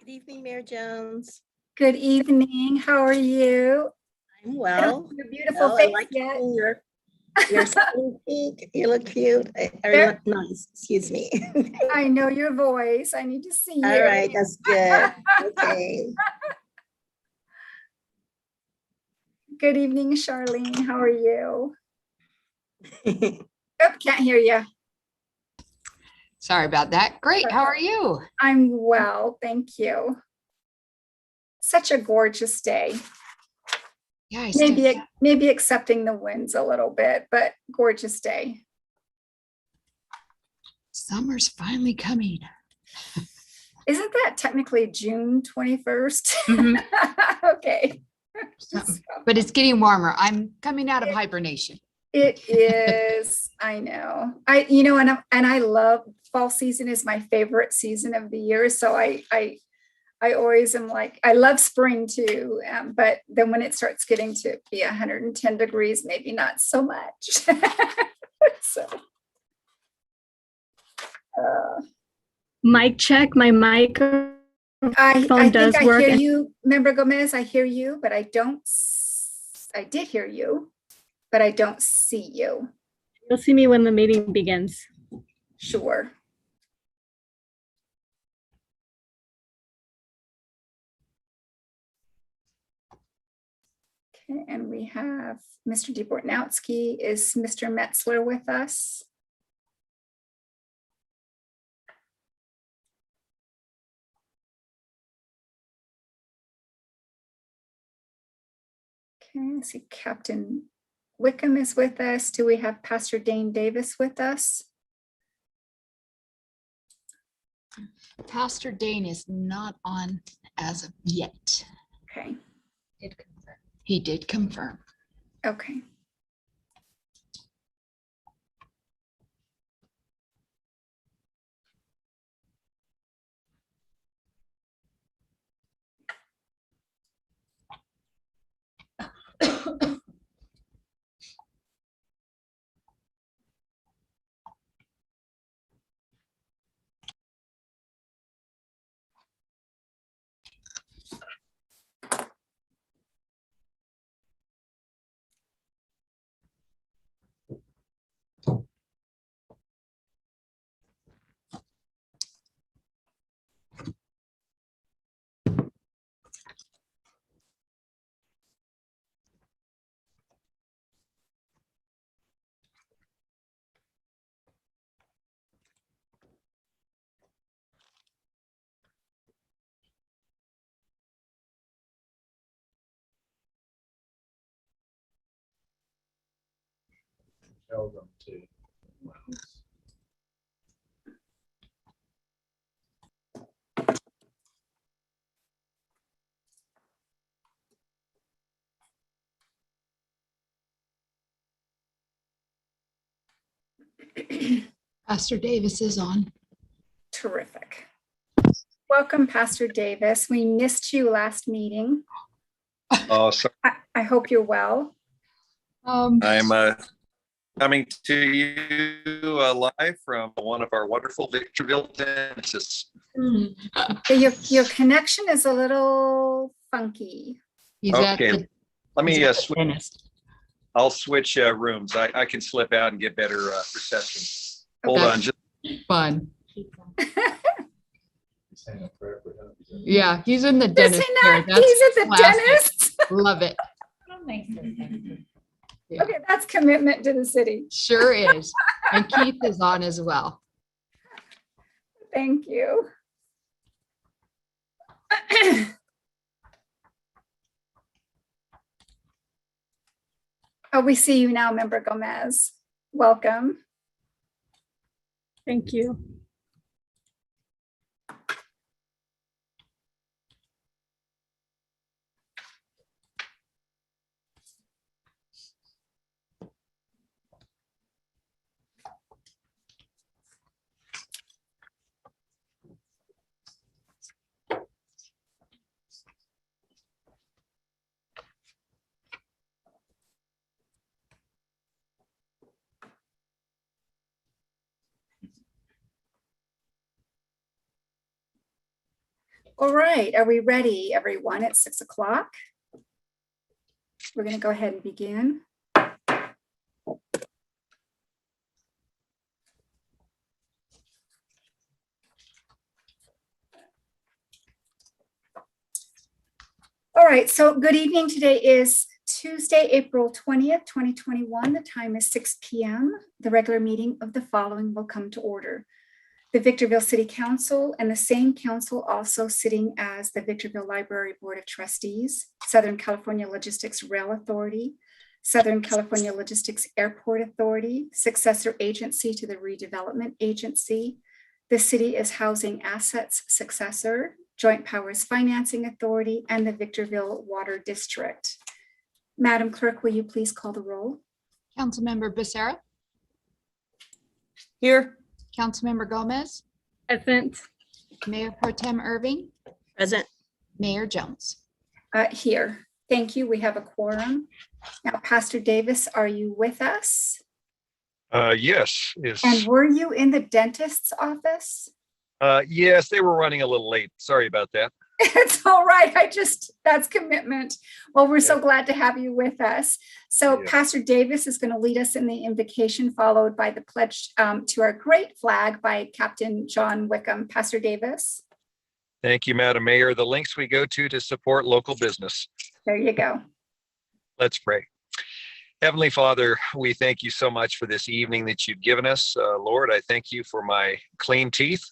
Good evening, Mayor Jones. Good evening. How are you? I'm I well. don't see your beautiful I face like yet. seeing your skin pink. You look cute. Or There- look nice, excuse me. I know your voice. I need to see you. All right, that's good. Okay. Good evening, Charlene. How are you? Oh, can't hear you. Sorry about that. Great. How are you? I'm well, thank you. Such a gorgeous day. Yeah, I Maybe accepting the winds a little bit, but gorgeous day. Summer's finally coming. Isn't that technically June 21st? Mhm. Okay. But it's getting warmer. I'm coming out of hibernation. It is. I know. And I love fall season is my favorite season of the year. So I always am like, I love spring too. But then when it starts getting to be 110 degrees, maybe not so much. So. Mic check. My microphone I does think I work. hear you, Member Gomez. I hear you, but I did hear you, but I don't see you. You'll see me when the meeting begins. Sure. Okay, and we have Mr. DeBortnowski. Is Mr. Metzler with us? Okay, I see Captain Wickham is with us. Do we have Pastor Dane Davis with us? Pastor Dane is not on as of yet. Okay, He did confirm. okay. Tell them to. Pastor Davis is on. Terrific. Welcome, Pastor Davis. We missed you last meeting. Oh, sorry. I hope you're well. I'm coming to you live from one of our wonderful Victorville dentists. Your connection is a little funky. He's at Okay, the let me dentist. I'll switch rooms. I can slip out and get better reception. Hold Okay. on. Just Fun. Yeah, he's in the Is dentist he chair. not? That's He's at the classic. dentist. Love it. Yeah. Okay, that's commitment to the city. Sure is. And Keith is on as well. Thank you. Oh, we see you now, Member Gomez. Welcome. Thank you. All right, are we ready, everyone? It's 6 o'clock. We're going to go ahead and begin. All right, so good evening. Today is Tuesday, April 20th, 2021. The time is 6 p.m. The regular meeting of the following will come to order. The Victorville City Council and the same council also sitting as the Victorville Library Board of Trustees, Southern California Logistics Rail Authority, Southern California Logistics Airport Authority, successor agency to the Redevelopment Agency, the City is Housing Assets successor, Joint Powers Financing Authority, and the Victorville Water District. Madam Clerk, will you please call the roll? Councilmember Becerra, Here. Councilmember Gomez, Present. Mayor Pro Tem Irving, Present. Mayor Jones. Here. Thank you. We have a quorum. Now, Pastor Davis, are you with us? Yes, is, And were you in the dentist's office? yes, they were running a little late. Sorry about that. It's all right. That's commitment. Well, we're so glad to have you with us. So Yeah. Pastor Davis is going to lead us in the invocation, followed by the pledge to our great flag by Captain John Wickham. Pastor Davis. Thank you, Madam Mayor. The links we go to support local business. There you go. Let's pray. Heavenly Father, we thank you so much for this evening that you've given us. Lord, I thank you for my clean teeth.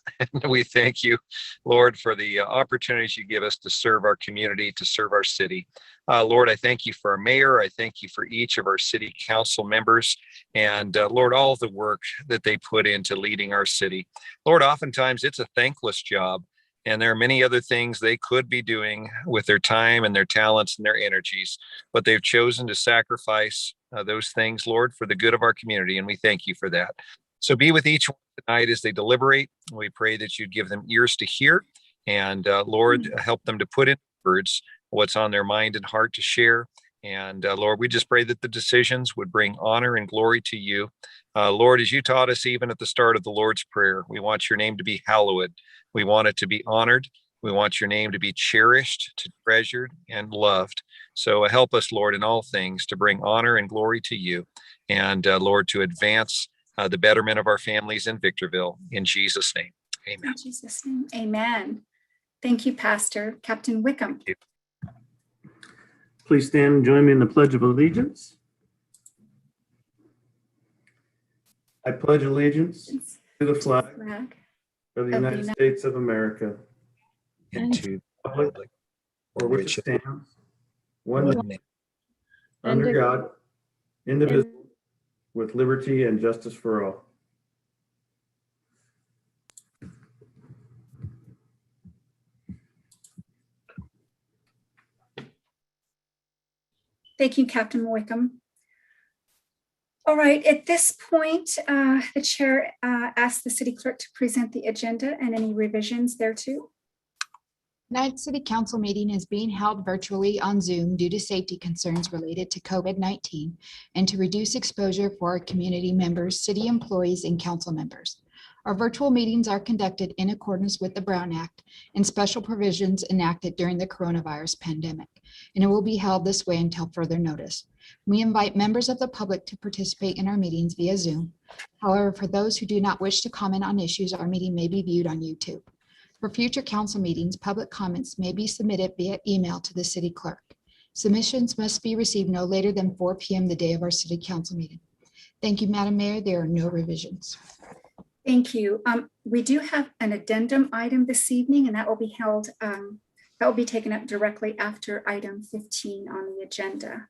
We thank you, Lord, for the opportunities you give us to serve our community, to serve our city. Lord, I thank you for our mayor. I thank you for each of our city council members. And Lord, all of the work that they put into leading our city. Lord, oftentimes it's a thankless job. And there are many other things they could be doing with their time and their talents and their energies, but they've chosen to sacrifice those things, Lord, for the good of our community. And we thank you for that. So be with each one tonight as they deliberate. We pray that you'd give them ears to hear and Lord, help them to put in words what's on their mind and heart to share. And Lord, we just pray that the decisions would bring honor and glory to you. Lord, as you taught us even at the start of the Lord's Prayer, we want your name to be hallowed. We want it to be honored. We want your name to be cherished, to treasured and loved. So help us, Lord, in all things to bring honor and glory to you. And Lord, to advance the betterment of our families in Victorville. In Jesus' name, amen. In Jesus' name, amen. Thank you, Pastor. Captain Wickham. Please stand and join me in the Pledge of Allegiance. I pledge allegiance to the flag Flag. of the the United United States of America, And to public for which it stands, one one nation, name. under God, indivisible, with liberty and justice for all. Thank you, Captain Wickham. All right, at this point, the chair asks the city clerk to present the agenda and any revisions thereto. Tonight's City Council meeting is being held virtually on Zoom due to safety concerns related to COVID-19 and to reduce exposure for our community members, city employees, and council members. Our virtual meetings are conducted in accordance with the Brown Act and special provisions enacted during the coronavirus pandemic, and it will be held this way until further notice. We invite members of the public to participate in our meetings via Zoom. However, for those who do not wish to comment on issues, our meeting may be viewed on YouTube. For future council meetings, public comments may be submitted via email to the city clerk. Submissions must be received no later than 4 p.m. the day of our city council meeting. Thank you, Madam Mayor. There are no revisions. Thank you. We do have an addendum item this evening, and that will be held, that will be taken up directly after item 15 on the agenda.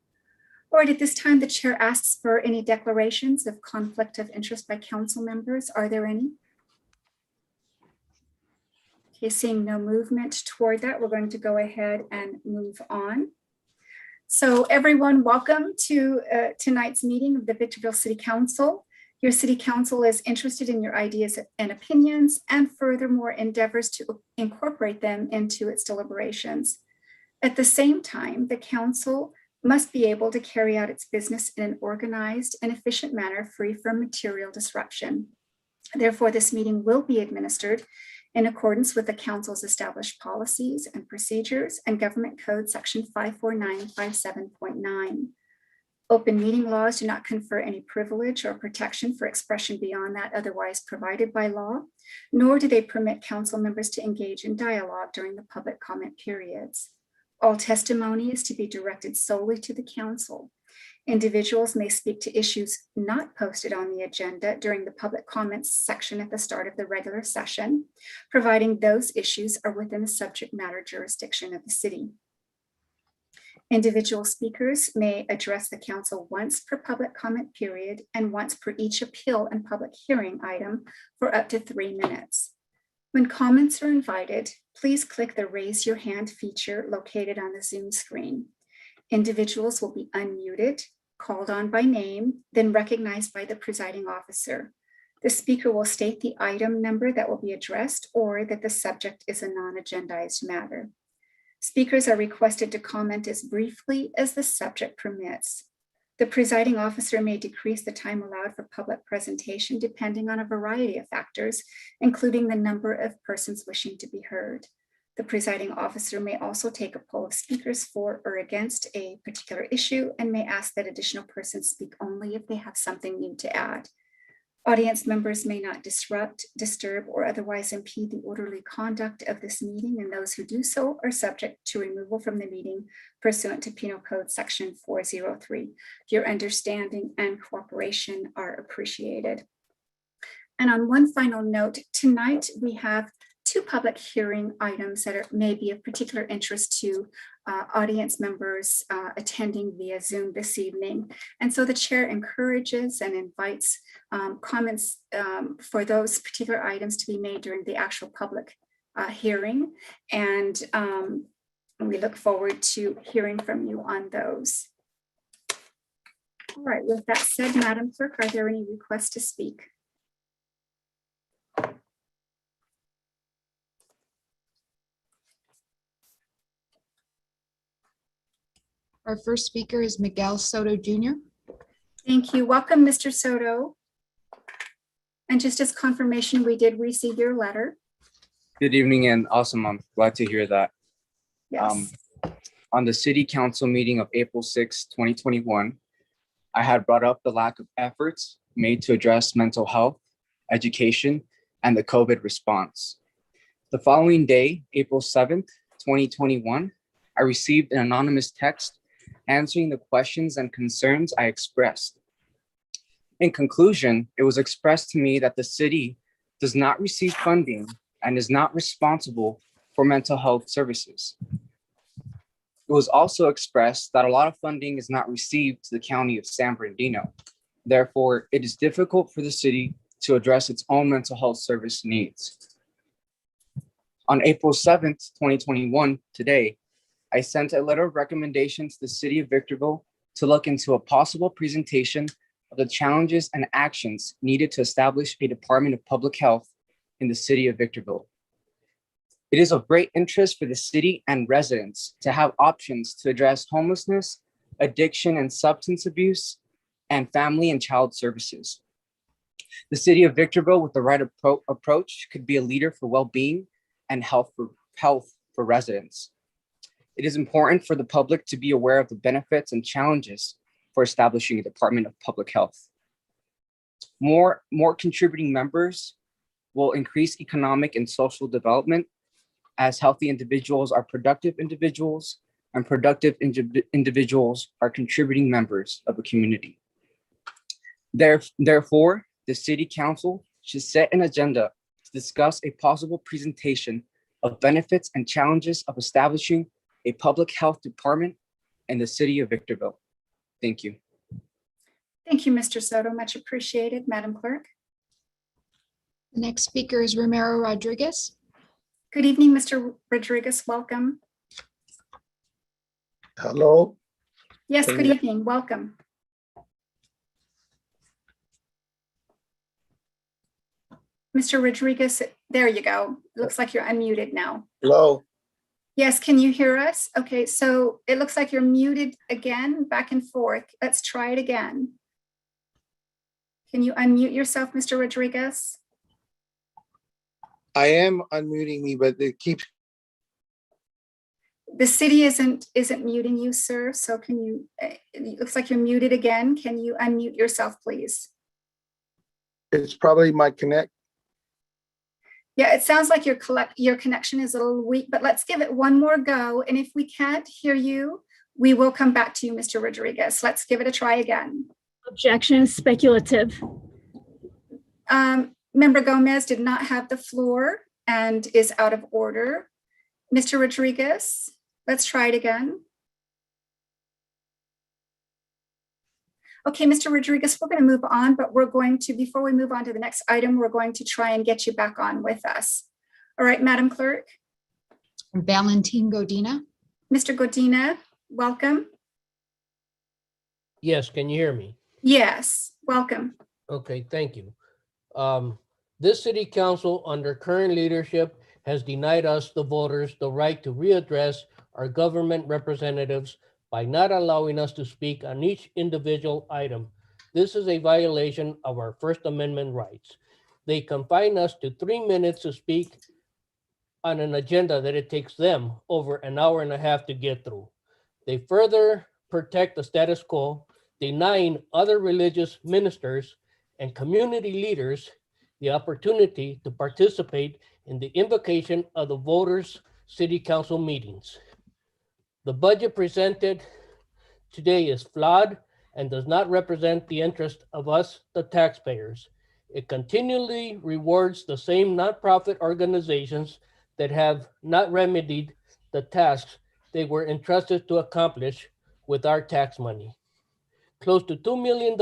All right, at this time, the chair asks for any declarations of conflict of interest by council members. Are there any? Okay, seeing no movement toward that, we're going to go ahead and move on. So everyone, welcome to tonight's meeting of the Victorville City Council. Your city council is interested in your ideas and opinions, and furthermore endeavors to incorporate them into its deliberations. At the same time, the council must be able to carry out its business in an organized and efficient manner, free from material disruption. Therefore, this meeting will be administered in accordance with the council's established policies and procedures and Government Code Section 54957.9. Open meeting laws do not confer any privilege or protection for expression beyond that otherwise provided by law, nor do they permit council members to engage in dialogue during the public comment periods. All testimony is to be directed solely to the council. Individuals may speak to issues not posted on the agenda during the public comments section at the start of the regular session, providing those issues are within the subject matter jurisdiction of the city. Individual speakers may address the council once per public comment period and once per each appeal and public hearing item for up to 3 minutes. When comments are invited, please click the raise your hand feature located on the Zoom screen. Individuals will be unmuted, called on by name, then recognized by the presiding officer. The speaker will state the item number that will be addressed or that the subject is a non-agendized matter. Speakers are requested to comment as briefly as the subject permits. The presiding officer may decrease the time allowed for public presentation depending on a variety of factors, including the number of persons wishing to be heard. The presiding officer may also take a poll of speakers for or against a particular issue and may ask that additional persons speak only if they have something new to add. Audience members may not disrupt, disturb, or otherwise impede the orderly conduct of this meeting, and those who do so are subject to removal from the meeting pursuant to Penal Code Section 403. Your understanding and cooperation are appreciated. And on one final note, tonight we have 2 public hearing items that may be of particular interest to audience members attending via Zoom this evening. And so the chair encourages and invites comments for those particular items to be made during the actual public hearing. And we look forward to hearing from you on those. All right, with that said, Madam Clerk, are there any requests to speak? Our first speaker is Miguel Soto Jr. Thank you. Welcome, Mr. Soto. And just as confirmation, we did receive your letter. Good evening and awesome. I'm glad to hear that. Yes. On the city council meeting of April 6, 2021, I had brought up the lack of efforts made to address mental health, education, and the COVID response. The following day, April 7th, 2021, I received an anonymous text answering the questions and concerns I expressed. In conclusion, it was expressed to me that the city does not receive funding and is not responsible for mental health services. It was also expressed that a lot of funding is not received to the county of San Bernardino. Therefore, it is difficult for the city to address its own mental health service needs. On April 7th, 2021, today, I sent a letter of recommendation to the city of Victorville to look into a possible presentation of the challenges and actions needed to establish a Department of Public Health in the city of Victorville. It is of great interest for the city and residents to have options to address homelessness, addiction and substance abuse, and family and child services. The city of Victorville, with the right approach, could be a leader for well-being and health for residents. It is important for the public to be aware of the benefits and challenges for establishing a Department of Public Health. More contributing members will increase economic and social development, as healthy individuals are productive individuals, and productive individuals are contributing members of a community. Therefore, the City Council should set an agenda to discuss a possible presentation of benefits and challenges of establishing a public health department in the city of Victorville. Thank you. Thank you, Mr. Soto. Much appreciated, Madam Clerk. The next speaker is Romero Rodriguez. Good evening, Mr. Rodriguez. Welcome. Hello, Yes, Can good you- evening. Welcome. Mr. Rodriguez, there you go. Looks like you're unmuted now. hello. Yes, can you hear us? Okay, so it looks like you're muted again, back and forth. Let's try it again. Can you unmute yourself, Mr. Rodriguez? I am unmuting me, but it keeps, The city isn't muting you, sir. So can you, it looks like you're muted again. Can you unmute yourself, please? it's probably my connect. Yeah, it sounds like your connection is a little weak, but let's give it one more go. And if we can't hear you, we will come back to you, Mr. Rodriguez. Let's give it a try again. Objection is speculative. Member Gomez did not have the floor and is out of order. Mr. Rodriguez, let's try it again. Okay, Mr. Rodriguez, we're going to move on, but we're going to, before we move on to the next item, we're going to try and get you back on with us. All right, Madam Clerk. Valentin Godina. Mr. Godina, welcome. Yes, can you hear me? Yes, welcome. Okay, thank you. This city council under current leadership has denied us, the voters, the right to readdress our government representatives by not allowing us to speak on each individual item. This is a violation of our First Amendment rights. They confine us to 3 minutes to speak on an agenda that it takes them over an hour and a half to get through. They further protect the status quo, denying other religious ministers and community leaders the opportunity to participate in the invocation of the voters' city council meetings. The budget presented today is flawed and does not represent the interest of us, the taxpayers. It continually rewards the same nonprofit organizations that have not remedied the tasks they were entrusted to accomplish with our tax money. Close to $2 million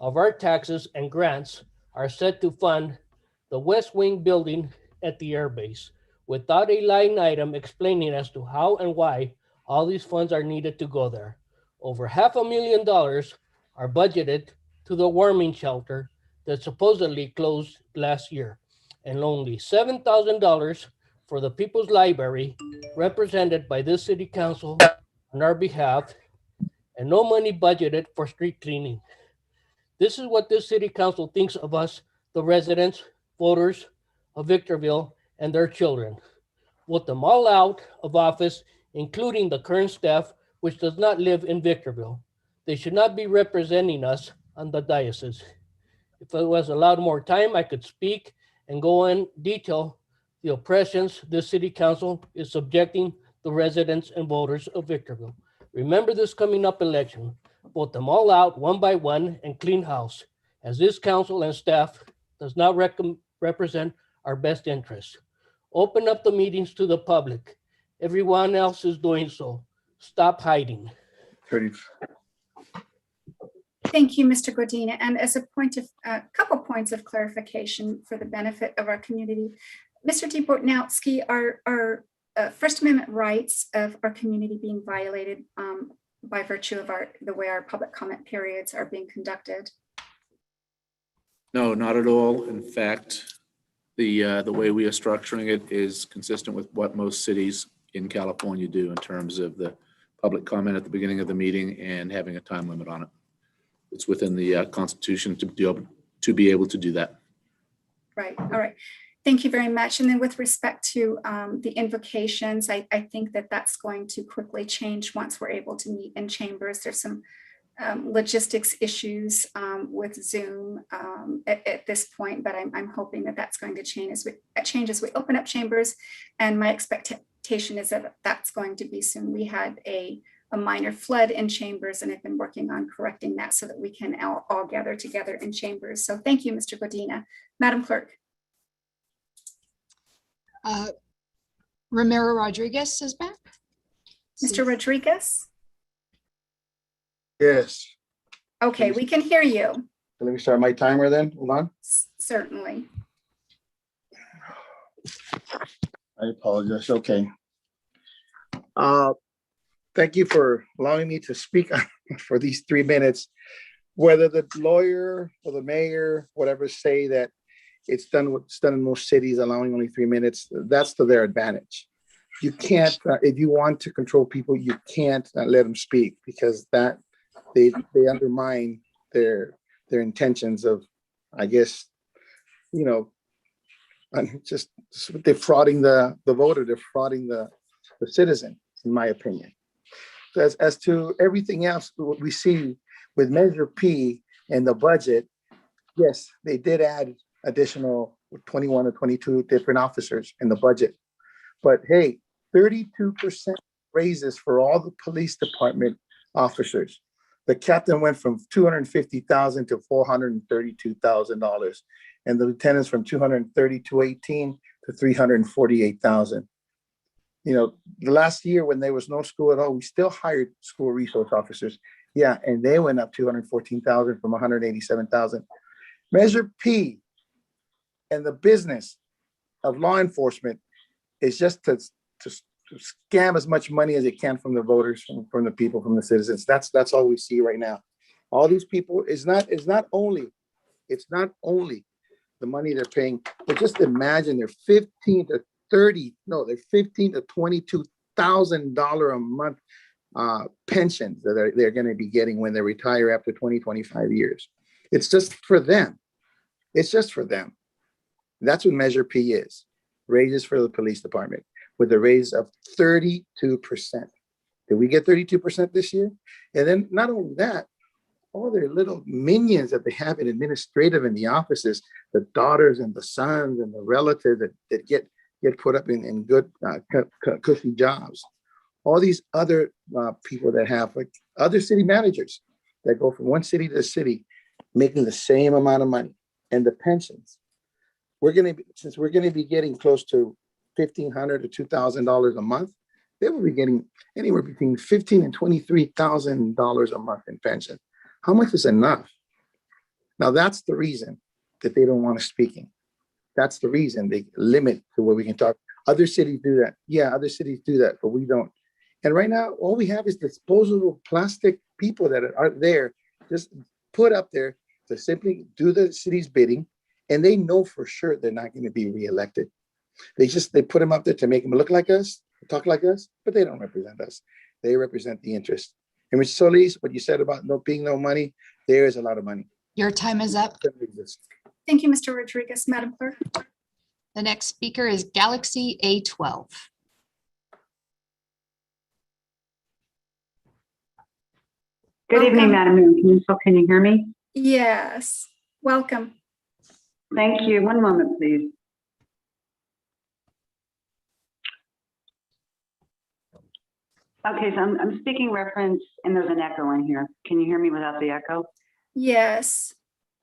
of our taxes and grants are set to fund the West Wing building at the Air Base without a line item explaining as to how and why all these funds are needed to go there. Over $500,000 are budgeted to the warming shelter that supposedly closed last year, and only $7,000 for the People's Library represented by this city council on our behalf, and no money budgeted for street cleaning. This is what this city council thinks of us, the residents, voters of Victorville and their children. Vote them all out of office, including the current staff, which does not live in Victorville. They should not be representing us on the diocese. If I was allowed more time, I could speak and go in detail the oppressions this city council is subjecting the residents and voters of Victorville. Remember this coming up election. Vote them all out one by one and clean house, as this council and staff does not represent our best interests. Open up the meetings to the public. Everyone else is doing so. Stop hiding. Thank you, Mr. Godina. And as a point of, couple points of clarification for the benefit of our community, Mr. DeBortnowski, are First Amendment rights of our community being violated by virtue of the way our public comment periods are being conducted? No, not at all. In fact, the way we are structuring it is consistent with what most cities in California do in terms of the public comment at the beginning of the meeting and having a time limit on it. It's within the Constitution to be able to do that. Right. All right. Thank you very much. And then with respect to the invocations, I think that that's going to quickly change once we're able to meet in chambers. There's some logistics issues with Zoom at this point, but I'm hoping that that's going to change as we open up chambers. And my expectation is that that's going to be soon. We had a minor flood in chambers and have been working on correcting that so that we can all gather together in chambers. So thank you, Mr. Godina. Madam Clerk. Ramiro Rodriguez is back. Mr. Rodriguez? Yes. Okay, we can hear you. Let me start my timer then. Hold on. Certainly. I apologize. Okay. Thank you for allowing me to speak for these 3 minutes. Whether the lawyer or the mayor, whatever, say that it's done what's done in most cities, allowing only 3 minutes, that's to their advantage. You can't, if you want to control people, you can't let them speak, because that they undermine their intentions of, I guess, And just defrauding the voter, defrauding the citizen, in my opinion. So as to everything else, what we see with Measure P and the budget, yes, they did add additional 21 or 22 different officers in the budget. But hey, 32% raises for all the police department officers. The captain went from $250,000 to $432,000, and the lieutenants from $232,818 to $348,000. You know, the last year when there was no school at all, we still hired school resource officers. Yeah, and they went up $214,000 from $187,000. Measure P and the business of law enforcement is just to scam as much money as it can from the voters, from the people, from the citizens. That's all we see right now. All these people it's not only the money they're paying, but just imagine they're $15,000 to $22,000 a month pensions that they're going to be getting when they retire after 25 years. It's just for them. It's just for them. That's what Measure P is. Raises for the police department with a raise of 32%. Did we get 32% this year? And then not only that, all their little minions that they have in administrative in the offices, the daughters and the sons and the relatives that get put up in good cushy jobs. All these other people that have, like other city managers that go from one city to the city, making the same amount of money, and the pensions. Since we're gonna be getting close to $1,500 to $2,000 a month, they will be getting anywhere between $15,000 and $23,000 a month in pension. How much is enough? Now that's the reason that they don't want us speaking. That's the reason they limit to where we can talk. Other cities do that. Yeah, other cities do that, but we don't. And right now, all we have is disposable plastic people that are there, just put up there to simply do the city's bidding. And they know for sure they're not going to be reelected. They put them up there to make them look like us, talk like us, but they don't represent us. They represent the interest. And Mr. Solis, what you said about no money, there is a lot of money. Your time is up. Thank you, Mr. Rodriguez. Madam Clerk. The next speaker is Galaxy A12. Good evening, Madam Mayor. Can you hear me? Yes. Welcome. Thank you. One moment, please. Okay, so I'm speaking reference, and there's an echo in here. Can you hear me without the echo? Yes.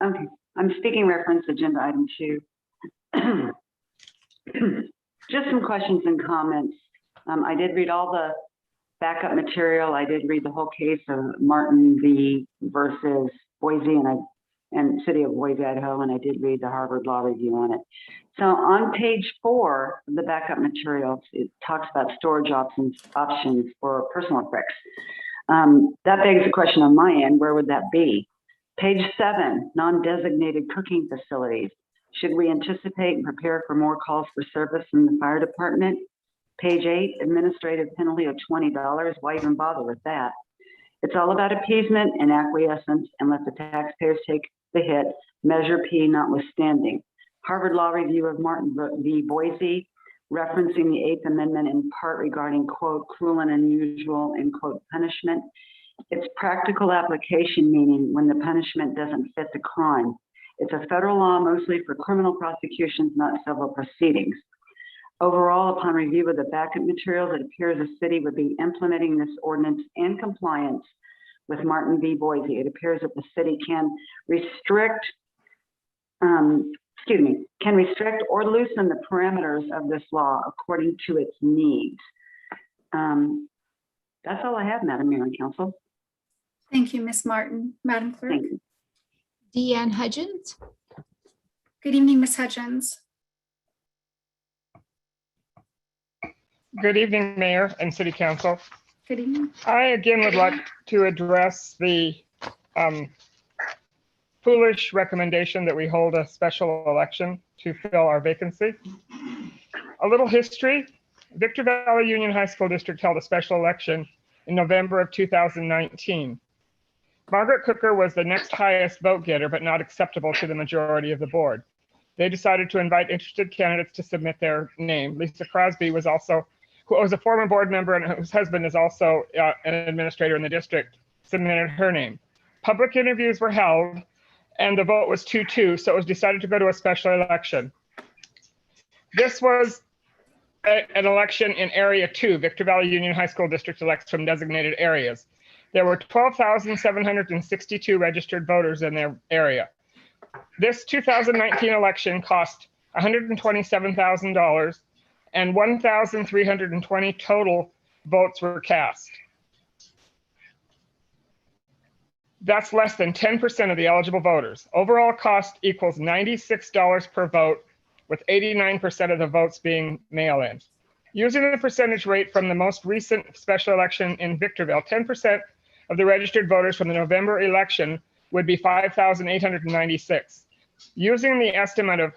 Okay, I'm speaking reference agenda item 2. Just some questions and comments. I did read all the backup material. I did read the whole case of Martin v. versus Boise and City of Boise, Idaho, and I did read the Harvard Law Review on it. So on page 4 of the backup materials, it talks about storage options for personal effects. That begs the question on my end, where would that be? Page 7, non-designated cooking facilities. Should we anticipate and prepare for more calls for service from the fire department? Page 8, administrative penalty of $20. Why even bother with that? It's all about appeasement and acquiescence and let the taxpayers take the hit, Measure P notwithstanding. Harvard Law Review of Martin v. Boise, referencing the 8th Amendment in part regarding, quote, cruel and unusual, end quote, punishment. It's practical application, meaning when the punishment doesn't fit the crime. It's a federal law mostly for criminal prosecutions, not civil proceedings. Overall, upon review of the backup materials, it appears the city would be implementing this ordinance in compliance with Martin v. Boise. It appears that the city can restrict or loosen the parameters of this law according to its needs. That's all I have, Madam Mayor and Council. Thank you, Ms. Martin. Madam Clerk. Thank you. Deanne Hudgens. Good evening, Ms. Hudgens. Good evening, Mayor and City Council. Good evening. I again would like to address the foolish recommendation that we hold a special election to fill our vacancy. A little history. Victor Valley Union High School District held a special election in November of 2019. Margaret Cooker was the next highest vote getter, but not acceptable to the majority of the board. they decided to invite interested candidates to submit their name. Lisa Crosby was also, who was a former board member and whose husband is also an administrator in the district, submitted her name. Public interviews were held and the vote was 2-2, so it was decided to go to a special election. This was an election in Area 2. Victor Valley Union High School District elects from designated areas. There were 12,762 registered voters in their area. This 2019 election cost $127,000 and 1,320 total votes were cast. That's less than 10% of the eligible voters. Overall cost equals $96 per vote, with 89% of the votes being mail-in. Using the percentage rate from the most recent special election in Victorville, 10% of the registered voters from the November election would be 5,896. Using the estimate of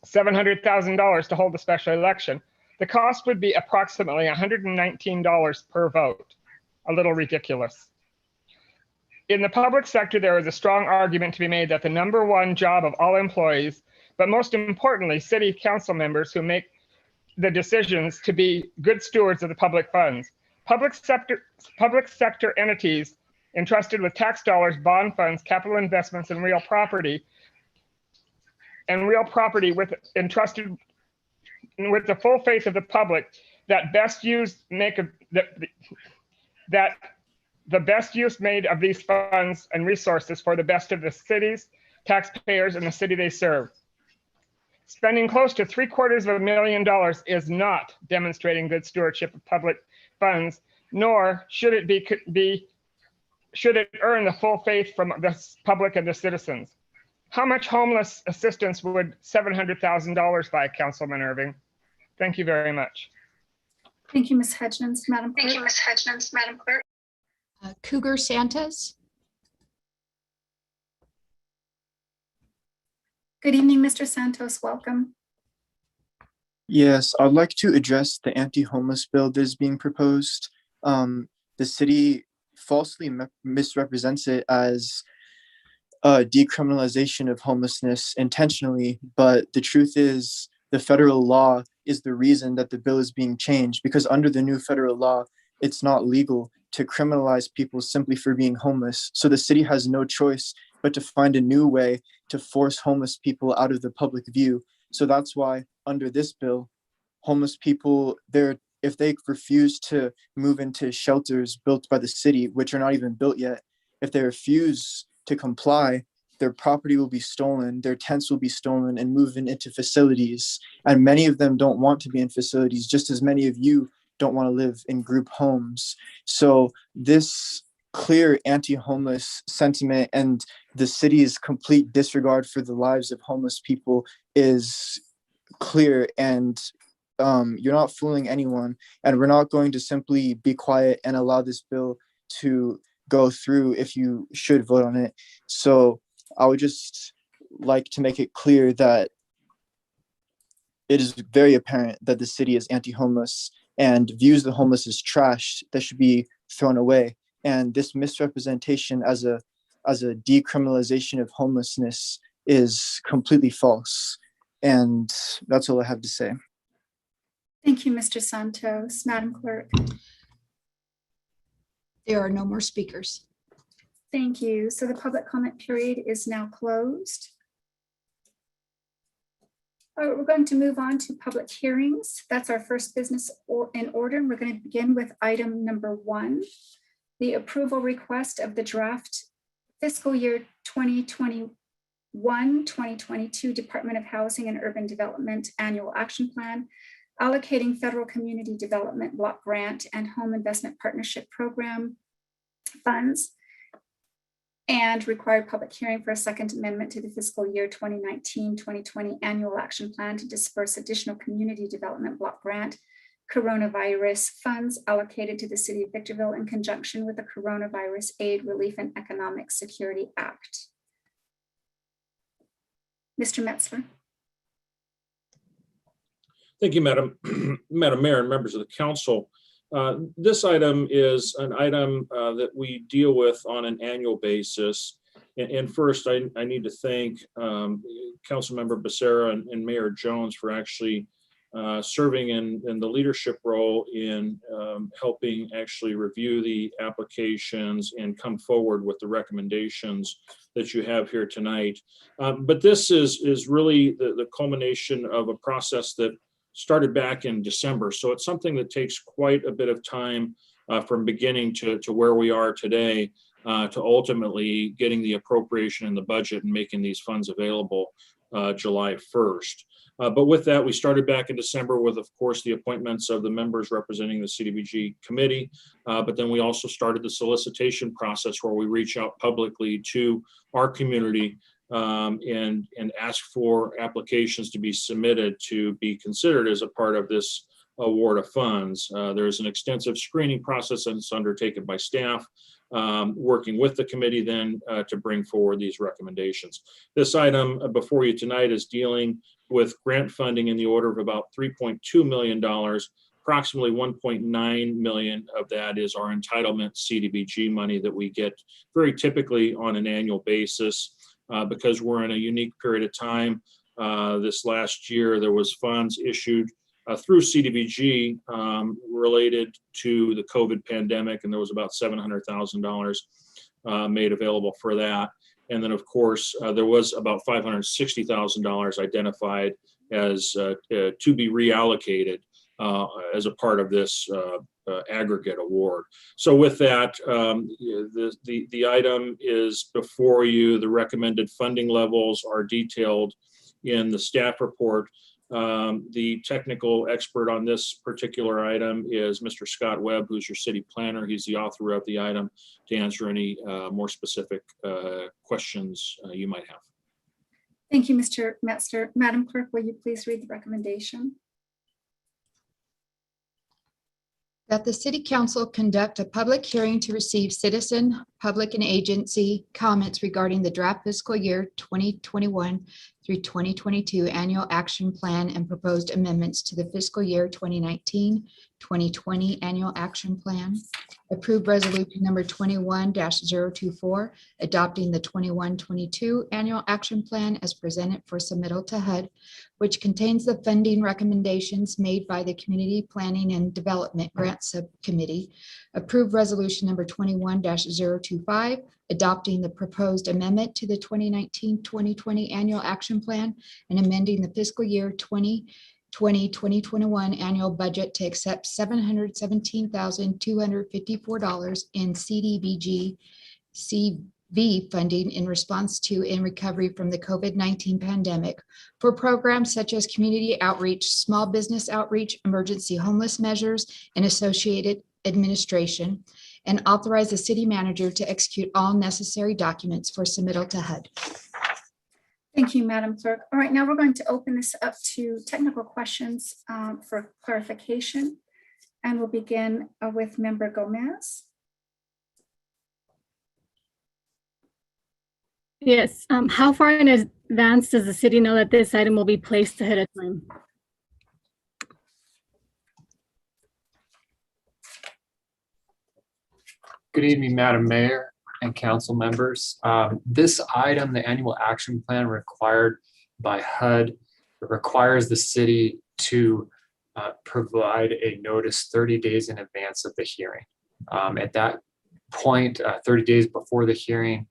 $700,000 to hold the special election, the cost would be approximately $119 per vote. A little ridiculous. In the public sector, there is a strong argument to be made that the number one job of all employees, but most importantly, city council members who make the decisions, to be good stewards of the public funds. Public sector entities entrusted with tax dollars, bond funds, capital investments, and real property entrusted with the full faith of the public that the best use made of these funds and resources for the best of the cities, taxpayers, and the city they serve. Spending close to $750,000 is not demonstrating good stewardship of public funds, nor should it earn the full faith from the public and the citizens. How much homeless assistance would $700,000 buy, Councilman Irving? Thank you very much. Thank you, Ms. Hutchins. Madam Clerk. Cougar Santos. Good evening, Mr. Santos. Welcome. Yes, I'd like to address the anti-homeless bill that is being proposed. The city falsely misrepresents it as decriminalization of homelessness intentionally, but the truth is the federal law is the reason that the bill is being changed, because under the new federal law, it's not legal to criminalize people simply for being homeless. So the city has no choice but to find a new way to force homeless people out of the public view. So that's why under this bill, homeless people, if they refuse to move into shelters built by the city, which are not even built yet, if they refuse to comply, their property will be stolen, their tents will be stolen and moved into facilities. And many of them don't want to be in facilities, just as many of you don't want to live in group homes. So this clear anti-homeless sentiment and the city's complete disregard for the lives of homeless people is clear, and you're not fooling anyone. And we're not going to simply be quiet and allow this bill to go through if you should vote on it. So I would just like to make it clear that it is very apparent that the city is anti-homeless and views the homeless as trash that should be thrown away. And this misrepresentation as a decriminalization of homelessness is completely false. And that's all I have to say. Thank you, Mr. Santos. Madam Clerk. There are no more speakers. Thank you. So the public comment period is now closed. All right, we're going to move on to public hearings. That's our first business in order. And we're going to begin with item number 1, the approval request of the draft fiscal year 2021-2022 Department of Housing and Urban Development Annual Action Plan, allocating federal community development block grant and home investment partnership program funds, and required public hearing for a second amendment to the fiscal year 2019-2020 annual action plan to disperse additional community development block grant coronavirus funds allocated to the city of Victorville in conjunction with the Coronavirus Aid, Relief, and Economic Security Act. Mr. Metzler. Thank you, Madam Mayor and members of the council. This item is an item that we deal with on an annual basis. And first, I need to thank Councilmember Becerra and Mayor Jones for actually serving in the leadership role in helping actually review the applications and come forward with the recommendations that you have here tonight. But this is really the culmination of a process that started back in December. So it's something that takes quite a bit of time from beginning to where we are today, to ultimately getting the appropriation in the budget and making these funds available July 1st. But with that, we started back in December with, of course, the appointments of the members representing the CDBG committee. But then we also started the solicitation process where we reach out publicly to our community and ask for applications to be submitted to be considered as a part of this award of funds. There's an extensive screening process that's undertaken by staff, working with the committee then to bring forward these recommendations. This item before you tonight is dealing with grant funding in the order of about $3.2 million. Approximately 1.9 million of that is our entitlement CDBG money that we get very typically on an annual basis. Because we're in a unique period of time. This last year, there was funds issued through CDBG related to the COVID pandemic, and there was about $700,000 made available for that. And then, of course, there was about $560,000 identified as to be reallocated as a part of this aggregate award. So with that, the item is before you. The recommended funding levels are detailed in the staff report. The technical expert on this particular item is Mr. Scott Webb, who's your city planner. He's the author of the item to answer any more specific questions you might have. Thank you, Mr. Metzger. Madam Clerk, will you please read the recommendation? That the City Council conduct a public hearing to receive citizen, public, and agency comments regarding the draft fiscal year 2021 through 2022 annual action plan and proposed amendments to the fiscal year 2019-2020 annual action plan. Approve resolution number 21-024, adopting the 21-22 annual action plan as presented for submittal to HUD, which contains the funding recommendations made by the Community Planning and Development Grant Subcommittee. Approve resolution number 21-025, adopting the proposed amendment to the 2019-2020 annual action plan and amending the fiscal year 2020-2021 annual budget to accept $717,254 in CDBG CV funding in response to and recovery from the COVID-19 pandemic for programs such as community outreach, small business outreach, emergency homeless measures, and associated administration, and authorize the city manager to execute all necessary documents for submittal to HUD. Thank you, Madam Clerk. All right, now we're going to open this up to technical questions for clarification. And we'll begin with Member Gomez. Yes. How far in advance does the city know that this item will be placed ahead of time? Good evening, Madam Mayor and council members. This item, the annual action plan required by HUD, requires the city to provide a notice 30 days in advance of the hearing. At that point, 30 days before the hearing,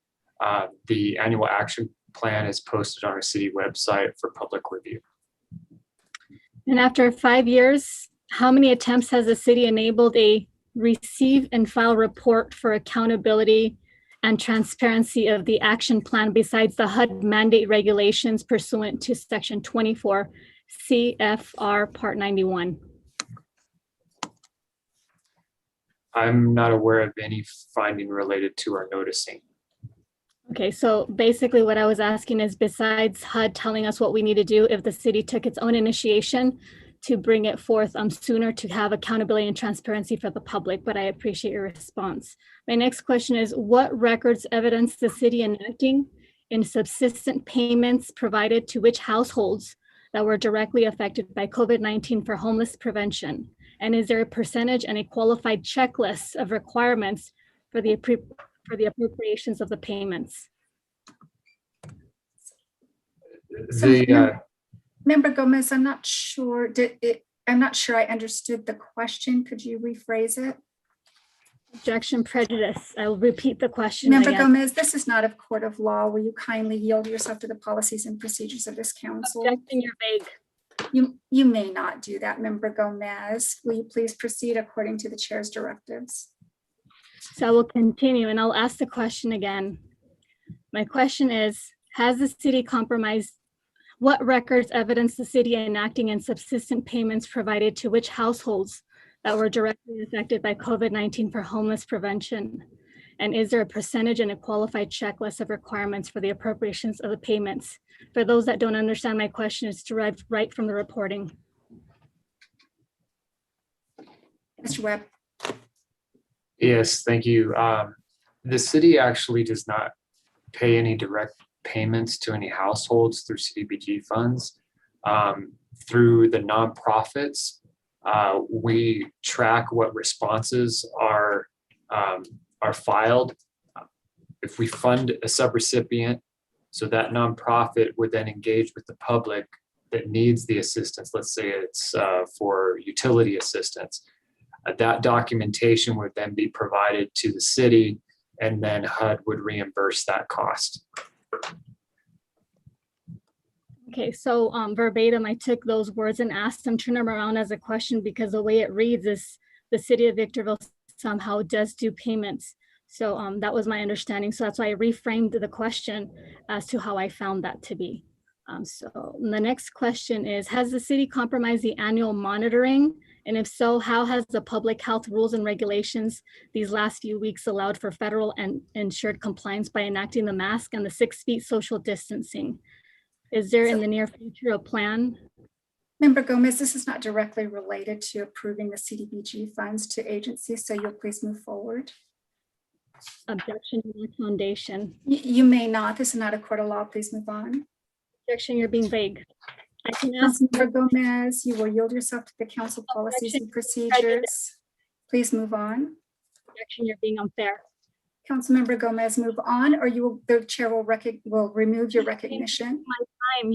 the annual action plan is posted on our city website for public review. And after 5 years, how many attempts has the city enabled a receive and file report for accountability and transparency of the action plan besides the HUD mandate regulations pursuant to section 24 CFR part 91? I'm not aware of any finding related to our noticing. Okay, so basically what I was asking is, besides HUD telling us what we need to do, if the city took its own initiation to bring it forth sooner to have accountability and transparency for the public, but I appreciate your response. My next question is, what records evidence the city enacting in subsistent payments provided to which households that were directly affected by COVID-19 for homeless prevention? And is there a percentage and a qualified checklist of requirements for the appropriations of the payments? Member Gomez, I'm not sure. I'm not sure I understood the question. Could you rephrase it? Objection, prejudice. I will repeat the question Member again. Gomez, this is not a court of law. Will you kindly yield yourself to the policies and procedures of this council? Objection, you're vague. You may not do that, Member Gomez. Will you please proceed according to the chair's directives? So I will continue and I'll ask the question again. My question is, has the city compromised? What records evidence the city enacting and subsistent payments provided to which households that were directly affected by COVID-19 for homeless prevention? And is there a percentage and a qualified checklist of requirements for the appropriations of the payments? For those that don't understand my question, it's derived right from the reporting. Mr. Webb. Yes, thank you. The city actually does not pay any direct payments to any households through CDBG funds. Through the nonprofits, we track what responses are filed. If we fund a subrecipient, so that nonprofit would then engage with the public that needs the assistance. Let's say it's for utility assistance. That documentation would then be provided to the city, and then HUD would reimburse that cost. Okay, so verbatim, I took those words and asked them, turn them around as a question, because the way it reads is the city of Victorville somehow does do payments. So that was my understanding. So that's why I reframed the question as to how I found that to be. So the next question is, has the city compromised the annual monitoring? And if so, how has the public health rules and regulations these last few weeks allowed for federal and ensured compliance by enacting the mask and the 6 feet social distancing? Is there in the near future a plan? Member Gomez, this is not directly related to approving the CDBG funds to agencies, so you'll please move forward. Objection, foundation. You may not. This is not a court of law. Please move on. Objection, you're being vague. I can ask Member Gomez, you will yield yourself to the council policies and procedures. Please move on. Objection, you're being unfair. Councilmember Gomez, move on, or the chair will remove your recognition. My time.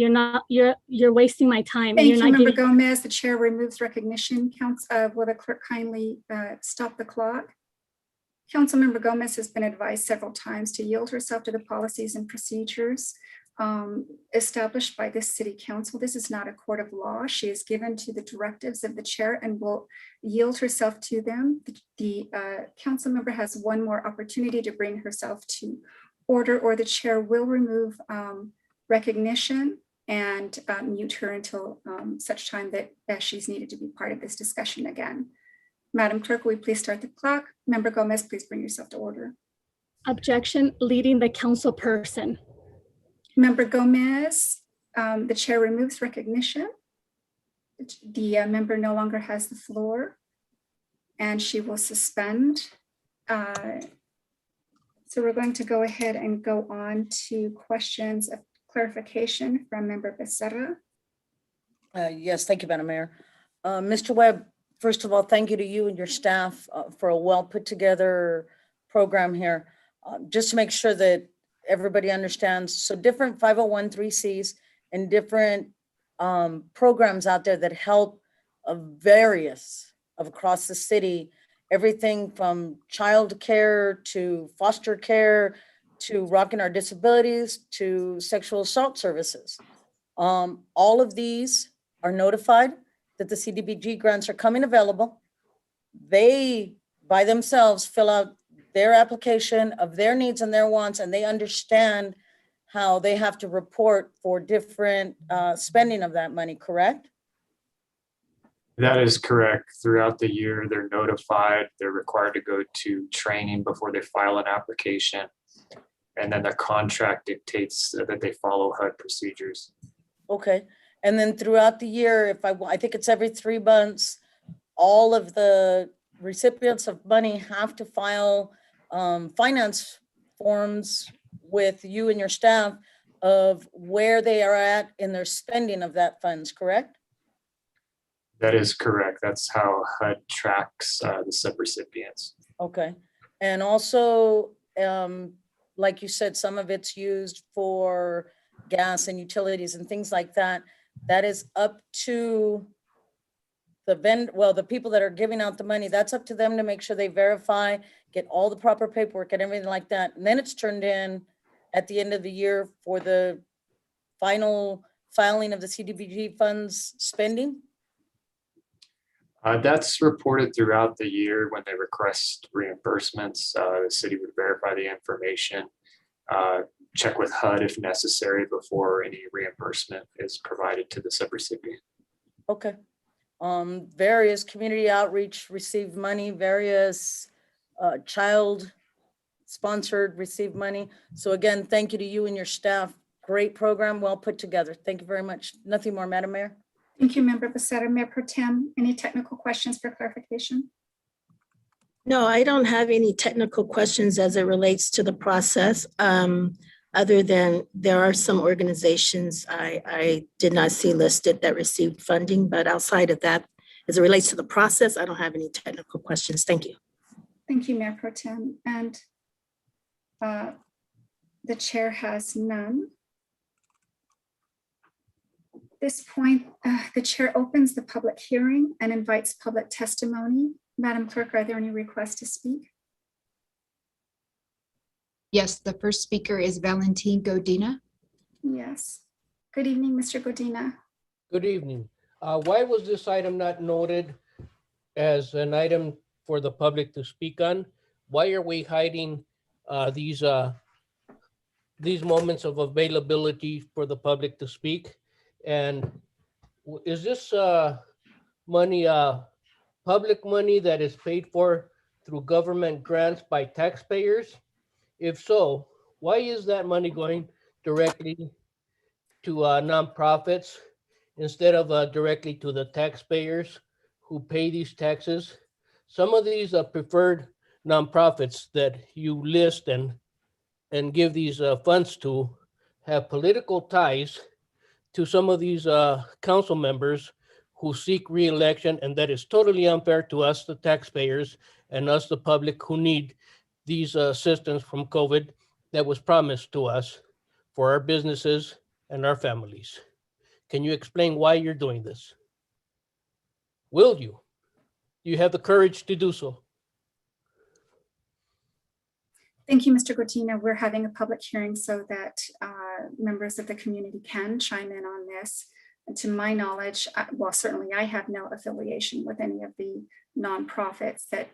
You're wasting my time. Thank you're you, not Member giving. Gomez. The chair removes recognition. Will the clerk kindly stop the clock? Councilmember Gomez has been advised several times to yield herself to the policies and procedures established by this city council. This is not a court of law. She is given to the directives of the chair and will yield herself to them. The council member has one more opportunity to bring herself to order, or the chair will remove recognition and mute her until such time that she's needed to be part of this discussion again. Madam Clerk, will you please start the clock? Member Gomez, please bring yourself to order. Objection, leading the council person. Member Gomez, the chair removes recognition. The member no longer has the floor, and she will suspend. So we're going to go ahead and go on to questions of clarification from Member Becerra. Yes, thank you, Madam Mayor. Mr. Webb, first of all, thank you to you and your staff for a well put together program here. Just to make sure that everybody understands. So different 501(c)(3)s and different programs out there that help various of across the city, everything from child care to foster care to Rocking Our Disabilities to sexual assault services. All of these are notified that the CDBG grants are coming available. They, by themselves, fill out their application of their needs and their wants, and they understand how they have to report for different spending of that money, correct? That is correct. Throughout the year, they're notified. They're required to go to training before they file an application. And then the contract dictates that they follow HUD procedures. Okay. And then throughout the year, I think it's every 3 months, all of the recipients of money have to file finance forms with you and your staff of where they are at in their spending of that funds, correct? That is correct. That's how HUD tracks the subrecipients. Okay. And also, like you said, some of it's used for gas and utilities and things like that, that is up to the people that are giving out the money. That's up to them to make sure they verify, get all the proper paperwork and everything like that. And then it's turned in at the end of the year for the final filing of the CDBG funds spending. That's reported throughout the year when they request reimbursements. The city would verify the information, check with HUD if necessary before any reimbursement is provided to the subrecipient. Okay. Various community outreach received money, various child sponsored received money. So again, thank you to you and your staff. Great program, well put together. Thank you very much. Nothing more, Madam Mayor. Thank you, Member Becerra. Mayor Pro Tem, any technical questions for clarification? No, I don't have any technical questions as it relates to the process. Other than there are some organizations I did not see listed that received funding, but outside of that, as it relates to the process, I don't have any technical questions. Thank you. Thank you, Mayor Pro Tem. And the chair has none. At this point, the chair opens the public hearing and invites public testimony. Madam Clerk, are there any requests to speak? Yes, the first speaker is Valentin Godina. Yes. Good evening, Mr. Godina. Good evening. Why was this item not noted as an item for the public to speak on? Why are we hiding these moments of availability for the public to speak? And is this money, public money that is paid for through government grants by taxpayers? If so, why is that money going directly to nonprofits instead of directly to the taxpayers who pay these taxes? Some of these preferred nonprofits that you list and give these funds to have political ties to some of these council members who seek re-election, and that is totally unfair to us, the taxpayers, and us, the public, who need these assistance from COVID that was promised to us for our businesses and our families. Can you explain why you're doing this? Will you? Do you have the courage to do so? Thank you, Mr. Godina. We're having a public hearing so that members of the community can chime in on this. And to my knowledge, well, certainly I have no affiliation with any of the nonprofits that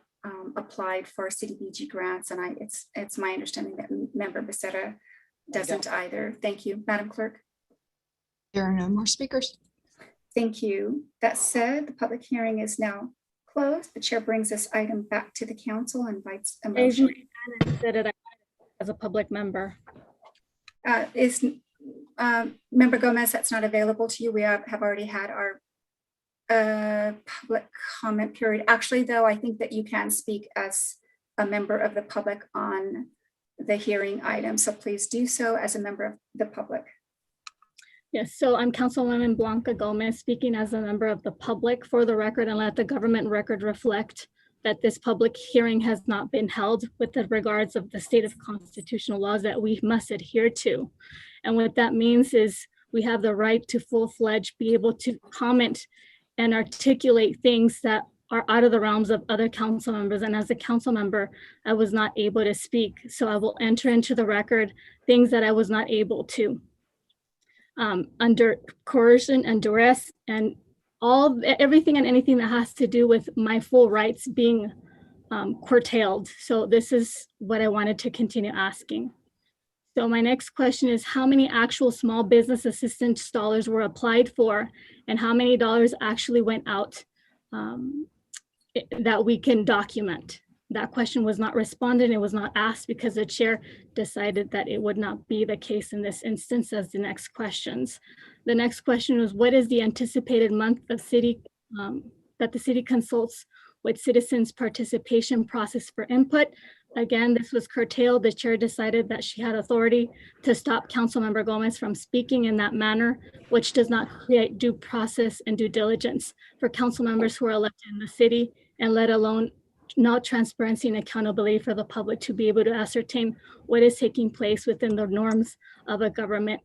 applied for CDBG grants, and it's my understanding that Member Becerra doesn't either. Thank you, Madam Clerk. There are no more speakers. Thank you. That said, the public hearing is now closed. The chair brings this item back to the council and invites a motion. As a public member. Is Member Gomez, that's not available to you. We have already had our public comment period. Actually, though, I think that you can speak as a member of the public on the hearing item. So please do so as a member of the public. Yes, so I'm Councilwoman Blanca Gomez, speaking as a member of the public for the record, and let the government record reflect that this public hearing has not been held with the regards of the state of constitutional laws that we must adhere to. And what that means is we have the right to full-fledged be able to comment and articulate things that are out of the realms of other council members. And as a council member, I was not able to speak. So I will enter into the record things that I was not able to. Under coercion and duress and everything and anything that has to do with my full rights being curtailed. So this is what I wanted to continue asking. So my next question is, how many actual small business assistance dollars were applied for, and how many dollars actually went out that we can document? That question was not responded, it was not asked because the chair decided that it would not be the case in this instance as the next questions. The next question was, what is the anticipated month of city that the city consults with citizens participation process for input? Again, this was curtailed. The chair decided that she had authority to stop Councilmember Gomez from speaking in that manner, which does not create due process and due diligence for council members who are elected in the city, and let alone not transparency and accountability for the public to be able to ascertain what is taking place within the norms of a government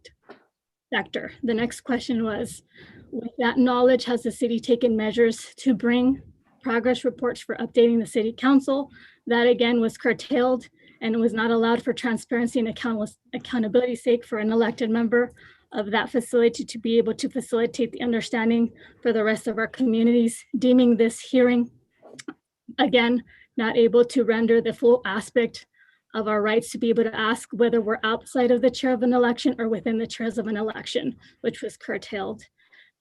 sector. The next question was, with that knowledge, has the city taken measures to bring progress reports for updating the city council? That again was curtailed and was not allowed for transparency and accountability sake for an elected member of that facility to be able to facilitate the understanding for the rest of our communities, deeming this hearing, again, not able to render the full aspect of our rights to be able to ask whether we're outside of the chair of an election or within the chairs of an election, which was curtailed.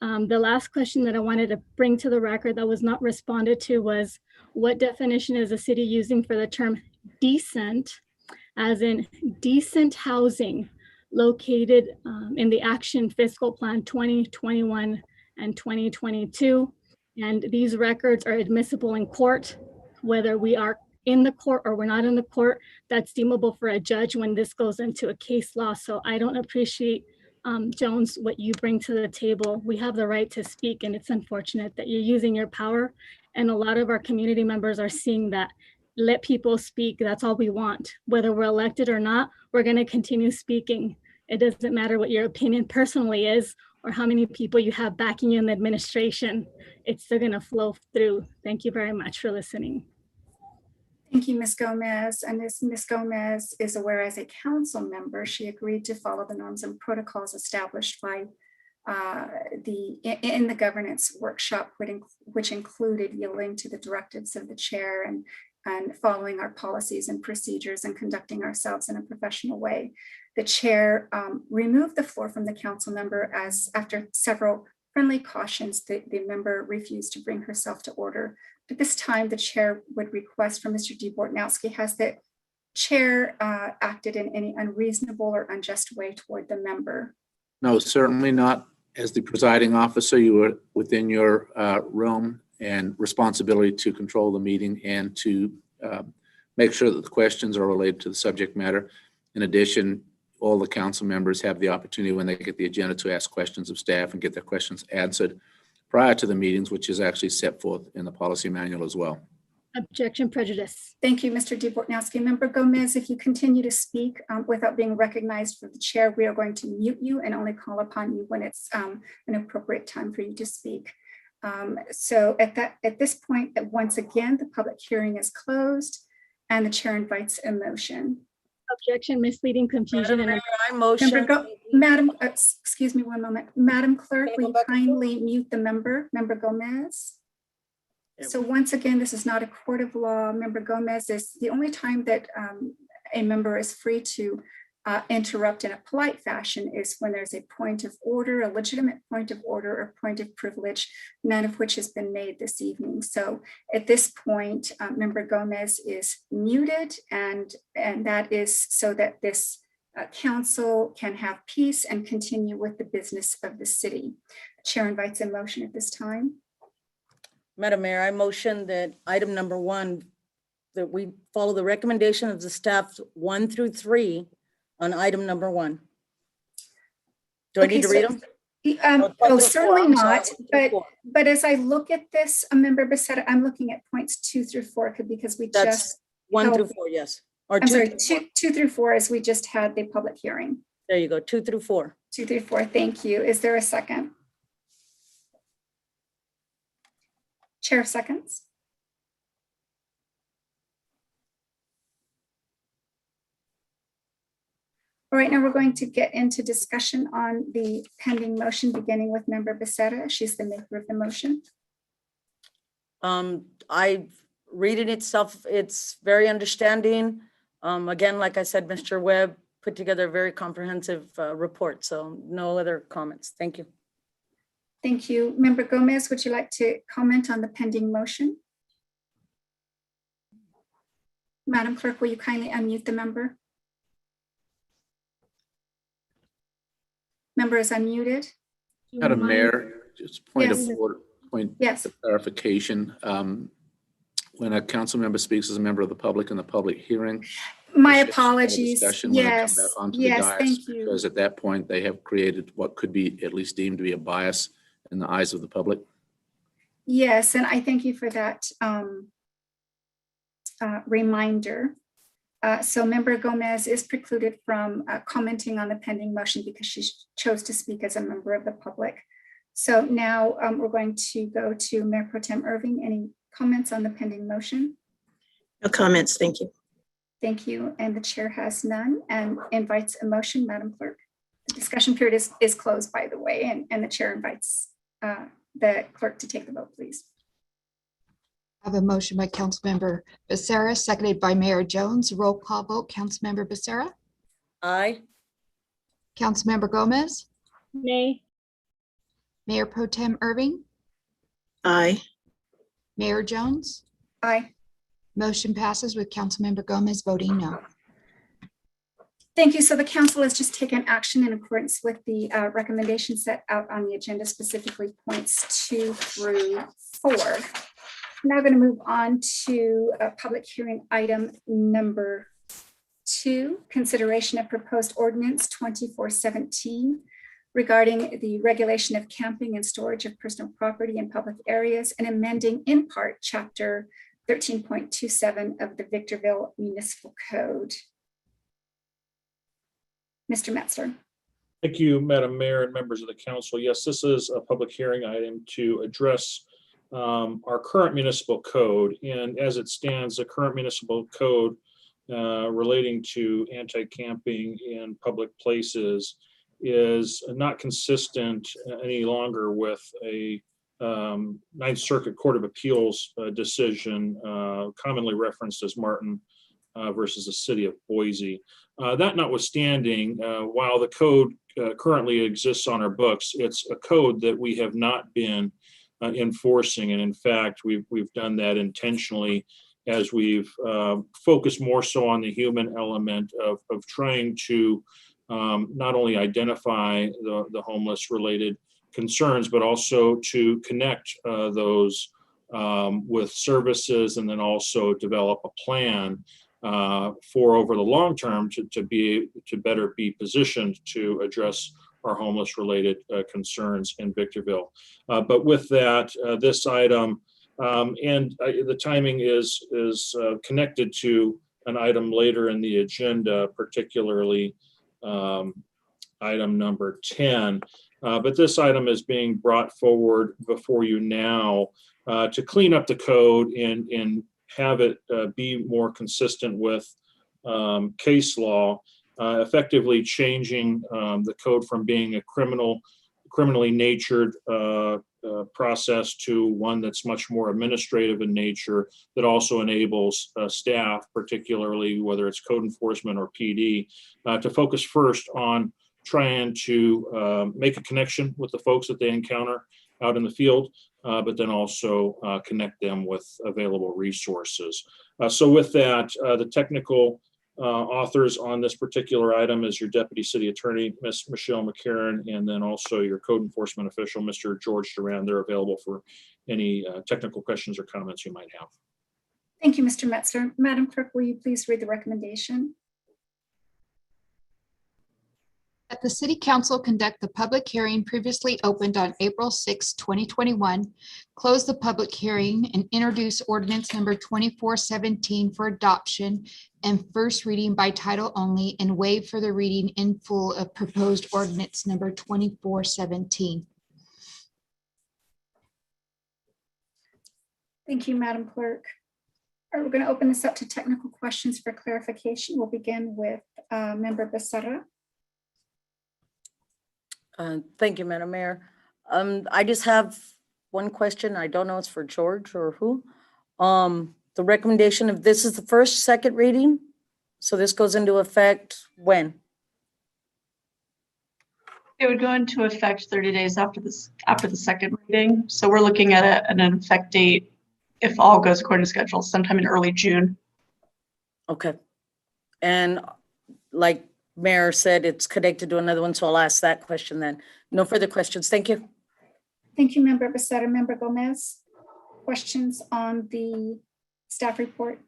The last question that I wanted to bring to the record that was not responded to was, what definition is the city using for the term decent, as in decent housing located in the Action Fiscal Plan 2021 and 2022? And these records are admissible in court, whether we are in the court or we're not in the court. That's deemable for a judge when this goes into a case law. So I don't appreciate, Jones, what you bring to the table. We have the right to speak, and it's unfortunate that you're using your power. And a lot of our community members are seeing that. Let people speak. That's all we want. Whether we're elected or not, we're going to continue speaking. It doesn't matter what your opinion personally is or how many people you have backing you in the administration. It's still going to flow through. Thank you very much for listening. Thank you, Ms. Gomez. And as Ms. Gomez is aware, as a council member, she agreed to follow the norms and protocols established by in the governance workshop, which included yielding to the directives of the chair and following our policies and procedures and conducting ourselves in a professional way. The chair removed the floor from the council member as after several friendly cautions, the member refused to bring herself to order. At this time, the chair would request from Mr. D. Bortnowski, has the chair acted in any unreasonable or unjust way toward the member? No, certainly not. As the presiding officer, you were within your realm and responsibility to control the meeting and to make sure that the questions are related to the subject matter. In addition, all the council members have the opportunity when they get the agenda to ask questions of staff and get their questions answered prior to the meetings, which is actually set forth in the policy manual as well. Objection, prejudice. Thank you, Mr. D. Bortnowski. Member Gomez, if you continue to speak without being recognized for the chair, we are going to mute you and only call upon you when it's an appropriate time for you to speak. So at this point, once again, the public hearing is closed and the chair invites a motion. Objection, misleading, confusion. Madam Mayor, I motion. Madam, excuse me one moment. Madam Clerk, will you kindly mute the member, Member Gomez? So once again, this is not a court of law. Member Gomez is the only time that a member is free to interrupt in a polite fashion is when there's a point of order, a legitimate point of order or point of privilege, none of which has been made this evening. So at this point, Member Gomez is muted, and that is so that this council can have peace and continue with the business of the city. Chair invites a motion at this time. Madam Mayor, I motion that item number 1, that we follow the recommendation of the staff 1 through 3 on item number 1. Do I need to read them? Oh, certainly not. But as I look at this, Member Becerra, I'm looking at points 2 through 4 because we That's just 1 through 4, yes. Or I'm 2 sorry, through 4. 2 through 4 as we just had the public hearing. There you go, 2 through 4. 2 through 4. Thank you. Is there a second? Chair seconds. All right, now we're going to get into discussion on the pending motion, beginning with Member Becerra. She's the maker of the motion. I read it itself, it's very understanding. Again, like I said, Mr. Webb put together a very comprehensive report, so no other comments. Thank you. Thank you. Member Gomez, would you like to comment on the pending motion? Madam Clerk, will you kindly unmute the member? Member is unmuted. Madam Mayor, just point of order, Yes. of clarification. When a council member speaks as a member of the public in the public hearing. My there should be a apologies. discussion when they come Yes, back onto the yes, dais, thank you. Because at that point, they have created what could be at least deemed to be a bias in the eyes of the public. Yes, and I thank you for that reminder. So Member Gomez is precluded from commenting on the pending motion because she chose to speak as a member of the public. So now we're going to go to Mayor Pro Tem Irving. Any comments on the pending motion? No comments, thank you. Thank you. And the chair has none and invites a motion, Madam Clerk. The discussion period is closed, by the way, and the chair invites the clerk to take the vote, please. I have a motion by Councilmember Becerra, seconded by Mayor Jones. Roll call vote, Councilmember Becerra, Aye. Councilmember Gomez, Nay. Mayor Pro Tem Irving, Aye. Mayor Jones. Aye. Motion passes with Councilmember Gomez voting no. Thank you. So the council has just taken action in accordance with the recommendations set out on the agenda, specifically points 2 through 4. Now going to move on to public hearing item number 2, consideration of proposed ordinance 2417 regarding the regulation of camping and storage of personal property in public areas and amending in part chapter 13.27 of the Victorville Municipal Code. Mr. Metzler. Thank you, Madam Mayor and members of the council. Yes, this is a public hearing item to address our current municipal code. And as it stands, the current municipal code relating to anti-camping in public places is not consistent any longer with a Ninth Circuit Court of Appeals decision, commonly referenced as Martin versus the city of Boise. That notwithstanding, while the code currently exists on our books, it's a code that we have not been enforcing. And in fact, we've done that intentionally as we've focused more so on the human element of trying to not only identify the homeless related concerns, but also to connect those with services and then also develop a plan for over the long term to better be positioned to address our homeless related concerns in Victorville. But with that, this item and the timing is connected to an item later in the agenda, particularly item number 10. But this item is being brought forward before you now to clean up the code and have it be more consistent with case law, effectively changing the code from being a criminally natured process to one that's much more administrative in nature, that also enables staff, particularly whether it's code enforcement or PD, to focus first on trying to make a connection with the folks that they encounter out in the field, but then also connect them with available resources. So with that, the technical authors on this particular item is your Deputy City Attorney, Ms. Michelle McCarron, and then also your code enforcement official, Mr. George Duran. They're available for any technical questions or comments you might have. Thank you, Mr. Metzler. Madam Clerk, will you please read the recommendation? That the City Council conduct the public hearing previously opened on April 6, 2021, close the public hearing and introduce ordinance number 2417 for adoption and first reading by title only, and waive for the reading in full of proposed ordinance number 2417. Thank you, Madam Clerk. All right, we're going to open this up to technical questions for clarification. We'll begin with Member Becerra. Thank you, Madam Mayor. I just have one question. I don't know if it's for George or who. The recommendation of this is the first, second reading. So this goes into effect when? It would go into effect 30 days after the second reading. So we're looking at an effect date, if all goes according to schedule, sometime in early June. Okay. And like Mayor said, it's connected to another one, so I'll ask that question then. No further questions. Thank you. Thank you, Member Becerra. Member Gomez, questions on the staff report?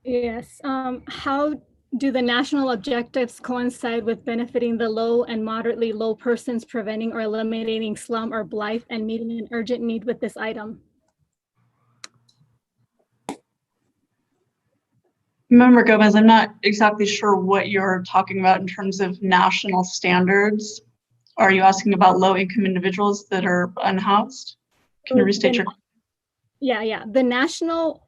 Yes. How do the national objectives coincide with benefiting the low and moderately low persons, preventing or eliminating slum or blight, and meeting an urgent need with this item? Member Gomez, I'm not exactly sure what you're talking about in terms of national standards. Are you asking about low-income individuals that are unhoused? Can you restate your? Yeah. The national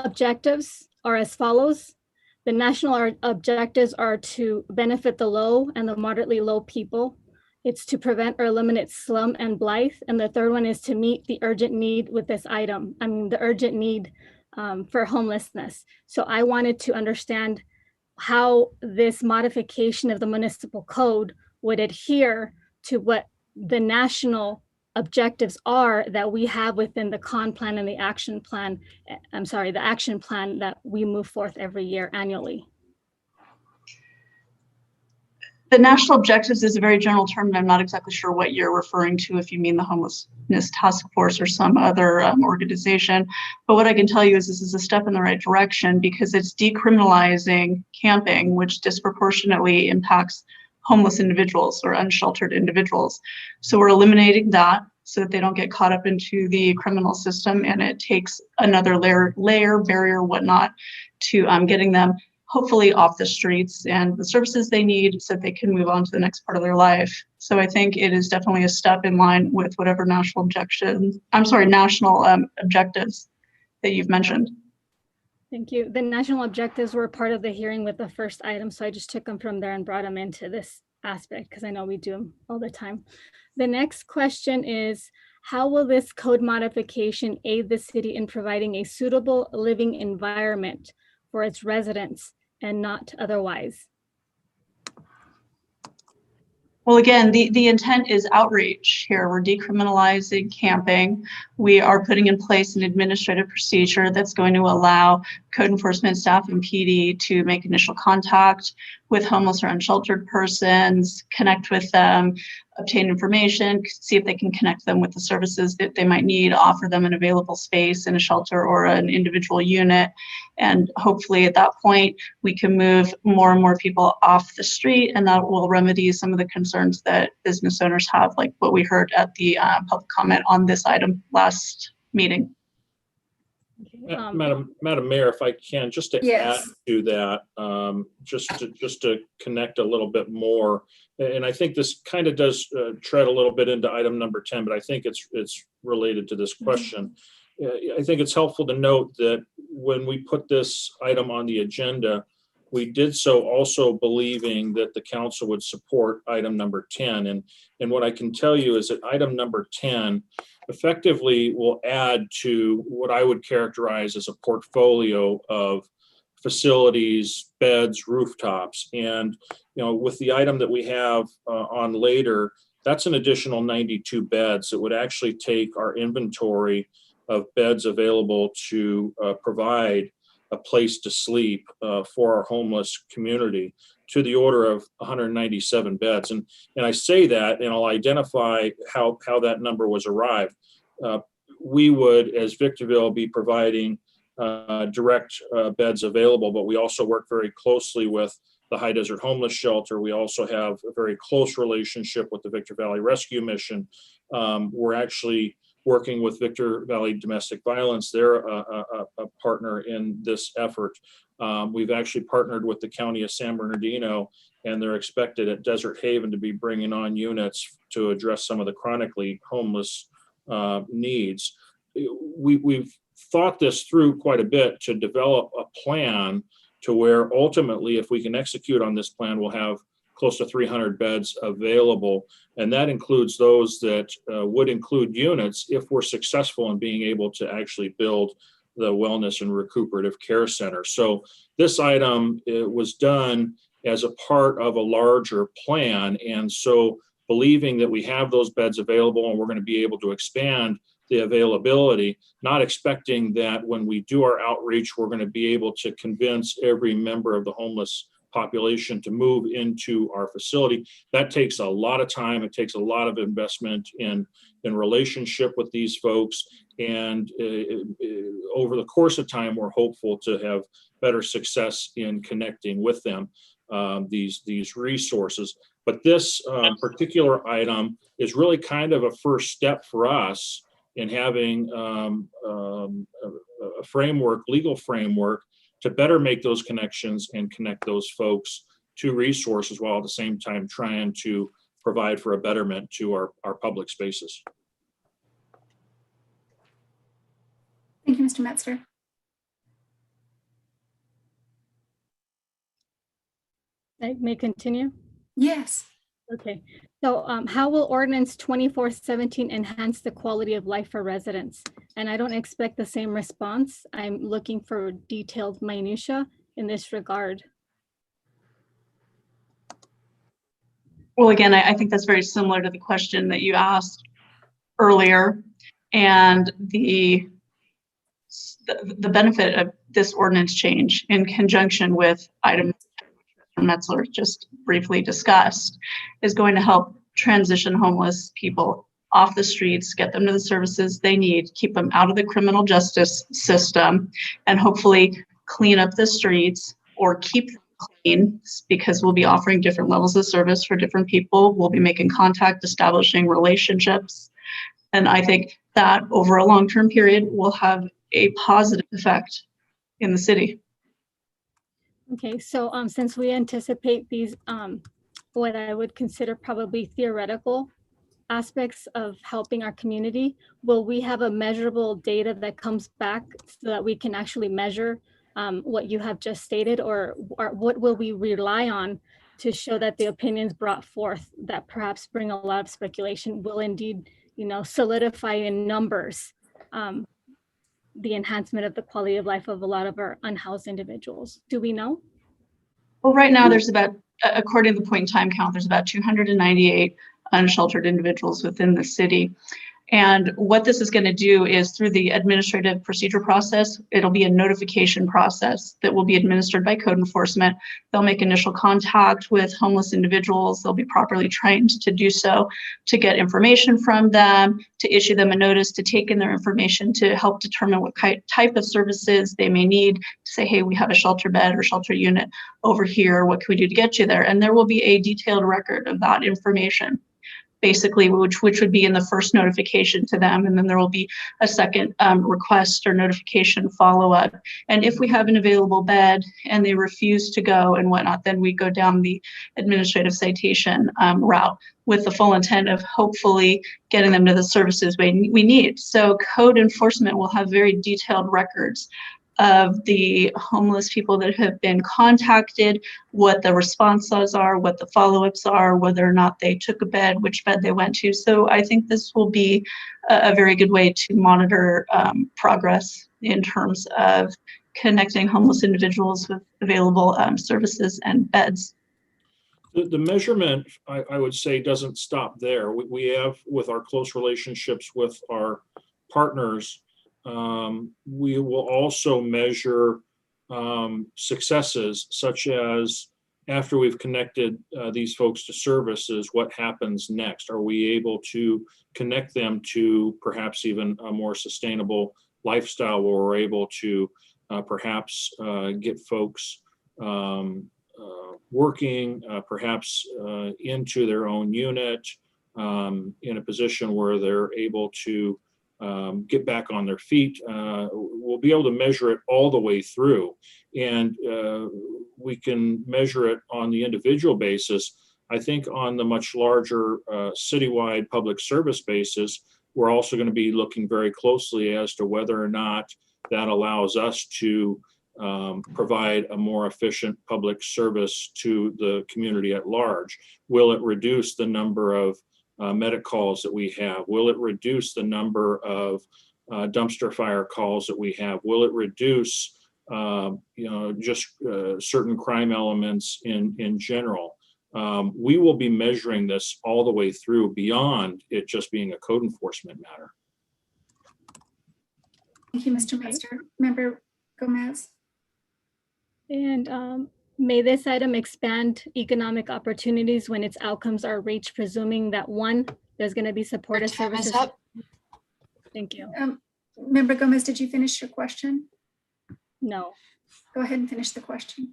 objectives are as follows. The national objectives are to benefit the low and the moderately low people. It's to prevent or eliminate slum and blight. And the third one is to meet the urgent need with this item. I mean, the urgent need for homelessness. So I wanted to understand how this modification of the municipal code would adhere to what the national objectives are that we have within the con plan and the action plan. The action plan that we move forth every year annually. The national objectives is a very general term, and I'm not exactly sure what you're referring to, if you mean the Homelessness Task Force or some other organization. But what I can tell you is this is a step in the right direction because it's decriminalizing camping, which disproportionately impacts homeless individuals or unsheltered individuals. So we're eliminating that so that they don't get caught up into the criminal system, and it takes another layer, barrier, whatnot, to getting them hopefully off the streets and the services they need so that they can move on to the next part of their life. So I think it is definitely a step in line with whatever national objectives that you've mentioned. Thank you. The national objectives were part of the hearing with the first item, so I just took them from there and brought them into this aspect because I know we do them all the time. The next question is, how will this code modification aid the city in providing a suitable living environment for its residents and not otherwise? Well, again, the intent is outreach here. We're decriminalizing camping. We are putting in place an administrative procedure that's going to allow code enforcement staff and PD to make initial contact with homeless or unsheltered persons, connect with them, obtain information, see if they can connect them with the services that they might need, offer them an available space in a shelter or an individual unit. And hopefully at that point, we can move more and more people off the street, and that will remedy some of the concerns that business owners have, like what we heard at the public comment on this item last meeting. Madam Mayor, if I can, just to add to that, just to connect a little bit more, and I think this kind of does tread a little bit into item number 10, but I think it's related to this question. I think it's helpful to note that when we put this item on the agenda, we did so also believing that the council would support item number 10. And what I can tell you is that item number 10 effectively will add to what I would characterize as a portfolio of facilities, beds, rooftops. And, with the item that we have on later, that's an additional 92 beds that would actually take our inventory of beds available to provide a place to sleep for our homeless community to the order of 197 beds. And I say that, and I'll identify how that number was arrived. We would, as Victorville, be providing direct beds available, but we also work very closely with the High Desert Homeless Shelter. We also have a very close relationship with the Victor Valley Rescue Mission. We're actually working with Victor Valley Domestic Violence. They're a partner in this effort. We've actually partnered with the County of San Bernardino, and they're expected at Desert Haven to be bringing on units to address some of the chronically homeless needs. We've thought this through quite a bit to develop a plan to where ultimately, if we can execute on this plan, we'll have close to 300 beds available. And that includes those that would include units if we're successful in being able to actually build the wellness and recuperative care center. So this item was done as a part of a larger plan. And so believing that we have those beds available and we're going to be able to expand the availability, not expecting that when we do our outreach, we're going to be able to convince every member of the homeless population to move into our facility. That takes a lot of time. It takes a lot of investment in relationship with these folks. And over the course of time, we're hopeful to have better success in connecting with them, these resources. But this particular item is really kind of a first step for us in having a framework, legal framework, to better make those connections and connect those folks to resources while at the same time trying to provide for a betterment to our public spaces. Thank you, Mr. Metzger. I may continue? Yes. Okay, so how will ordinance 2417 enhance the quality of life for residents? And I don't expect the same response. I'm looking for detailed minutia in this regard. Well, again, I think that's very similar to the question that you asked earlier. And the benefit of this ordinance change in conjunction with items Metzler just briefly discussed is going to help transition homeless people off the streets, get them to the services they need, keep them out of the criminal justice system, and hopefully clean up the streets or keep them clean, because we'll be offering different levels of service for different people. We'll be making contact, establishing relationships. And I think that over a long-term period will have a positive effect in the city. Okay, so since we anticipate these, what I would consider probably theoretical aspects of helping our community, will we have a measurable data that comes back so that we can actually measure what you have just stated, or what will we rely on to show that the opinions brought forth that perhaps bring a lot of speculation will indeed, solidify in numbers the enhancement of the quality of life of a lot of our unhoused individuals? Do we know? Well, right now there's about, according to the point in time count, there's about 298 unsheltered individuals within the city. And what this is going to do is, through the administrative procedure process, it'll be a notification process that will be administered by code enforcement. They'll make initial contact with homeless individuals. They'll be properly trained to do so, to get information from them, to issue them a notice, to take in their information, to help determine what type of services they may need, to say, hey, we have a shelter bed or shelter unit over here. What can we do to get you there? And there will be a detailed record of that information, basically, which would be in the first notification to them. And then there will be a second request or notification follow-up. And if we have an available bed and they refuse to go and whatnot, then we go down the administrative citation route with the full intent of hopefully getting them to the services we need. So code enforcement will have very detailed records of the homeless people that have been contacted, what the responses are, what the follow-ups are, whether or not they took a bed, which bed they went to. So I think this will be a very good way to monitor progress in terms of connecting homeless individuals with available services and beds. The measurement, I would say, doesn't stop there. We have, with our close relationships with our partners, we will also measure successes, such as after we've connected these folks to services, what happens next? Are we able to connect them to perhaps even a more sustainable lifestyle, where we're able to perhaps get folks working, perhaps into their own unit, in a position where they're able to get back on their feet. We'll be able to measure it all the way through, and we can measure it on the individual basis. I think on the much larger citywide public service basis, we're also going to be looking very closely as to whether or not that allows us to provide a more efficient public service to the community at large. Will it reduce the number of medic calls that we have? Will it reduce the number of dumpster fire calls that we have? Will it reduce just certain crime elements in general? We will be measuring this all the way through, beyond it just being a code enforcement matter. Thank you, Mr. Metzger. Member Gomez. And may this item expand economic opportunities when its outcomes are reached, presuming that one, there's going to be supportive services. Thank you. Member Gomez, did you finish your question? No. Go ahead and finish the question.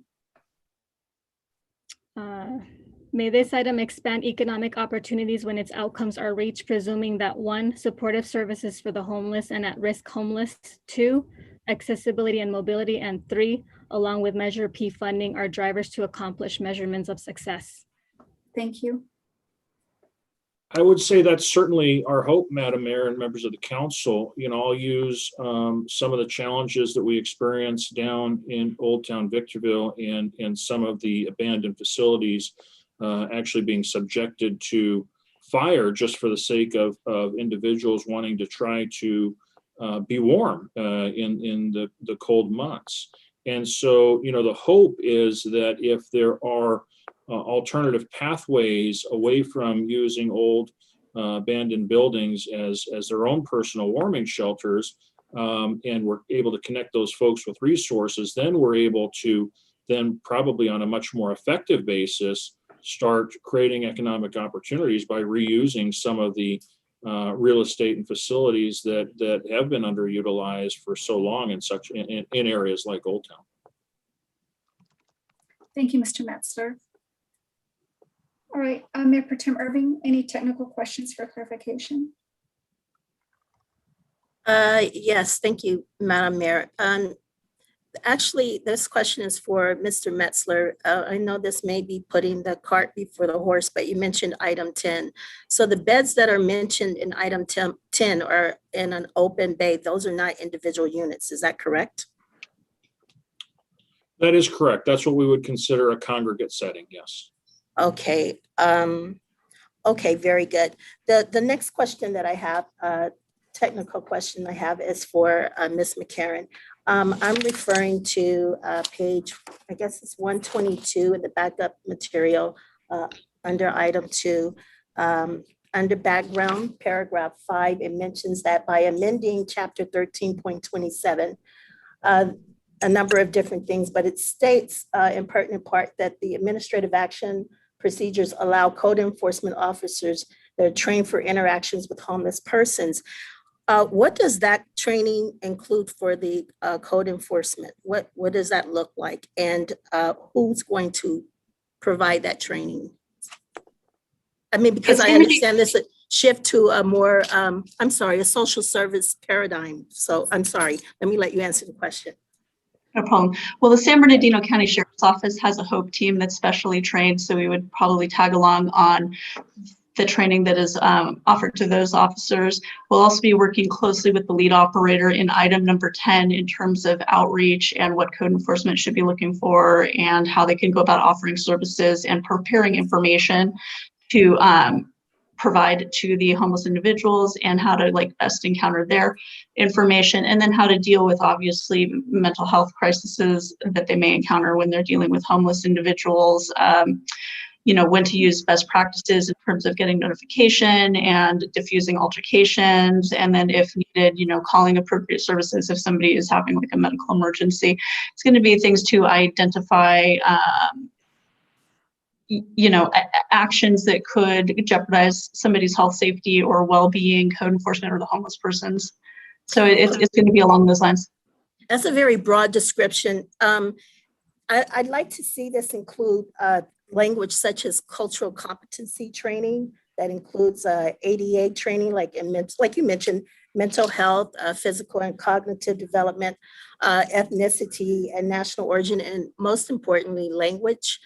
May this item expand economic opportunities when its outcomes are reached, presuming that 1, supportive services for the homeless and at-risk homeless, 2, accessibility and mobility, and 3, along with Measure P funding, are drivers to accomplish measurements of success. Thank you. I would say that's certainly our hope, Madam Mayor and members of the council. You know, I'll use some of the challenges that we experienced down in Old Town Victorville and some of the abandoned facilities actually being subjected to fire just for the sake of individuals wanting to try to be warm in the cold months. And so, you know, the hope is that if there are alternative pathways away from using old abandoned buildings as their own personal warming shelters, and we're able to connect those folks with resources, then we're able to then probably on a much more effective basis start creating economic opportunities by reusing some of the real estate and facilities that have been underutilized for so long in areas like Old Town. Thank you, Mr. Metzler. All right, Mayor Pro Tem Irving, any technical questions for clarification? Yes, thank you, Madam Mayor. Actually, this question is for Mr. Metzler. I know this may be putting the cart before the horse, but you mentioned item 10. So the beds that are mentioned in item 10 are in an open bay. Those are not individual units. Is that correct? That is correct. That's what we would consider a congregate setting, yes. Okay. Okay, very good. The next question that I have, technical question I have is for Ms. McCarron. I'm referring to page, I guess it's 122 in the backup material under item 2. Under background, paragraph 5, it mentions that by amending chapter 13.27, a number of different things, but it states in pertinent part that the administrative action procedures allow code enforcement officers that are trained for interactions with homeless persons. What does that training include for the code enforcement? What does that look like? And who's going to provide that training? I mean, because I understand this shift to a more, a social service paradigm. So I'm sorry, let me let you answer the question. No problem. Well, the San Bernardino County Sheriff's Office has a HOPE team that's specially trained, so we would probably tag along on the training that is offered to those officers. We'll also be working closely with the lead operator in item number 10 in terms of outreach and what code enforcement should be looking for and how they can go about offering services and preparing information to provide to the homeless individuals and how to best encounter their information, and then how to deal with obviously mental health crises that they may encounter when they're dealing with homeless individuals. When to use best practices in terms of getting notification and diffusing altercations, and then if needed, calling appropriate services if somebody is having a medical emergency. It's going to be things to identify actions that could jeopardize somebody's health, safety, or well-being, code enforcement, or the homeless persons. So it's going to be along those lines. That's a very broad description. I'd like to see this include language such as cultural competency training that includes ADA training, like you mentioned, mental health, physical and cognitive development, ethnicity and national origin, and most importantly, language.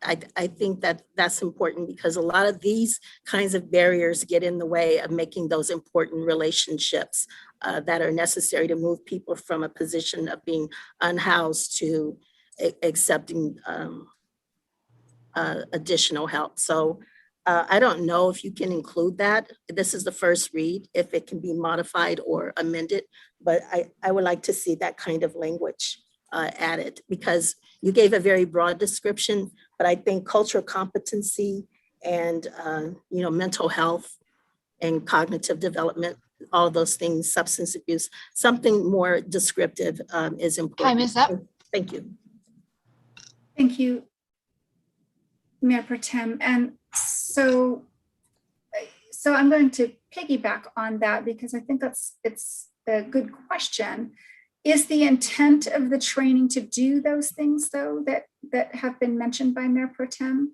I think that's important because a lot of these kinds of barriers get in the way of making those important relationships that are necessary to move people from a position of being unhoused to accepting additional help. So I don't know if you can include that. This is the first read, if it can be modified or amended, but I would like to see that kind of language added, because you gave a very broad description, but I think cultural competency and mental health and cognitive development, all those things, substance abuse, something more descriptive is important. Time is up. Thank you. Thank you, Mayor Pro Tem. And so I'm going to piggyback on that because I think it's a good question. Is the intent of the training to do those things, though, that have been mentioned by Mayor Pro Tem?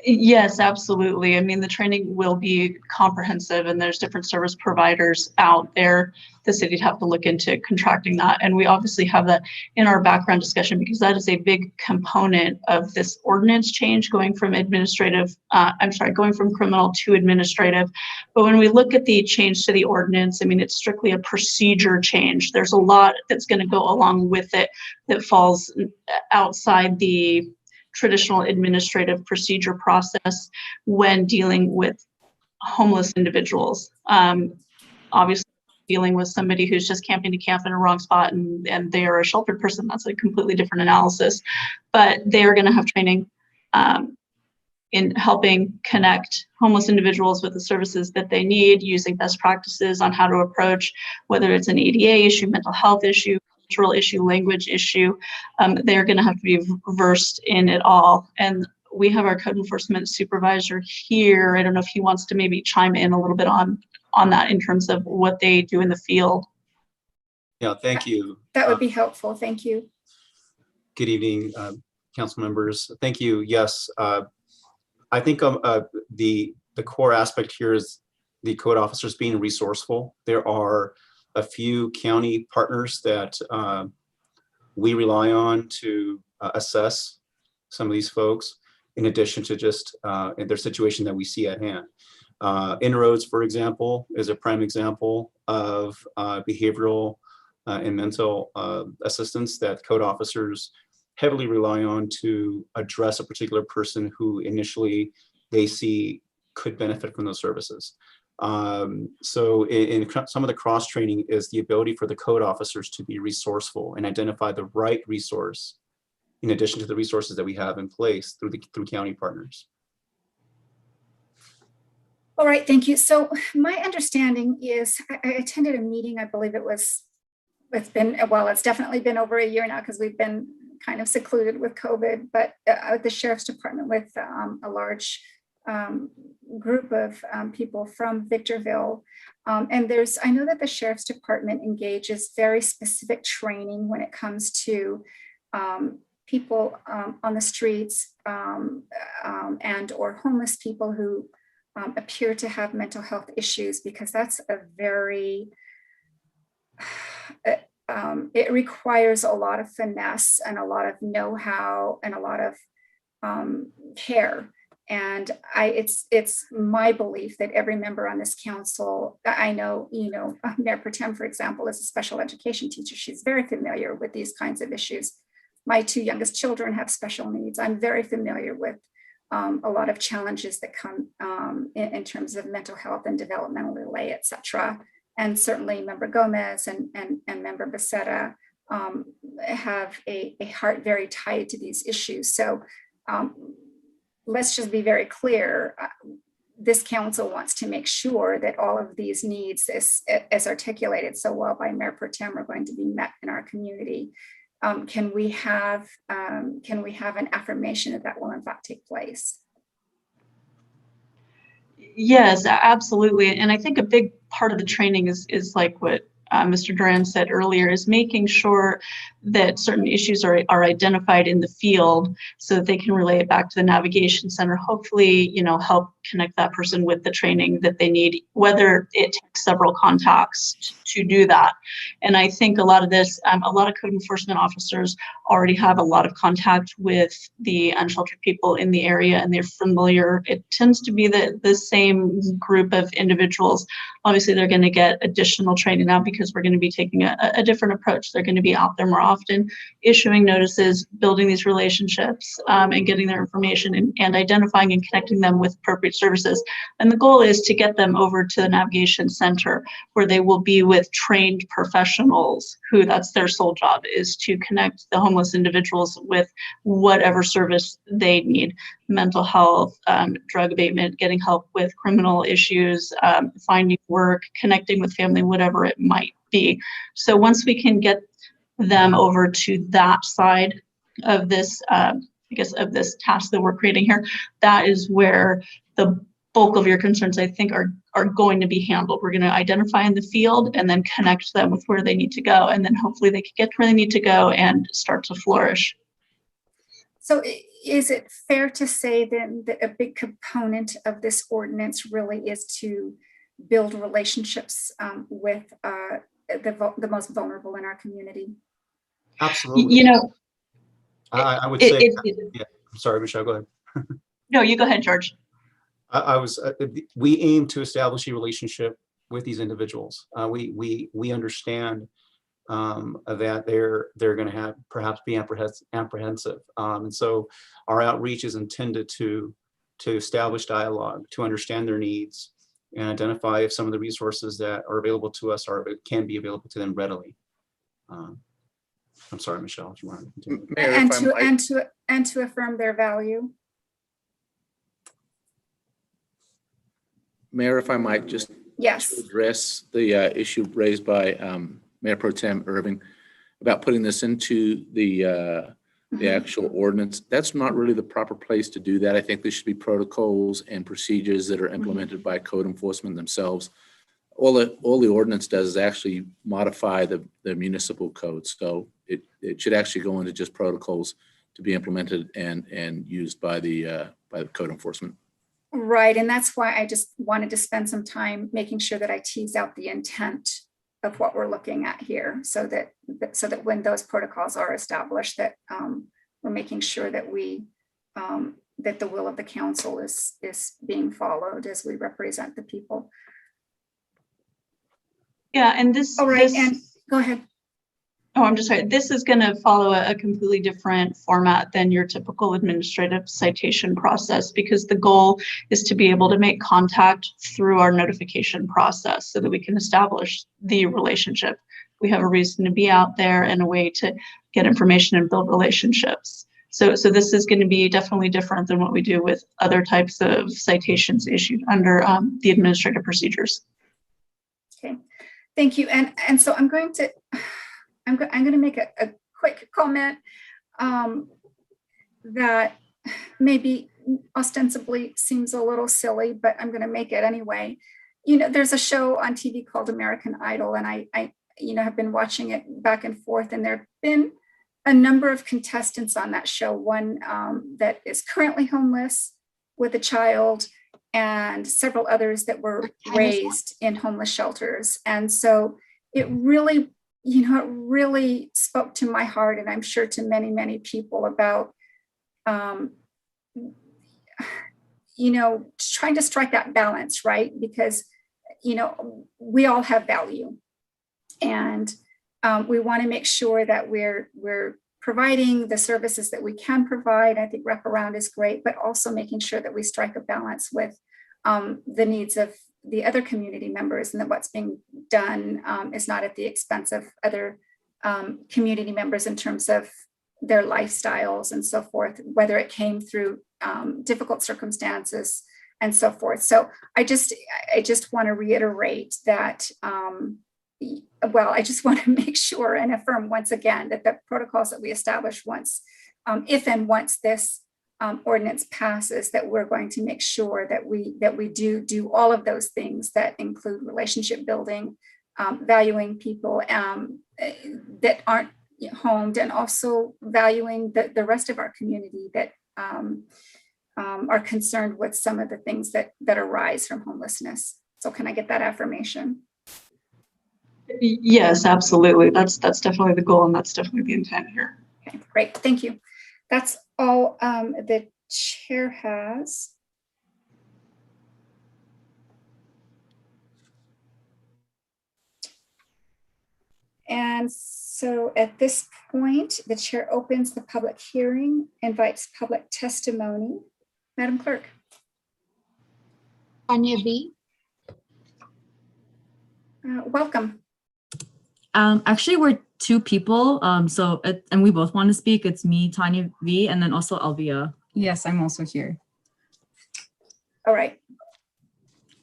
Yes, absolutely. I mean, the training will be comprehensive and there's different service providers out there. The city'd have to look into contracting that. And we obviously have that in our background discussion because that is a big component of this ordinance change going from going from criminal to administrative. But when we look at the change to the ordinance, I mean, it's strictly a procedure change. There's a lot that's going to go along with it that falls outside the traditional administrative procedure process when dealing with homeless individuals. Obviously, dealing with somebody who's just camping to camp in a wrong spot and they are a sheltered person, that's a completely different analysis. But they are going to have training in helping connect homeless individuals with the services that they need, using best practices on how to approach, whether it's an ADA issue, mental health issue, cultural issue, language issue. They're going to have to be versed in it all. And we have our code enforcement supervisor here. I don't know if he wants to maybe chime in a little bit on that in terms of what they do in the field. Yeah, thank you. That would be helpful. Thank you. Good evening, council members. Thank you. Yes, I think the core aspect here is the code officers being resourceful. There are a few county partners that we rely on to assess some of these folks, in addition to just in their situation that we see at hand. Inroads, for example, is a prime example of behavioral and mental assistance that code officers heavily rely on to address a particular person who initially they see could benefit from those services. So in some of the cross training is the ability for the code officers to be resourceful and identify the right resource in addition to the resources that we have in place through county partners. All right, thank you. So my understanding is I attended a meeting, I believe it's definitely been over a year now because we've been kind of secluded with COVID, but at the Sheriff's Department with a large group of people from Victorville. And I know that the Sheriff's Department engages very specific training when it comes to people on the streets and or homeless people who appear to have mental health issues, because that's a very, it requires a lot of finesse and a lot of know-how and a lot of care. And it's my belief that every member on this council, I know, Mayor Pro Tem, for example, is a special education teacher. She's very familiar with these kinds of issues. My two youngest children have special needs. I'm very familiar with a lot of challenges that come in terms of mental health and developmental delay, et cetera. And certainly Member Gomez and Member Becerra have a heart very tied to these issues. So let's just be very clear. This council wants to make sure that all of these needs, as articulated so well by Mayor Pro Tem, are going to be met in our community. Can we have an affirmation that will in fact take place? Yes, absolutely. And I think a big part of the training is like what Mr. Duran said earlier, is making sure that certain issues are identified in the field so that they can relay it back to the navigation center, hopefully, help connect that person with the training that they need, whether it takes several contacts to do that. And I think a lot of this, a lot of code enforcement officers already have a lot of contact with the unsheltered people in the area, and they're familiar. It tends to be the same group of individuals. Obviously, they're going to get additional training now because we're going to be taking a different approach. They're going to be out there more often, issuing notices, building these relationships, and getting their information and identifying and connecting them with appropriate services. And the goal is to get them over to the navigation center, where they will be with trained professionals who that's their sole job, is to connect the homeless individuals with whatever service they need: mental health, drug abatement, getting help with criminal issues, finding work, connecting with family, whatever it might be. So once we can get them over to that side of this, of this task that we're creating here, that is where the bulk of your concerns, I think, are going to be handled. We're going to identify in the field and then connect them with where they need to go. And then hopefully they can get to where they need to go and start to flourish. So is it fair to say then that a big component of this ordinance really is to build relationships with the most vulnerable in our community? Absolutely. You know, I would it- say, it- yeah, I'm sorry, Michelle, go ahead. no, you go ahead, George. We aim to establish a relationship with these individuals. We understand that they're going to have perhaps be apprehensive. And so our outreach is intended to establish dialogue, to understand their needs, and identify if some of the resources that are available to us can be available to them readily. I'm sorry, Michelle, if you want to continue. Mayor, And to affirm their value. Mayor, if I might just Yes. address the issue raised by Mayor Pro Tem Irving about putting this into the actual ordinance. That's not really the proper place to do that. I think there should be protocols and procedures that are implemented by code enforcement themselves. All the ordinance does is actually modify the municipal code. So it should actually go into just protocols to be implemented and used by the code enforcement. Right, and that's why I just wanted to spend some time making sure that I tease out the intent of what we're looking at here, so that when those protocols are established, that we're making sure that that the will of the council is being followed as we represent the people. Yeah, and this. All right, and go ahead. Oh, I'm just sorry. This is going to follow a completely different format than your typical administrative citation process, because the goal is to be able to make contact through our notification process so that we can establish the relationship. We have a reason to be out there and a way to get information and build relationships. So this is going to be definitely different than what we do with other types of citations issued under the administrative procedures. Okay, thank you. And so I'm going to make a quick comment that maybe ostensibly seems a little silly, but I'm going to make it anyway. You know, there's a show on TV called American Idol, and I have been watching it back and forth, and there've been a number of contestants on that show. One that is currently homeless with a child, and several others that were raised in homeless shelters. And so it really spoke to my heart, and I'm sure to many, many people, about, trying to strike that balance, right? Because, we all have value, and we want to make sure that we're providing the services that we can provide. I think wraparound is great, but also making sure that we strike a balance with the needs of the other community members, and that what's being done is not at the expense of other community members in terms of their lifestyles and so forth, whether it came through difficult circumstances and so forth. So I just want to reiterate that, I just want to make sure and affirm once again that the protocols that we establish once this ordinance passes, that we're going to make sure that we do all of those things that include relationship building, valuing people that aren't homed, and also valuing the rest of our community that are concerned with some of the things that arise from homelessness. So can I get that affirmation? Yes, absolutely. That's definitely the goal, and that's definitely the intent here. Okay, great. Thank you. That's all the chair has. And so at this point, the chair opens the public hearing, invites public testimony. Madam Clerk. Tanya V. Welcome. Actually, we're two people, and we both want to speak. It's me, Tanya V, and then also Alvia. Yes, I'm also here. All right.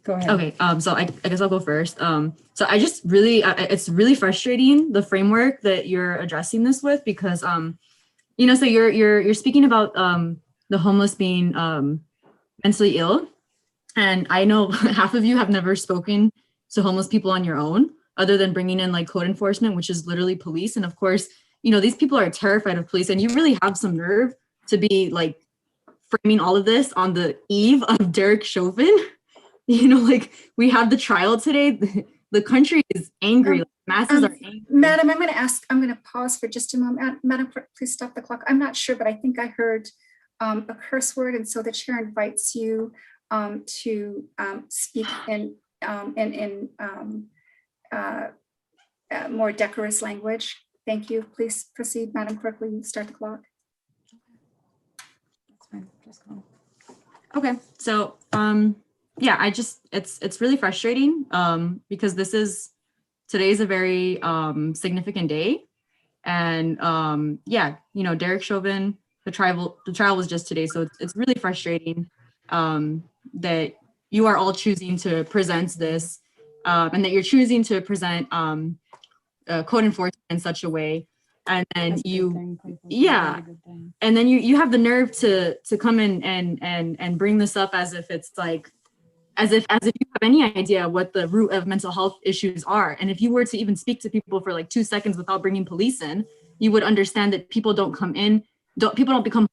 Go ahead. Okay, so I guess I'll go first. So I just really, it's really frustrating, the framework that you're addressing this with, because, so you're speaking about the homeless being mentally ill, and I know half of you have never spoken to homeless people on your own, other than bringing in like code enforcement, which is literally police. And of course, these people are terrified of police, and you really have some nerve to be like framing all of this on the eve of Derek Chauvin. You know, like we have the trial today. The country is angry. Like, masses are angry. Madam, I'm going to pause for just a moment. Madam, please stop the clock. I'm not sure, but I think I heard a curse word. And so the chair invites you to speak in more decorous language. Thank you. Please proceed, Madam Clerk. Will you start the clock? That's fine. Just go. Okay, so yeah, it's really frustrating because today's a very significant day, and yeah, you know, Derek Chauvin, the trial was just today, so it's really frustrating that you are all choosing to present this and that you're choosing to present code enforcement in such a way, and then and then you have the nerve to come in and bring this up as if it's like as if you have any idea what the root of mental health issues are. And if you were to even speak to people for like 2 seconds without bringing police in, you would understand that people don't become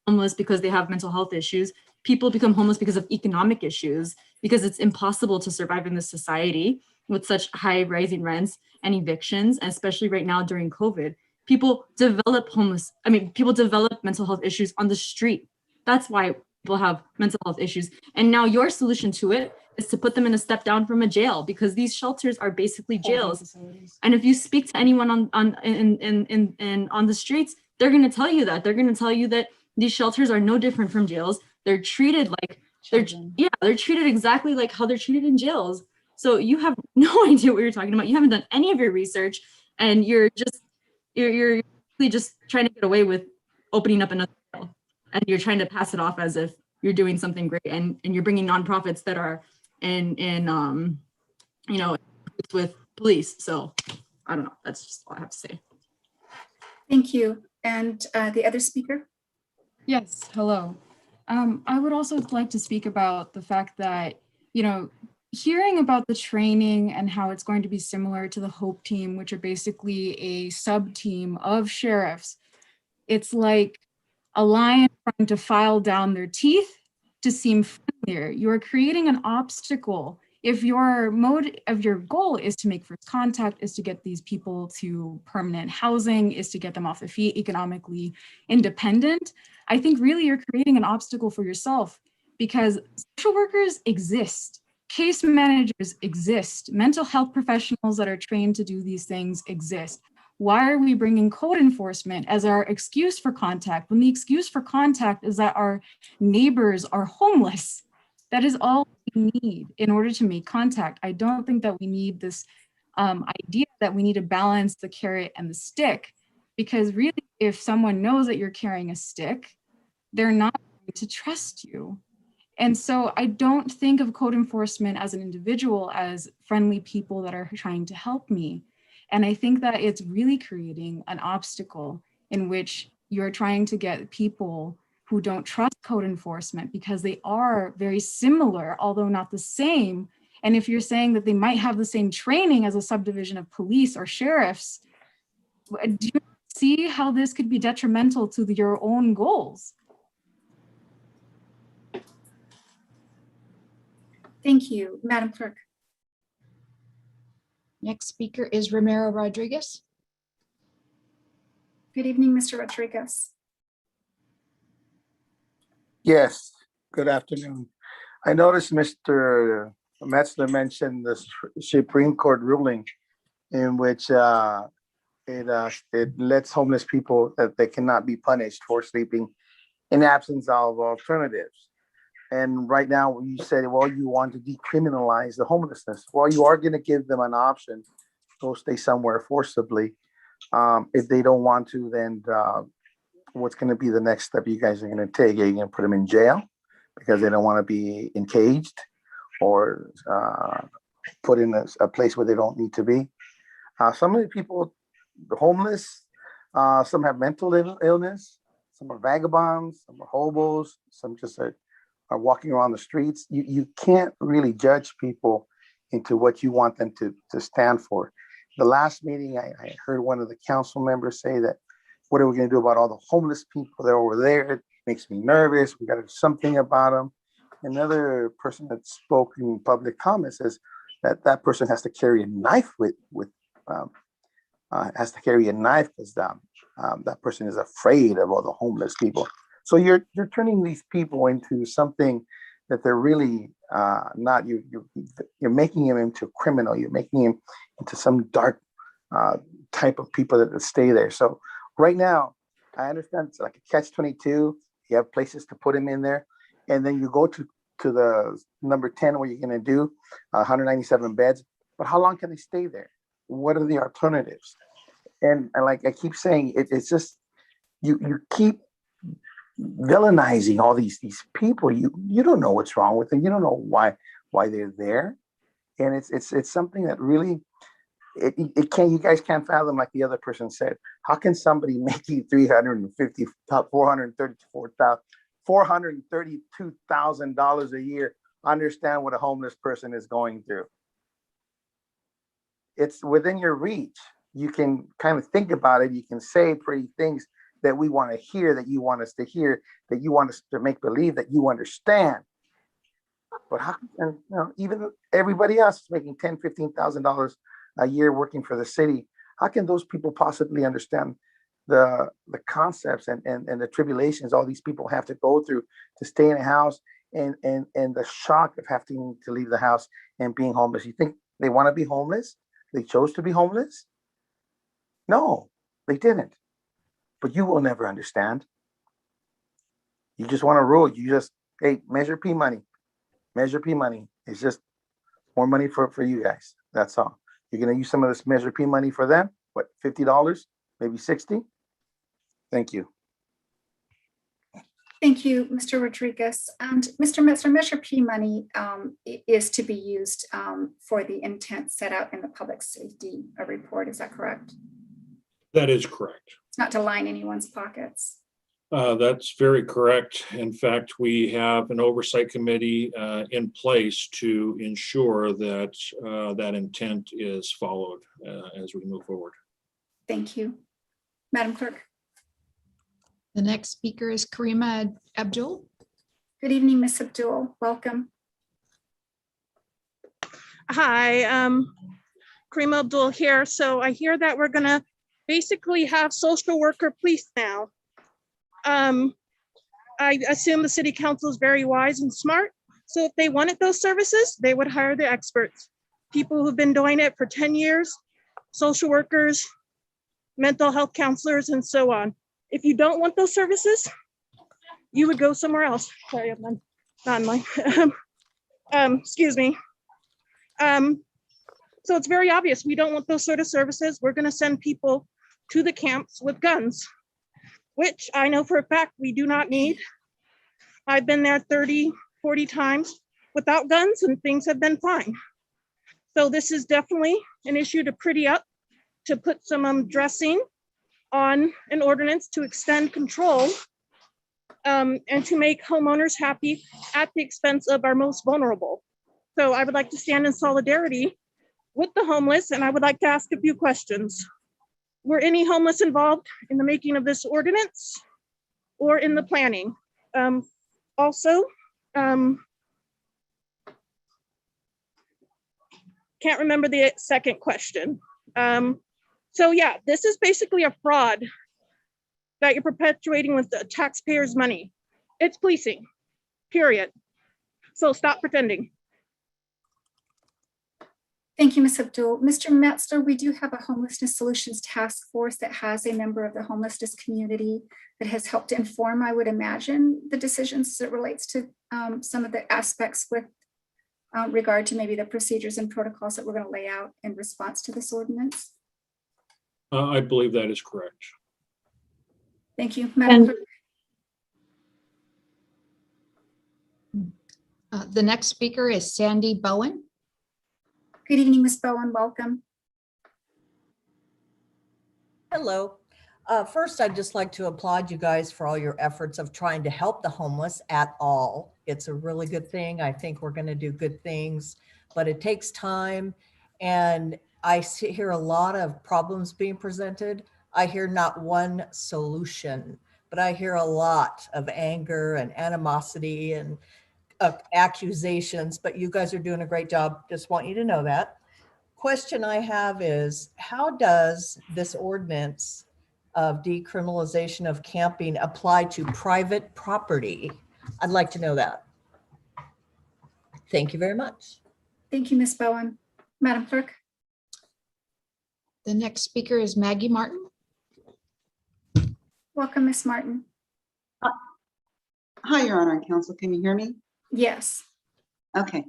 homeless because they have mental health issues. People become homeless because of economic issues, because it's impossible to survive in this society with such high rising rents and evictions, and especially right now during COVID. People develop mental health issues on the street. That's why people have mental health issues. And now your solution to it is to put them in a step down from a jail, because these shelters are basically jails. And if you speak to anyone on the streets, they're going to tell you that. They're going to tell you that these shelters are no different from jails. They're treated like they're treated exactly like how they're treated in jails. So you have no idea what you're talking about. You haven't done any of your research, and you're really just trying to get away with opening up another jail, and you're trying to pass it off as if you're doing something great, and you're bringing nonprofits that are in you know, with police. So I don't know. That's just all I have to say. Thank you. And the other speaker? Yes, hello. I would also like to speak about the fact that, you know, hearing about the training and how it's going to be similar to the HOPE team, which are basically a sub-team of sheriffs, it's like a lion trying to file down their teeth to seem friendlier. You're creating an obstacle. If your goal is to make first contact, is to get these people to permanent housing, is to get them off their feet, economically independent, I think really you're creating an obstacle for yourself, because social workers exist. Case managers exist. Mental health professionals that are trained to do these things exist. Why are we bringing code enforcement as our excuse for contact, when the excuse for contact is that our neighbors are homeless? That is all we need in order to make contact. I don't think that we need this idea that we need to balance the carrot and the stick, because really, if someone knows that you're carrying a stick, they're not going to trust you. And so I don't think of code enforcement as an individual as friendly people that are trying to help me. And I think that it's really creating an obstacle in which you're trying to get people who don't trust code enforcement, because they are very similar, although not the same. And if you're saying that they might have the same training as a subdivision of police or sheriffs, do you see how this could be detrimental to your own goals? Thank you, Madam Clerk. Next speaker is Romero Rodriguez. Good evening, Mr. Rodriguez. Yes, good afternoon. I noticed Mr. Metzler mentioned the Supreme Court ruling in which it lets homeless people that they cannot be punished for sleeping in absence of alternatives. And right now you said, well, you want to decriminalize the homelessness. Well, you are going to give them an option to go stay somewhere forcibly. If they don't want to, then what's going to be the next step you guys are going to take? Are you going to put them in jail because they don't want to be encaged, or put in a place where they don't need to be? Some of the people, the homeless, some have mental illness, some are vagabonds, some are hobos, some just are walking around the streets. You can't really judge people into what you want them to stand for. The last meeting, I heard one of the council members say that, what are we going to do about all the homeless people that are over there? makes me nervous. We got to do something about them. Another person that spoke in public comments says that that person has to carry a knife has to carry a knife because that person is afraid of all the homeless people. So you're turning these people into something that they're really not. You're making him into a criminal. You're making him into some dark type of people that stay there. So right now, I understand it's like a catch-22. You have places to put him in there, and then you go to the number 10 where you're going to do 197 beds. But how long can they stay there? What are the alternatives? And like I keep saying, it's just you keep villainizing all these people. You don't know what's wrong with them. You don't know why they're there, and it's something that really it can't. You guys can't fathom, like the other person said. How can somebody making $432,000 a year understand what a homeless person is going through? It's within your reach. You can kind of think about it. You can say pretty things that we want to hear, that you want us to hear, that you want us to make believe that you understand. But how? And even everybody else is making $10,000-$15,000 a year working for the city. How can those people possibly understand the concepts and the tribulations all these people have to go through to stay in a house and the shock of having to leave the house and being homeless? You think they want to be homeless? They chose to be homeless? No, they didn't. But you will never understand. You just want to rule. You just, hey, Measure P money. Measure P money. It's just more money for you guys. That's all. You're going to use some of this Measure P money for them? What, $50? Maybe $60? Thank you. Thank you, Mr. Rodriguez. And Mr. Metzler, Measure P money is to be used for the intent set out in the public safety report. Is that correct? That is correct. It's not to line anyone's pockets. That's very correct. In fact, we have an oversight committee in place to ensure that that intent is followed as we move forward. Thank you. Madam Clerk. The next speaker is Karima Abdul. Good evening, Ms. Abdul. Welcome. Hi, Karima Abdul here. So I hear that we're gonna basically have social worker police now. I assume the city council is very wise and smart. So if they wanted those services, they would hire the experts, people who've been doing it for 10 years, social workers, mental health counselors, and so on. If you don't want those services, you would go somewhere else. Sorry, I'm not online. Excuse me. So it's very obvious we don't want those sort of services. We're going to send people to the camps with guns, which I know for a fact we do not need. I've been there 30, 40 times without guns and things have been fine. So this is definitely an issue to pretty up, to put some dressing on an ordinance to extend control and to make homeowners happy at the expense of our most vulnerable. So I would like to stand in solidarity with the homeless, and I would like to ask a few questions. Were any homeless involved in the making of this ordinance or in the planning? Also, can't remember the second question. So yeah, this is basically a fraud that you're perpetuating with the taxpayers' money. It's policing, period. So stop pretending. Thank you, Ms. Abdul. Mr. Metzler, we do have a homelessness solutions task force that has a member of the homelessness community that has helped to inform, I would imagine, the decisions as it relates to some of the aspects with regard to maybe the procedures and protocols that we're going to lay out in response to this ordinance. I believe that is correct. Thank you, Madam Clerk. The next speaker is Sandy Bowen. Good evening, Ms. Bowen. Welcome. Hello. First, I'd just like to applaud you guys for all your efforts of trying to help the homeless at all. It's a really good thing. I think we're going to do good things, but it takes time. And I hear a lot of problems being presented. I hear not one solution, but I hear a lot of anger and animosity and accusations, but you guys are doing a great job. Just want you to know that. Question I have is, how does this ordinance of decriminalization of camping apply to private property? I'd like to know that. Thank you very much. Thank you, Ms. Bowen. Madam Clerk? The next speaker is Maggie Martin. Welcome, Ms. Martin. Hi, Your Honor and Counsel. Can you hear me? Yes. Okay.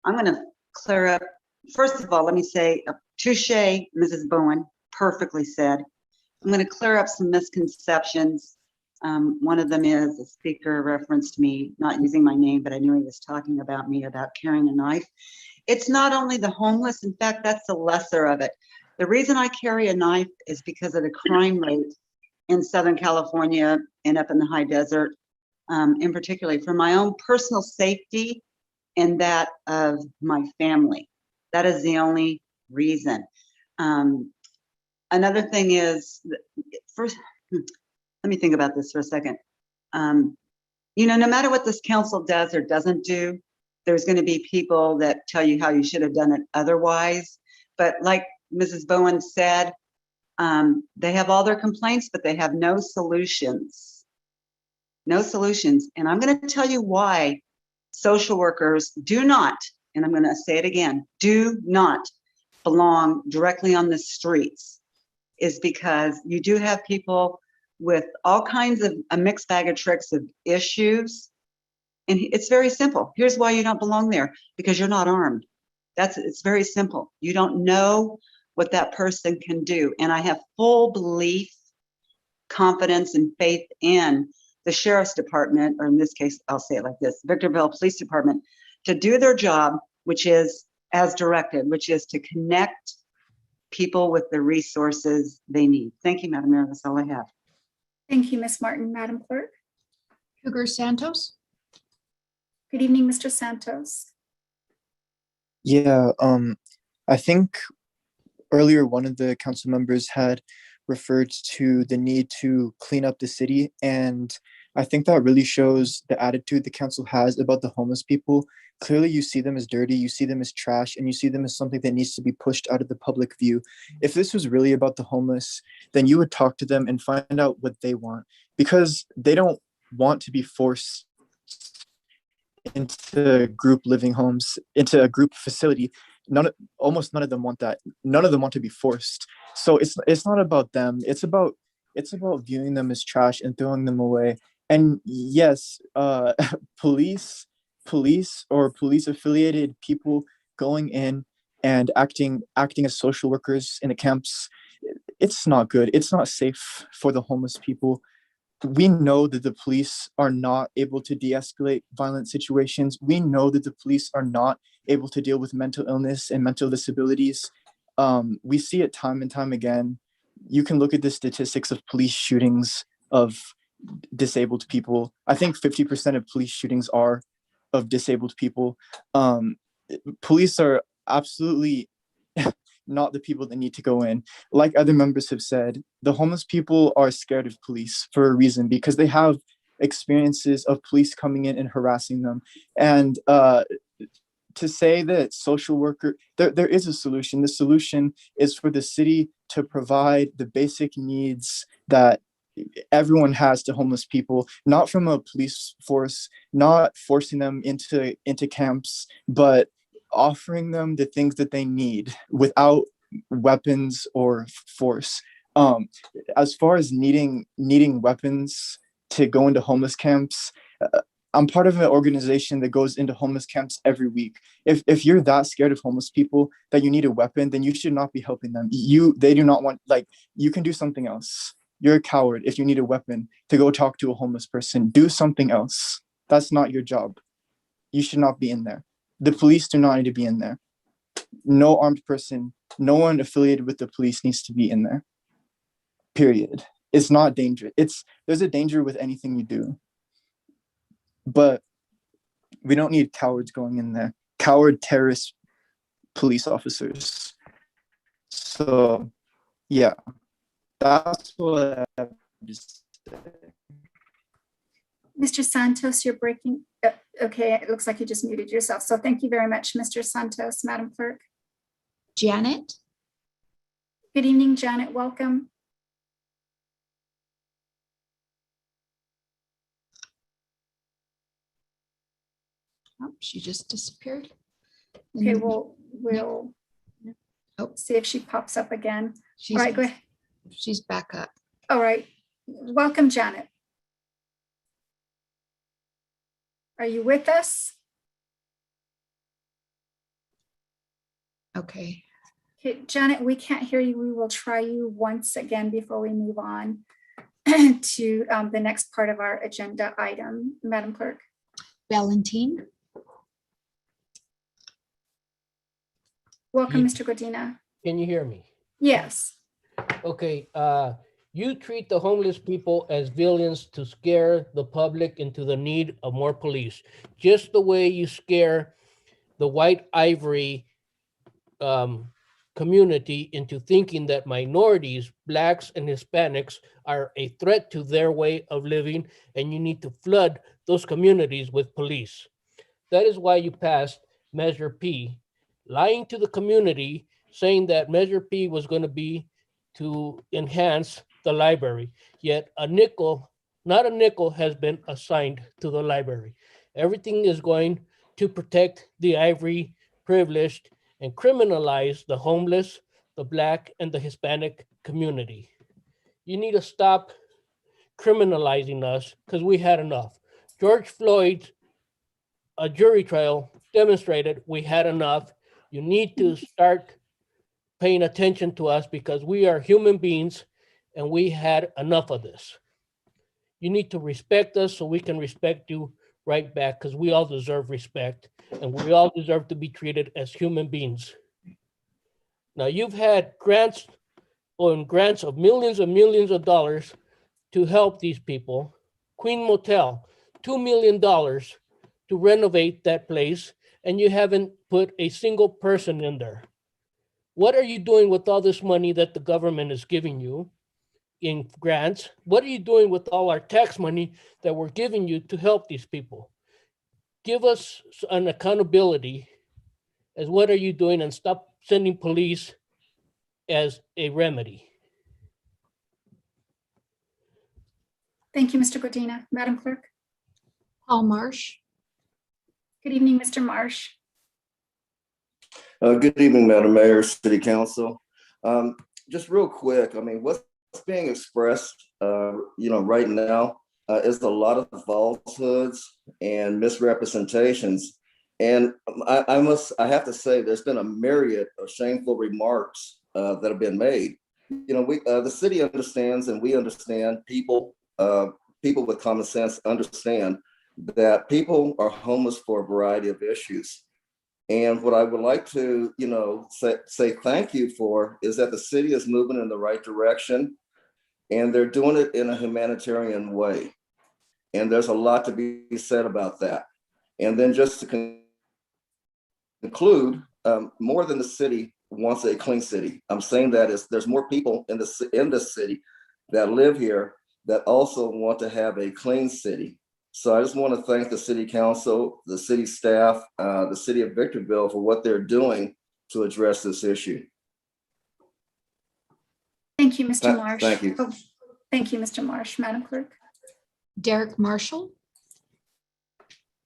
I'm going to clear up. First of all, let me say, touche, Mrs. Bowen, perfectly said. I'm going to clear up some misconceptions. One of them is the speaker referenced me, not using my name, but I knew he was talking about me about carrying a knife. It's not only the homeless. In fact, that's the lesser of it. The reason I carry a knife is because of the crime rate in Southern California and up in the high desert, in particular for my own personal safety and that of my family. That is the only reason. Another thing is, first, let me think about this for a second. You know, no matter what this council does or doesn't do, there's going to be people that tell you how you should have done it otherwise. But like Mrs. Bowen said, they have all their complaints, but they have no solutions. No solutions. And I'm going to tell you why social workers do not, and I'm going to say it again, do not belong directly on the streets, is because you do have people with all kinds of a mixed bag of tricks of issues. And it's very simple. Here's why you don't belong there, because you're not armed. It's very simple. You don't know what that person can do. And I have full belief, confidence, and faith in the Sheriff's Department, or in this case, I'll say it like this, Victorville Police Department, to do their job, which is as directed, which is to connect people with the resources they need. Thank you, Madam Mayor. That's all I have. Thank you, Ms. Martin. Madam Clerk? Cougar Santos. Good evening, Mr. Santos. Yeah, I think earlier one of the council members had referred to the need to clean up the city, and I think that really shows the attitude the council has about the homeless people. Clearly you see them as dirty, you see them as trash, and you see them as something that needs to be pushed out of the public view. If this was really about the homeless, then you would talk to them and find out what they want, because they don't want to be forced into group living homes, into a group facility. Almost none of them want that. None of them want to be forced. So it's not about them. It's about viewing them as trash and throwing them away. And yes, police or police affiliated people going in and acting as social workers in the camps, it's not good. It's not safe for the homeless people. We know that the police are not able to de-escalate violent situations. We know that the police are not able to deal with mental illness and mental disabilities. We see it time and time again. You can look at the statistics of police shootings of disabled people. I think 50% of police shootings are of disabled people. Police are absolutely not the people that need to go in. Like other members have said, the homeless people are scared of police for a reason, because they have experiences of police coming in and harassing them. And to say that social worker, there is a solution. The solution is for the city to provide the basic needs that everyone has to homeless people, not from a police force, not forcing them into camps, but offering them the things that they need without weapons or force. As far as needing weapons to go into homeless camps, I'm part of an organization that goes into homeless camps every week. If you're that scared of homeless people that you need a weapon, then you should not be helping them. They do not want, you can do something else. You're a coward if you need a weapon to go talk to a homeless person. Do something else. That's not your job. You should not be in there. The police do not need to be in there. No armed person, no one affiliated with the police needs to be in there. Period. It's not dangerous. There's a danger with anything you do. But we don't need cowards going in there. Coward terrorist police officers. So yeah, that's what I have to Mr. Santos, you're breaking. Okay, it looks like you just muted yourself. So thank you very much, Mr. Santos, Madam Clerk. Janet? Good evening, Janet. Welcome. Oh, she just disappeared. Okay, we'll see if she pops up again. All right, go ahead. She's back up. All right. Welcome, Janet. Are you with us? Okay. Okay, Janet, we can't hear you. We will try you once again before we move on to the next part of our agenda item. Madam Clerk. Valentine? Welcome, Mr. Godina. Can you hear me? Yes. Okay, you treat the homeless people as villains to scare the public into the need of more police, just the way you scare the white ivory community into thinking that minorities, Blacks and Hispanics, are a threat to their way of living, and you need to flood those communities with police. That is why you passed Measure P, lying to the community, saying that Measure P was going to be to enhance the library, yet a nickel, not a nickel, has been assigned to the library. Everything is going to protect the ivory privileged and criminalize the homeless, the Black, and the Hispanic community. You need to stop criminalizing us because we had enough. George Floyd's a jury trial demonstrated we had enough. You need to start paying attention to us because we are human beings and we had enough of this. You need to respect us so we can respect you right back because we all deserve respect and we all deserve to be treated as human beings. Now you've had grants on grants of millions and millions of dollars to help these people. Queen Motel, $2 million to renovate that place, and you haven't put a single person in there. What are you doing with all this money that the government is giving you in grants? What are you doing with all our tax money that we're giving you to help these people? Give us an accountability as what are you doing, and stop sending police as a remedy. Thank you, Mr. Godina. Madam Clerk. Paul Marsh. Good evening, Mr. Marsh. Good evening, Madam Mayor, City Council. Just real quick, I mean, what's being expressed, right now is a lot of falsehoods and misrepresentations. And I have to say, there's been a myriad of shameful remarks that have been made. The city understands, and we understand, people with common sense understand that people are homeless for a variety of issues. And what I would like to, say thank you for is that the city is moving in the right direction, and they're doing it in a humanitarian way. And there's a lot to be said about that. And then just to conclude, more than the city wants a clean city. I'm saying that there's more people in the city that live here that also want to have a clean city. So I just want to thank the city council, the city staff, the city of Victorville for what they're doing to address this issue. Thank you, Mr. Marsh. Thank you. Oh, thank you, Mr. Marsh. Madam Clerk. Derek Marshall.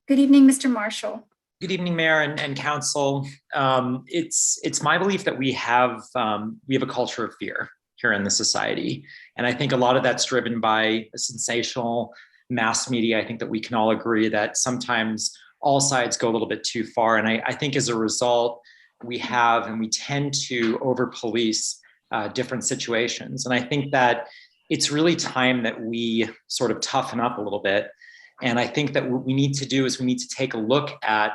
Good evening, Mr. Marshall. Good evening, Mayor and Council. It's my belief that we have a culture of fear here in the society, and I think a lot of that's driven by a sensational mass media. I think that we can all agree that sometimes all sides go a little bit too far, and I think as a result, we tend to over police different situations, and I think that it's really time that we sort of toughen up a little bit. And I think that what we need to do is we need to take a look at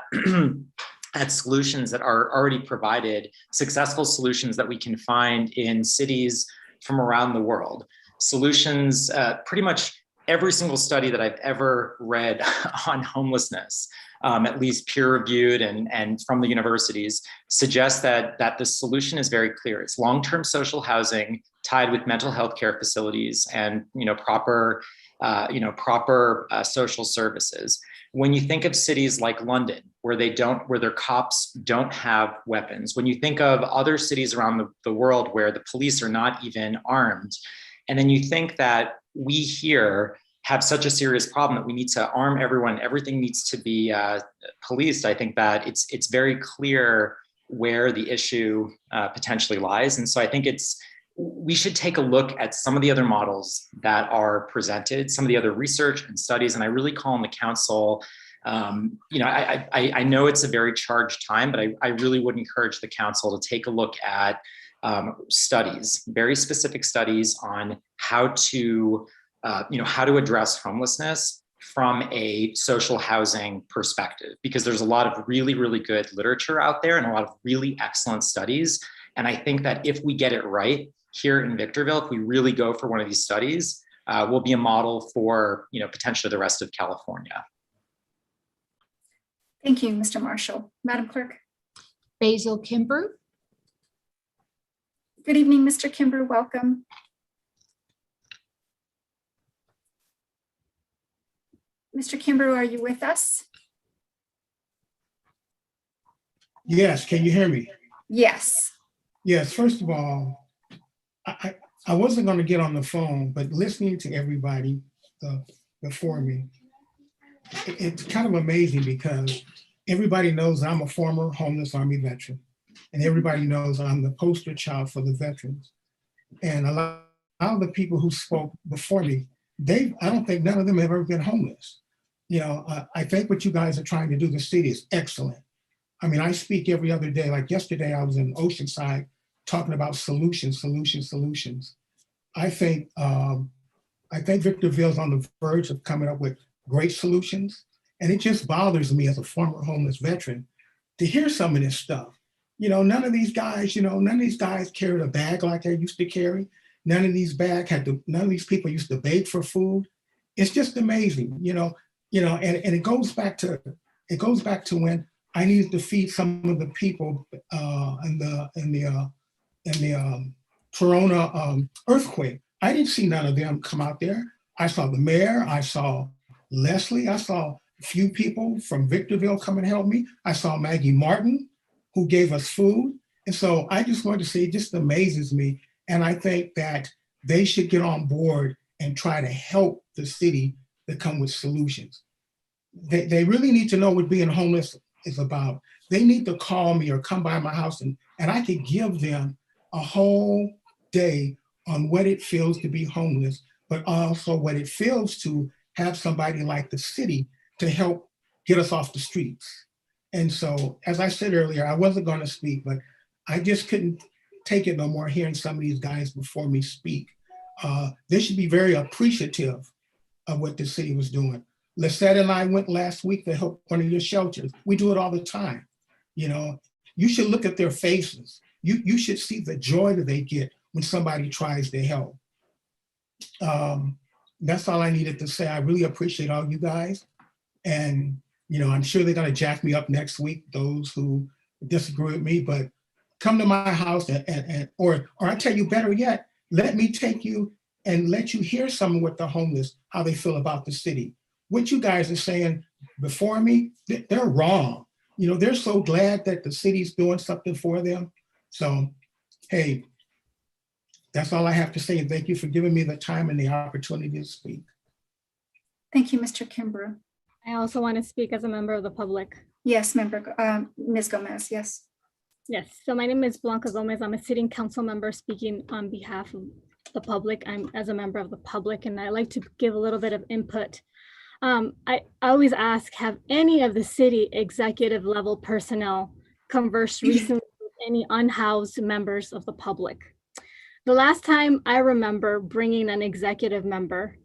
at solutions that are already provided, successful solutions that we can find in cities from around the world. Solutions pretty much every single study that I've ever read on homelessness, at least peer-reviewed and from the universities, suggests that the solution is very clear. It's long-term social housing tied with mental health care facilities and proper social services. When you think of cities like London, where their cops don't have weapons, when you think of other cities around the world where the police are not even armed, and then you think that we here have such a serious problem that we need to arm everyone, everything needs to be policed, I think that it's very clear where the issue potentially lies. And so I think we should take a look at some of the other models that are presented, some of the other research and studies, and I really call on the council. I know it's a very charged time, but I really would encourage the council to take a look at studies, very specific studies on how to address homelessness from a social housing perspective, because there's a lot of really, really good literature out there and a lot of really excellent studies. And I think that if we get it right here in Victorville, if we really go for one of these studies, will be a model for potentially the rest of California. Thank you, Mr. Marshall. Madam Clerk. Basil Kimbrough. Good evening, Mr. Kimbrough. Welcome. Mr. Kimbrough, are you with us? Yes, can you hear me? Yes. Yes, first of all, I wasn't going to get on the phone, but listening to everybody before me, it's kind of amazing because everybody knows I'm a former homeless Army veteran, and everybody knows I'm the poster child for the veterans. And a lot of the people who spoke before me, I don't think none of them have ever been homeless. I think what you guys are trying to do, the city, is excellent. I mean, I speak every other day. Like yesterday, I was in Oceanside talking about solutions. I think Victorville's on the verge of coming up with great solutions. And it just bothers me as a former homeless veteran to hear some of this stuff. None of these guys carried a bag like they used to carry. None of these people used to beg for food. It's just amazing, and it goes back to when I needed to feed some of the people in the Corona earthquake. I didn't see none of them come out there. I saw the mayor, I saw Leslie, I saw a few people from Victorville come and help me. I saw Maggie Martin, who gave us food. And so I just wanted to say, it just amazes me. And I think that they should get on board and try to help the city to come with solutions. They really need to know what being homeless is about. They need to call me or come by my house and I could give them a whole day on what it feels to be homeless, but also what it feels to have somebody like the city to help get us off the streets. And so, as I said earlier, I wasn't going to speak, but I just couldn't take it no more hearing some of these guys before me speak. They should be very appreciative of what the city was doing. Lisette and I went last week to help one of your shelters. We do it all the time. You should look at their faces. You should see the joy that they get when somebody tries to help. That's all I needed to say. I really appreciate all you guys. And, I'm sure they're going to jack me up next week, those who disagree with me, but come to my house or I tell you better yet, let me take you and let you hear some of what the homeless, how they feel about the city. What you guys are saying before me, they're wrong. They're so glad that the city's doing something for them. So, hey, that's all I have to say. And thank you for giving me the time and the opportunity to speak. Thank you, Mr. Kimbrough. I also want to speak as a member of the public. Yes, Ms. Gomez, yes. Yes, so my name is Blanca Gomez. I'm a sitting council member speaking on behalf of the public. I'm as a member of the public, and I like to give a little bit of input. I always ask, have any of the city executive level personnel conversed recently with any unhoused members of the public? The last time I remember bringing an executive member,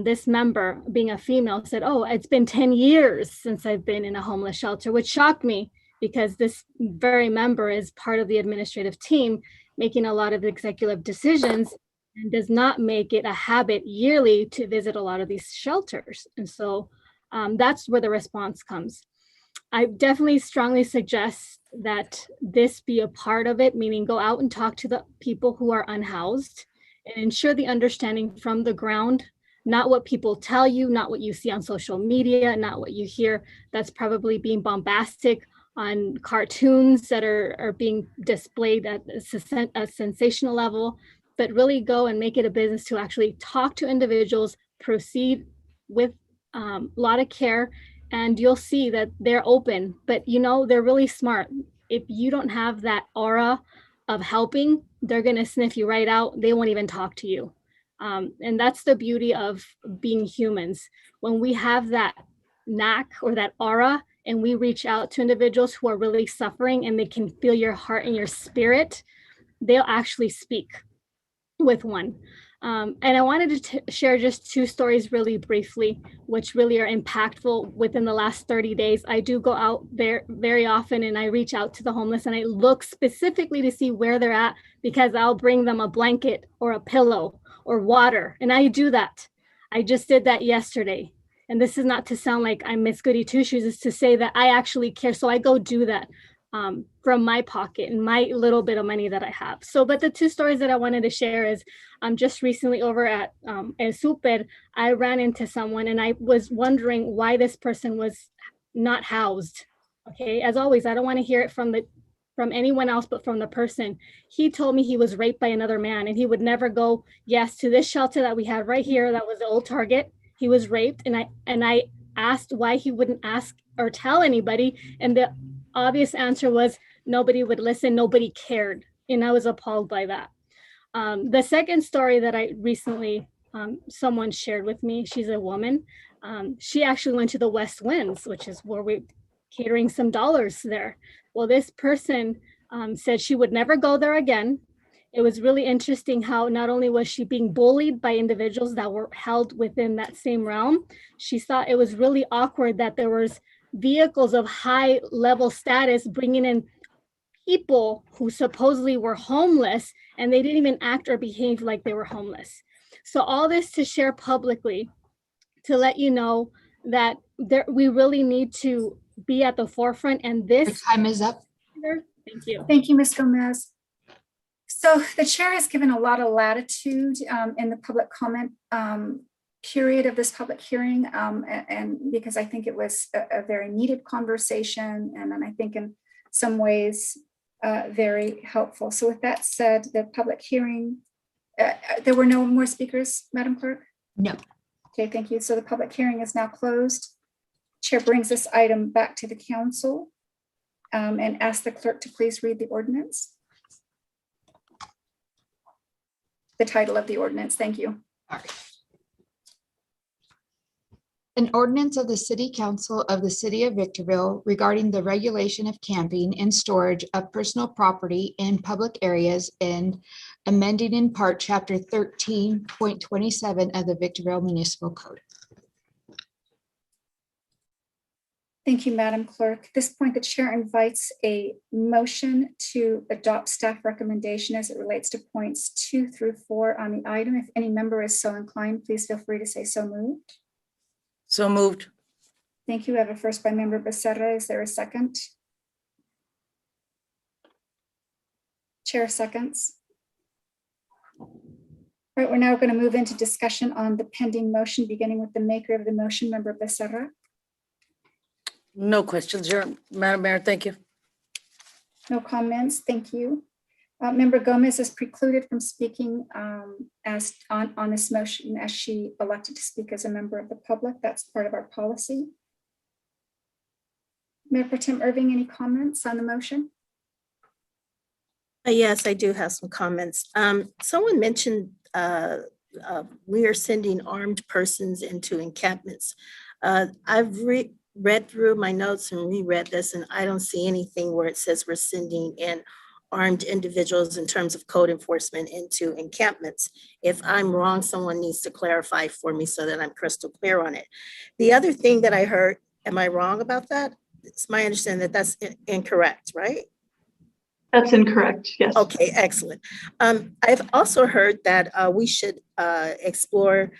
this member being a female said, "Oh, it's been 10 years since I've been in a homeless shelter," which shocked me because this very member is part of the administrative team making a lot of executive decisions. and does not make it a habit yearly to visit a lot of these shelters. And so that's where the response comes. I definitely strongly suggest that this be a part of it, meaning go out and talk to the people who are unhoused and ensure the understanding from the ground, not what people tell you, not what you see on social media, not what you hear that's probably being bombastic on cartoons that are being displayed at a sensational level, but really go and make it a business to actually talk to individuals, proceed with a lot of care, and you'll see that they're open, but they're really smart. If you don't have that aura of helping, they're gonna sniff you right out. They won't even talk to you. And that's the beauty of being humans. When we have that knack or that aura and we reach out to individuals who are really suffering and they can feel your heart and your spirit, they'll actually speak with one. And I wanted to share just 2 stories really briefly, which really are impactful within the last 30 days. I do go out there very often and I reach out to the homeless and I look specifically to see where they're at, because I'll bring them a blanket or a pillow or water. And I do that. I just did that yesterday. And this is not to sound like I'm Miss Goody Two Shoes, it's to say that I actually care. So I go do that from my pocket and my little bit of money that I have. So, but the 2 stories that I wanted to share is just recently over at El Super, I ran into someone and I was wondering why this person was not housed. Okay, as always, I don't want to hear it from anyone else, but from the person. He told me he was raped by another man and he would never go, yes, to this shelter that we had right here. That was the old Target. He was raped. And I asked why he wouldn't ask or tell anybody. And the obvious answer was nobody would listen. Nobody cared. And I was appalled by that. The second story that I recently, someone shared with me, she's a woman. She actually went to the West Winds, which is where we're catering some dollars there. Well, this person said she would never go there again. It was really interesting how not only was she being bullied by individuals that were held within that same realm, she thought it was really awkward that there was vehicles of high level status bringing in people who supposedly were homeless and they didn't even act or behave like they were homeless. So all this to share publicly to let you know that we really need to be at the forefront, and this Your time is up. Thank you. Thank you, Ms. Gomez. So the chair has given a lot of latitude in the public comment period of this public hearing, and because I think it was a very needed conversation, and I think in some ways very helpful. So with that said, the public hearing, there were no more speakers, Madam Clerk? No. Okay, thank you. So the public hearing is now closed. Chair brings this item back to the council and asks the clerk to please read the ordinance. The title of the ordinance. Thank you. An ordinance of the City Council of the City of Victorville regarding the regulation of camping and storage of personal property in public areas and amending in part Chapter 13.27 of the Victorville Municipal Code. Thank you, Madam Clerk. At this point, the chair invites a motion to adopt staff recommendation as it relates to points 2 through 4 on the item. If any member is so inclined, please feel free to say so moved. So moved. Thank you. I have a first by member Becerra. Is there a second? Chair seconds. All right, we're now going to move into discussion on the pending motion, beginning with the maker of the motion, member Becerra. No questions, Madam Mayor. Thank you. No comments. Thank you. Member Gomez is precluded from speaking as on this motion as she elected to speak as a member of the public. That's part of our policy. Mayor Pro Tem Irving, any comments on the motion? Yes, I do have some comments. Someone mentioned we are sending armed persons into encampments. I've read through my notes and reread this, and I don't see anything where it says we're sending in armed individuals in terms of code enforcement into encampments. If I'm wrong, someone needs to clarify for me so that I'm crystal clear on it. The other thing that I heard, am I wrong about that? It's my understanding that that's incorrect, right? That's incorrect, yes. Okay, excellent. I've also heard that we should explore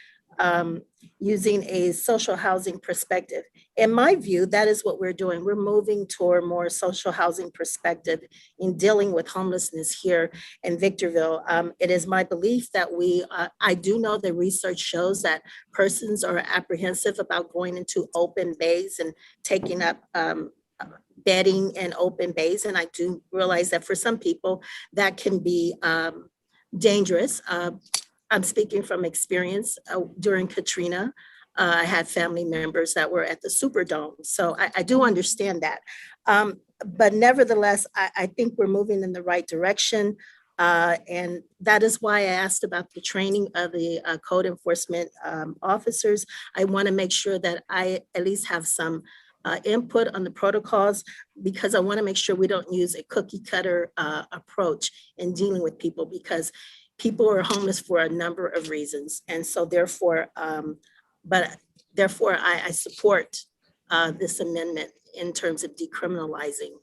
using a social housing perspective. In my view, that is what we're doing. We're moving toward more social housing perspective in dealing with homelessness here in Victorville. It is my belief that I do know the research shows that persons are apprehensive about going into open bays and taking up bedding in open bays. And I do realize that for some people that can be dangerous. I'm speaking from experience during Katrina. I had family members that were at the Superdome. So I do understand that. But nevertheless, I think we're moving in the right direction. And that is why I asked about the training of the code enforcement officers. I want to make sure that I at least have some input on the protocols, because I want to make sure we don't use a cookie cutter approach in dealing with people, because people are homeless for a number of reasons. And so therefore, I support this amendment in terms of decriminalizing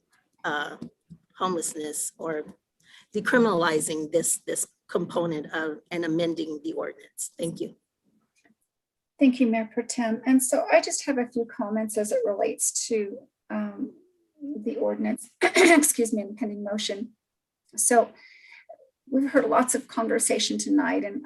homelessness, or decriminalizing this component of and amending the ordinance. Thank you. Thank you, Mayor Pro Tem. And so I just have a few comments as it relates to the ordinance, excuse me, and the pending motion. So we've heard lots of conversation tonight, and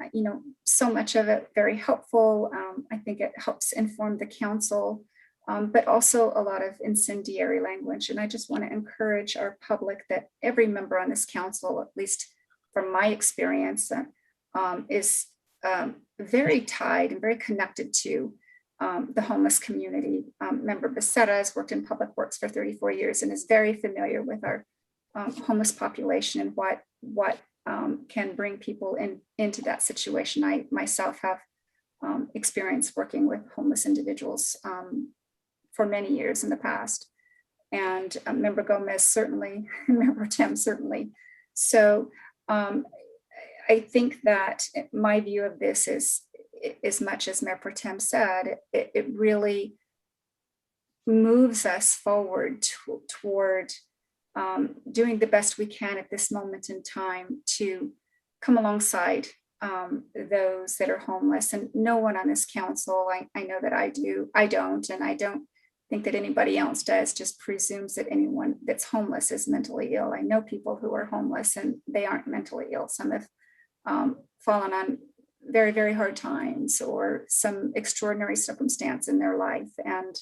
so much of it very helpful. I think it helps inform the council, but also a lot of incendiary language. And I just want to encourage our public that every member on this council, at least from my experience, is very tied and very connected to the homeless community. Member Becerra has worked in public works for 34 years and is very familiar with our homeless population and what can bring people into that situation. I myself have experience working with homeless individuals for many years in the past. And Member Gomez certainly, Member Tim certainly. So I think that my view of this is, as much as Mayor Pro Tem said, it really moves us forward toward doing the best we can at this moment in time to come alongside those that are homeless. And no one on this council, I know that I don't, and I don't think that anybody else does, just presumes that anyone that's homeless is mentally ill. I know people who are homeless and they aren't mentally ill. Some have fallen on very, very hard times or some extraordinary circumstance in their life. And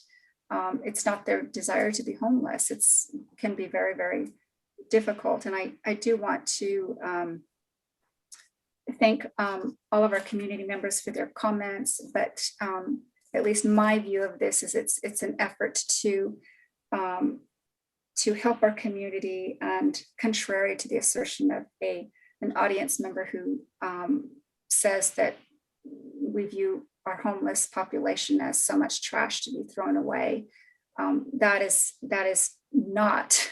it's not their desire to be homeless. It can be very, very difficult. And I do want to thank all of our community members for their comments, but at least my view of this is it's an effort to help our community, and contrary to the assertion of an audience member who says that we view our homeless population as so much trash to be thrown away. That is not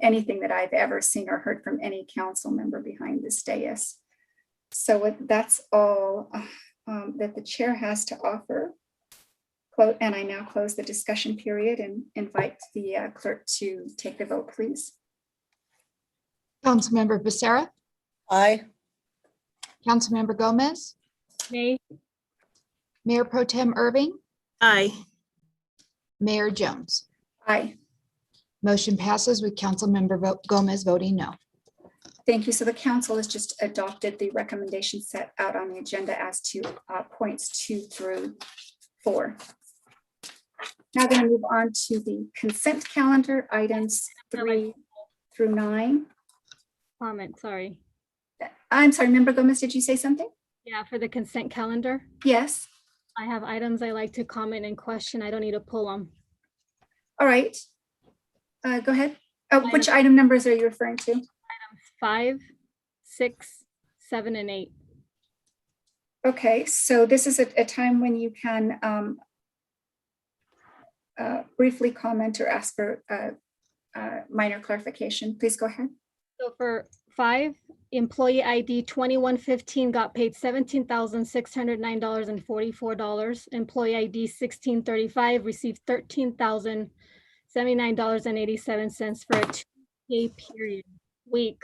anything that I've ever seen or heard from any council member behind this dais. So that's all that the chair has to offer. And I now close the discussion period and invite the clerk to take the vote, please. Councilmember Becerra. Aye. Councilmember Gomez. Nay. Mayor Pro Tem Irving. Aye. Mayor Jones. Aye. Motion passes with Councilmember Gomez voting no. Thank you. So the council has just adopted the recommendation set out on the agenda as to points 2 through 4. Now going to move on to the consent calendar, items 3 through 9. Comment, sorry. I'm sorry, Member Gomez, did you say something? Yeah, for the consent calendar. Yes. I have items I like to comment and question. I don't need to pull them. All right. Go ahead. Which item numbers are you referring to? Items 5, 6, 7, and 8. Okay, so this is a time when you can briefly comment or ask for minor clarification. Please go ahead. So for 5, employee ID 2115 got paid $17,609.44. Employee ID 1635 received $13,079.87 for a 2-day period. week.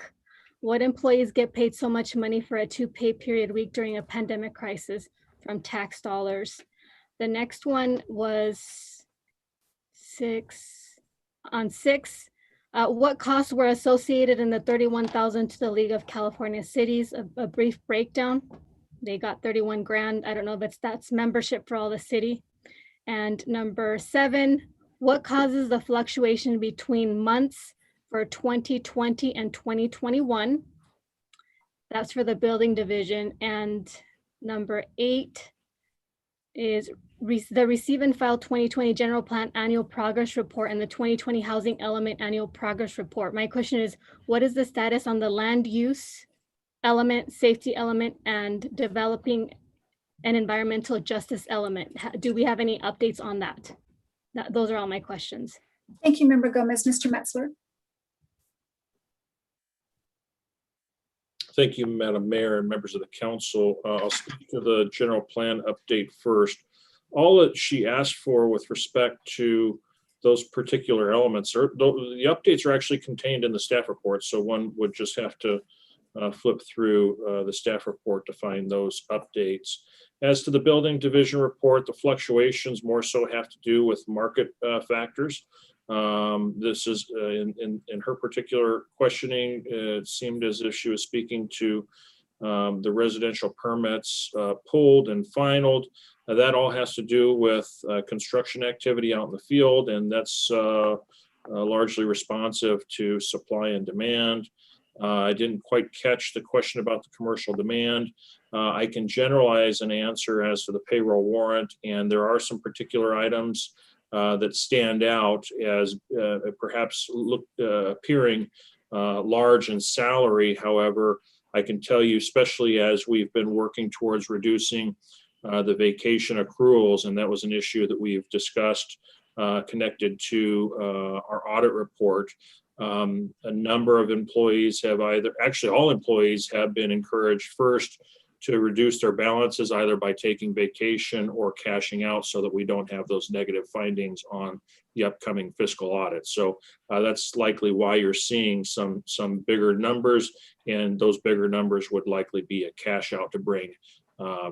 What employees get paid so much money for a 2 pay period week during a pandemic crisis from tax dollars? The next one was 6. What costs were associated in the 31,000 to the League of California Cities? A brief breakdown. They got 31 grand. I don't know if that's membership for all the city. And number 7, what causes the fluctuation between months for 2020 and 2021? That's for the building division. And number 8 is the receive and file 2020 general plan annual progress report and the 2020 housing element annual progress report. My question is, what is the status on the land use element, safety element, and developing an environmental justice element? Do we have any updates on that? Those are all my questions. Thank you, Member Gomez. Mr. Metzler. Thank you, Madam Mayor and members of the council. I'll speak to the general plan update first. All that she asked for with respect to those particular elements, the updates are actually contained in the staff report. So one would just have to flip through the staff report to find those updates. As to the building division report, the fluctuations more so have to do with market factors. This is in her particular questioning, it seemed as if she was speaking to the residential permits pulled and finalized. That all has to do with construction activity out in the field, and that's largely responsive to supply and demand. I didn't quite catch the question about the commercial demand. I can generalize an answer as to the payroll warrant, and there are some particular items that stand out as perhaps appearing large in salary. However, I can tell you, especially as we've been working towards reducing the vacation accruals, and that was an issue that we've discussed connected to our audit report. A number of employees have actually all employees have been encouraged first to reduce their balances either by taking vacation or cashing out so that we don't have those negative findings on the upcoming fiscal audit. So that's likely why you're seeing some bigger numbers, and those bigger numbers would likely be a cash out to bring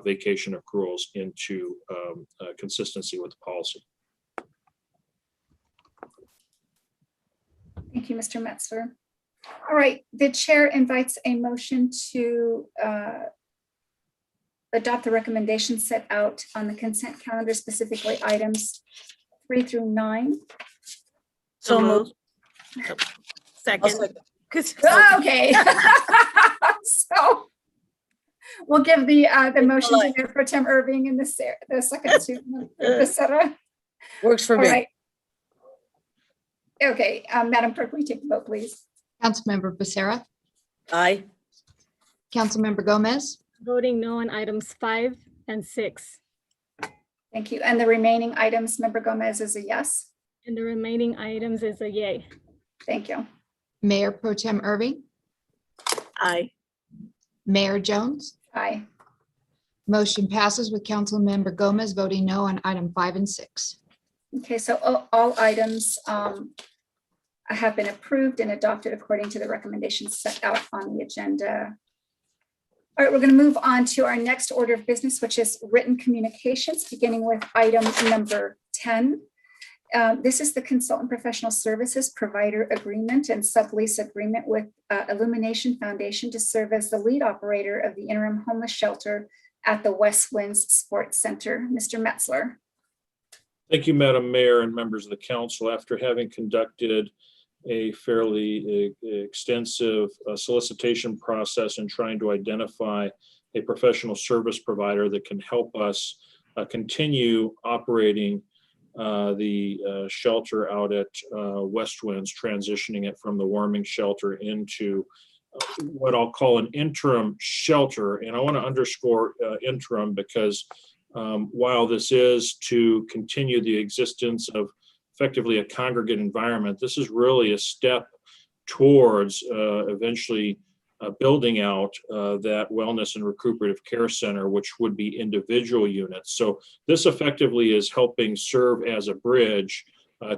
vacation accruals into consistency with the policy. Thank you, Mr. Metzler. All right, the chair invites a motion to adopt the recommendations set out on the consent calendar, specifically items 3 through 9. So moved. Second. Okay. So we'll give the motion to Mayor Pro Tem Irving and the second to Becerra. Works for All me. right. Okay, Madam Clerk, will you take the vote, please? Councilmember Becerra, Aye. Councilmember Gomez, Voting no on items 5 and 6. Thank you. And the remaining items, Member Gomez is a yes. And the remaining items is a yay. Thank you. Mayor Pro Tem Irving, Aye. Mayor Jones. Aye. Motion passes with Councilmember Gomez voting no on item 5 and 6. Okay, so all items have been approved and adopted according to the recommendations set out on the agenda. All right, we're going to move on to our next order of business, which is written communications, beginning with item number 10. This is the consultant professional services provider agreement and sublease agreement with Illumination Foundation to serve as the lead operator of the interim homeless shelter at the West Winds Sports Center. Mr. Metzler. Thank you, Madam Mayor and members of the council. After having conducted a fairly extensive solicitation process and trying to identify a professional service provider that can help us continue operating the shelter out at West Winds, transitioning it from the warming shelter into what I'll call an interim shelter. And I want to underscore interim because while this is to continue the existence of effectively a congregate environment, this is really a step towards eventually building out that wellness and recuperative care center, which would be individual units. So this effectively is helping serve as a bridge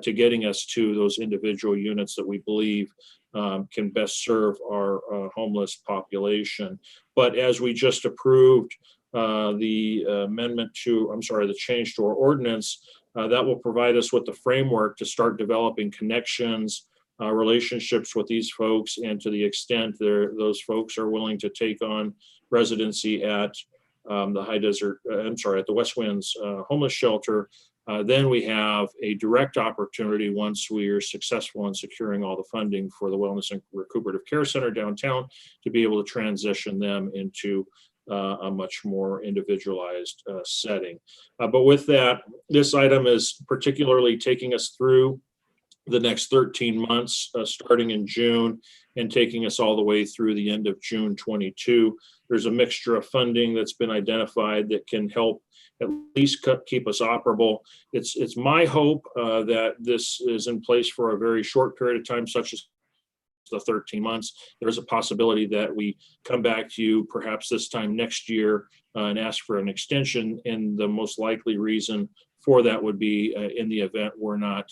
to getting us to those individual units that we believe can best serve our homeless population. But as we just approved the the change to our ordinance, that will provide us with the framework to start developing connections, relationships with these folks, and to the extent those folks are willing to take on residency at the West Winds homeless shelter, then we have a direct opportunity once we are successful in securing all the funding for the Wellness and Recuperative Care Center downtown to be able to transition them into a much more individualized setting. But with that, this item is particularly taking us through the next 13 months, starting in June and taking us all the way through the end of June 22. There's a mixture of funding that's been identified that can help at least keep us operable. It's my hope that this is in place for a very short period of time, such as the 13 months. There's a possibility that we come back to you perhaps this time next year and ask for an extension. And the most likely reason for that would be in the event we're not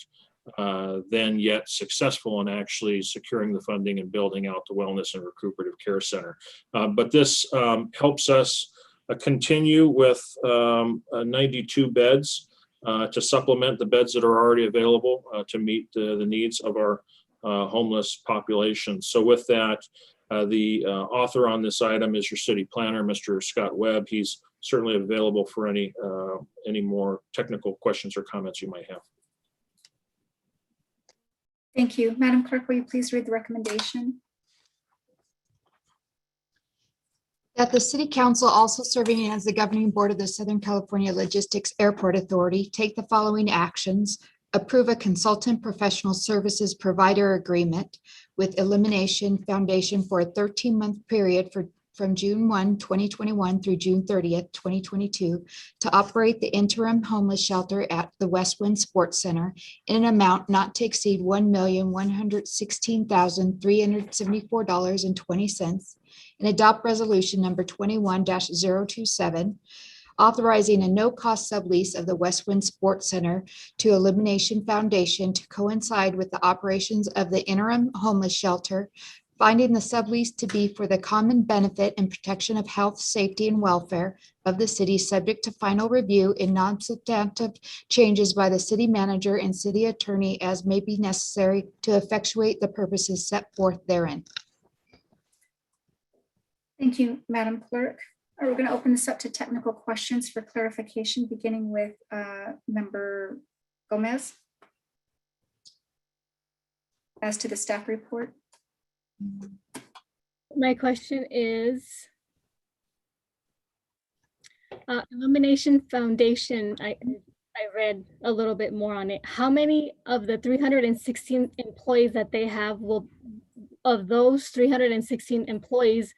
then yet successful in actually securing the funding and building out the Wellness and Recuperative Care Center. But this helps us continue with 92 beds to supplement the beds that are already available to meet the needs of our homeless population. So with that, the author on this item is your city planner, Mr. Scott Webb. He's certainly available for any more technical questions or comments you might have. Thank you. Madam Clerk, will you please read the recommendation? That the City Council, also serving as the governing board of the Southern California Logistics Airport Authority, take the following actions. Approve a consultant professional services provider agreement with Illumination Foundation for a 13-month period from June 1, 2021 through June 30th, 2022 to operate the interim homeless shelter at the West Wind Sports Center in an amount not to exceed $1,116,374.20 and adopt resolution number 21-027, authorizing a no-cost sublease of the West Wind Sports Center to Illumination Foundation to coincide with the operations of the interim homeless shelter, finding the sublease to be for the common benefit and protection of health, safety, and welfare of the city, subject to final review and non-substantive changes by the city manager and city attorney as may be necessary to effectuate the purposes set forth therein. Thank you, Madam Clerk. We're going to open this up to technical questions for clarification, beginning with Member Gomez. As to the staff report. My question is, Illumination Foundation, I read a little bit more on it. How many of the 316 employees that they have of those 316 employees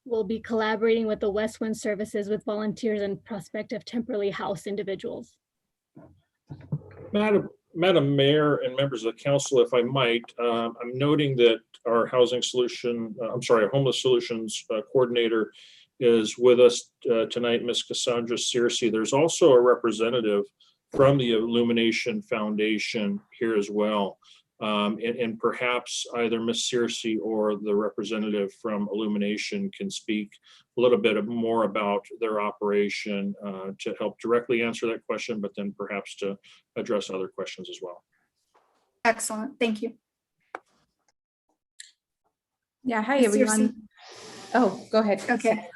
will be collaborating with the West Wind Services with volunteers and prospective temporarily housed individuals? Madam Mayor and members of the council, if I might, I'm noting that our homeless solutions coordinator is with us tonight, Ms. Cassandra Searcy. There's also a representative from the Illumination Foundation here as well. And perhaps either Ms. Searcy or the representative from Illumination can speak a little bit more about their operation to help directly answer that question, but then perhaps to address other questions as well. Excellent, thank you. Yeah, hi Ms. everyone. Searcy. Oh, go ahead. Okay.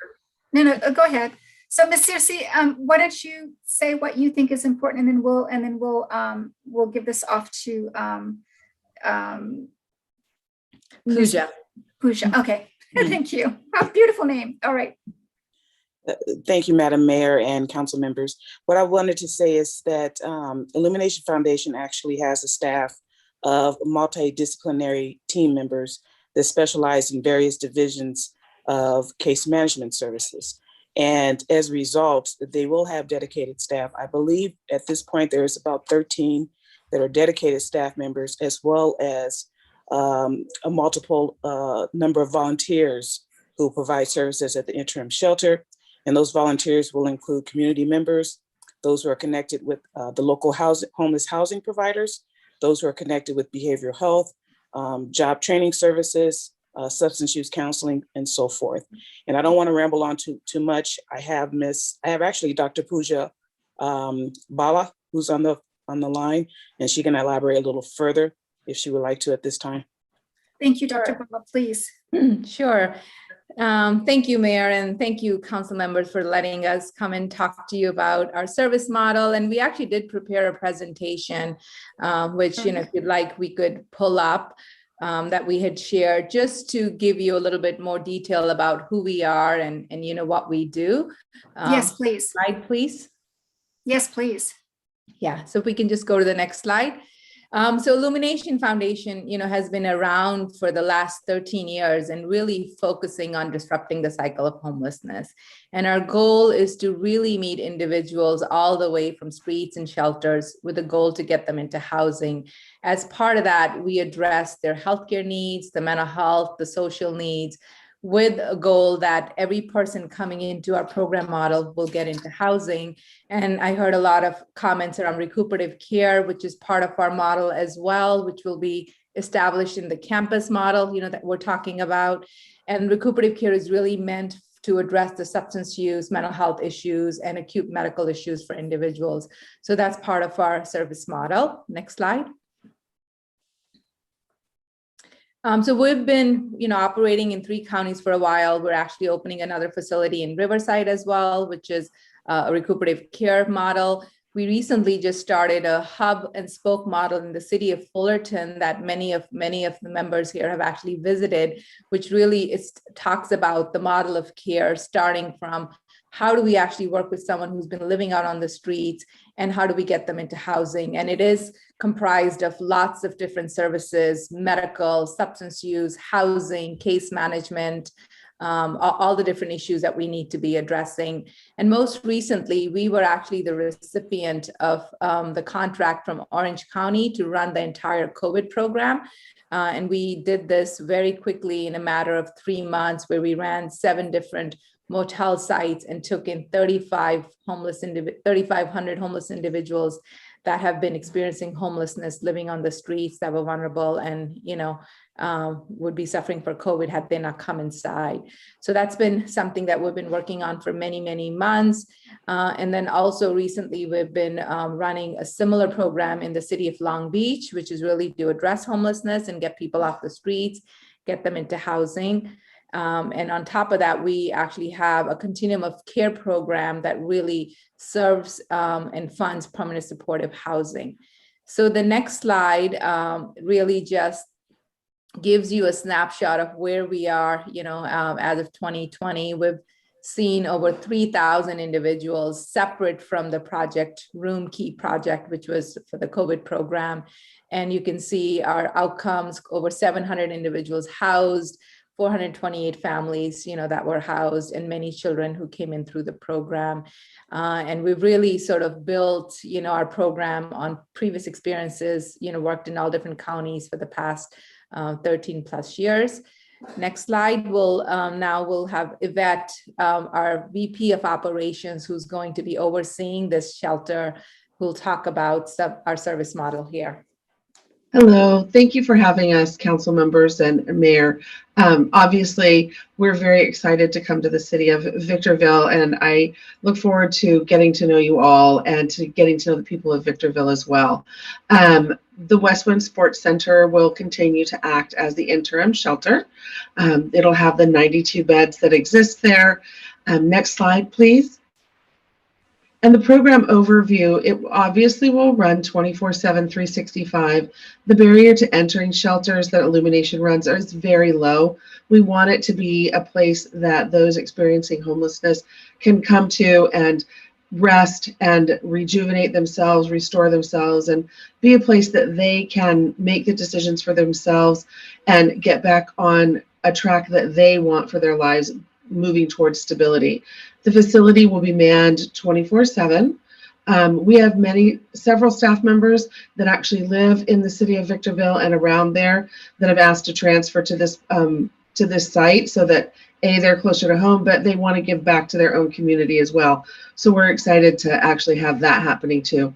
No, go ahead. So Ms. Searcy, why don't you say what you think is important, and then we'll give this off to Pooja. Pooja. Okay. Thank you. Oh, beautiful name. All right. Thank you, Madam Mayor and council members. What I wanted to say is that Illumination Foundation actually has a staff of multidisciplinary team members that specialize in various divisions of case management services. And as a result, they will have dedicated staff. I believe at this point, there's about 13 that are dedicated staff members, as well as a multiple number of volunteers who provide services at the interim shelter. And those volunteers will include community members, those who are connected with the local homeless housing providers, those who are connected with behavioral health, job training services, substance use counseling, and so forth. And I don't want to ramble on too much. I have actually Dr. Pooja Bala, who's on the line, and she can elaborate a little further if she would like to at this time. Thank you, Dr. Bala, please. Sure. Thank you, Mayor, and thank you, council members, for letting us come and talk to you about our service model. And we actually did prepare a presentation, which, if you'd like, we could pull up, that we had shared, just to give you a little bit more detail about who we are and what we do. Yes, please. Slide, please. Yes, please. Yeah, so if we can just go to the next slide. So Illumination Foundation, has been around for the last 13 years and really focusing on disrupting the cycle of homelessness. And our goal is to really meet individuals all the way from streets and shelters with a goal to get them into housing. As part of that, we address their healthcare needs, the mental health, the social needs, with a goal that every person coming into our program model will get into housing. And I heard a lot of comments around recuperative care, which is part of our model as well, which will be established in the campus model, that we're talking about. And recuperative care is really meant to address the substance use, mental health issues, and acute medical issues for individuals. So that's part of our service model. Next slide. So we've been, operating in 3 counties for a while. We're actually opening another facility in Riverside as well, which is a recuperative care model. We recently just started a hub and spoke model in the city of Fullerton that many of the members here have actually visited, which really talks about the model of care, starting from how do we actually work with someone who's been living out on the streets, and how do we get them into housing? And it is comprised of lots of different services: medical, substance use, housing, case management, all the different issues that we need to be addressing. And most recently, we were actually the recipient of the contract from Orange County to run the entire COVID program. And we did this very quickly in a matter of 3 months, where we ran 7 different motel sites and took in 3,500 homeless individuals that have been experiencing homelessness, living on the streets, that were vulnerable and, would be suffering for COVID had they not come inside. So that's been something that we've been working on for many, many months. And then also recently, we've been running a similar program in the city of Long Beach, which is really to address homelessness and get people off the streets, get them into housing. And on top of that, we actually have a continuum of care program that really serves and funds permanent supportive housing. So the next slide really just gives you a snapshot of where we are, as of 2020. We've seen over 3,000 individuals separate from the project Room Key project, which was for the COVID program. And you can see our outcomes: over 700 individuals housed, 428 families, that were housed, and many children who came in through the program. And we've really sort of built, our program on previous experiences, worked in all different counties for the past 13 plus years. Next slide. We'll have Yvette, our VP of operations, who's going to be overseeing this shelter, who'll talk about our service model here. Hello, thank you for having us, council members and Mayor. Obviously, we're very excited to come to the city of Victorville, and I look forward to getting to know you all and to getting to know the people of Victorville as well. The Westwind Sports Center will continue to act as the interim shelter. It'll have the 92 beds that exist there. Next slide, please. And the program overview, it obviously will run 24/7, 365. The barrier to entering shelters that Illumination runs is very low. We want it to be a place that those experiencing homelessness can come to and rest and rejuvenate themselves, restore themselves, and be a place that they can make the decisions for themselves and get back on a track that they want for their lives, moving towards stability. The facility will be manned 24/7. We have several staff members that actually live in the city of Victorville and around there that have asked to transfer to this site, so that they're closer to home, but they want to give back to their own community as well. So we're excited to actually have that happening too.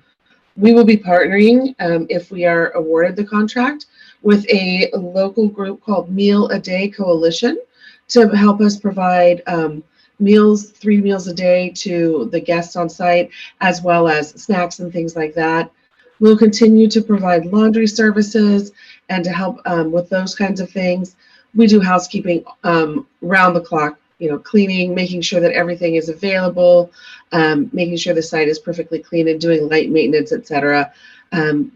We will be partnering, if we are awarded the contract, with a local group called Meal a Day Coalition to help us provide meals, 3 meals a day to the guests on site, as well as snacks and things like that. We'll continue to provide laundry services and to help with those kinds of things. We do housekeeping round the clock, cleaning, making sure that everything is available, making sure the site is perfectly clean and doing light maintenance, etc.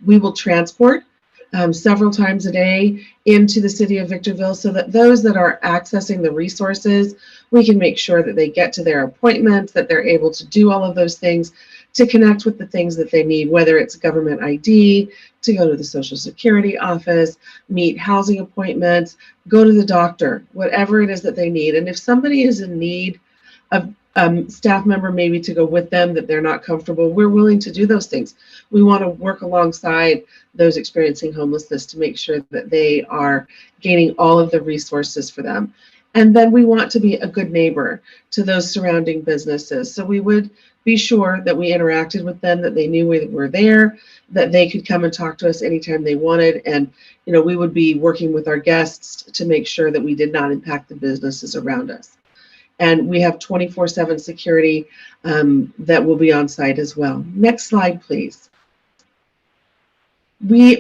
We will transport several times a day into the city of Victorville so that those that are accessing the resources, we can make sure that they get to their appointments, that they're able to do all of those things to connect with the things that they need, whether it's government ID, to go to the Social Security office, meet housing appointments, go to the doctor, whatever it is that they need. And if somebody is in need of staff member maybe to go with them that they're not comfortable, we're willing to do those things. We want to work alongside those experiencing homelessness to make sure that they are gaining all of the resources for them. And then we want to be a good neighbor to those surrounding businesses. So we would be sure that we interacted with them, that they knew we were there, that they could come and talk to us anytime they wanted. And, we would be working with our guests to make sure that we did not impact the businesses around us. And we have 24/7 security that will be on site as well. Next slide, please.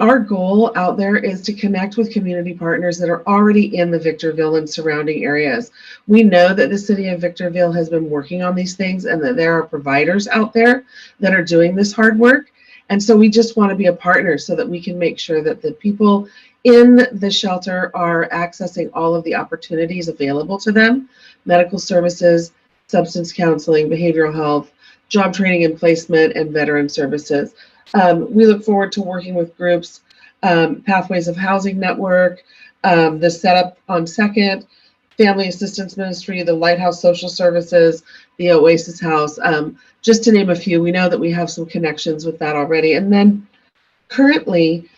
Our goal out there is to connect with community partners that are already in the Victorville and surrounding areas. We know that the city of Victorville has been working on these things and that there are providers out there that are doing this hard work. And so we just want to be a partner so that we can make sure that the people in the shelter are accessing all of the opportunities available to them: medical services, substance counseling, behavioral health, job training and placement, and veteran services. We look forward to working with groups, Pathways of Housing Network, the Setup on Second, Family Assistance Ministry, the Lighthouse Social Services, the Oasis House, just to name a few. We know that we have some connections with that already. And then currently,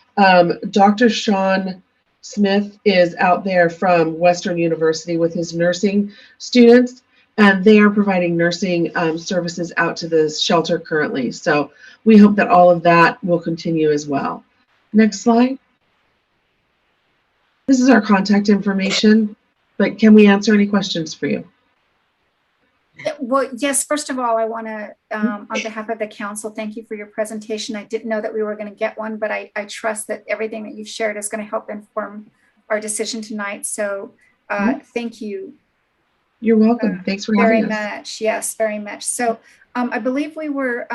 Dr. Sean Smith is out there from Western University with his nursing students, and they are providing nursing services out to the shelter currently. So we hope that all of that will continue as well. Next slide. This is our contact information, but can we answer any questions for you? Well, yes, first of all, I want to, on behalf of the council, thank you for your presentation. I didn't know that we were going to get one, but I trust that everything that you've shared is going to help inform our decision tonight. So thank you. You're welcome. Thanks for having us. Very much. Yes, very much. So I believe we were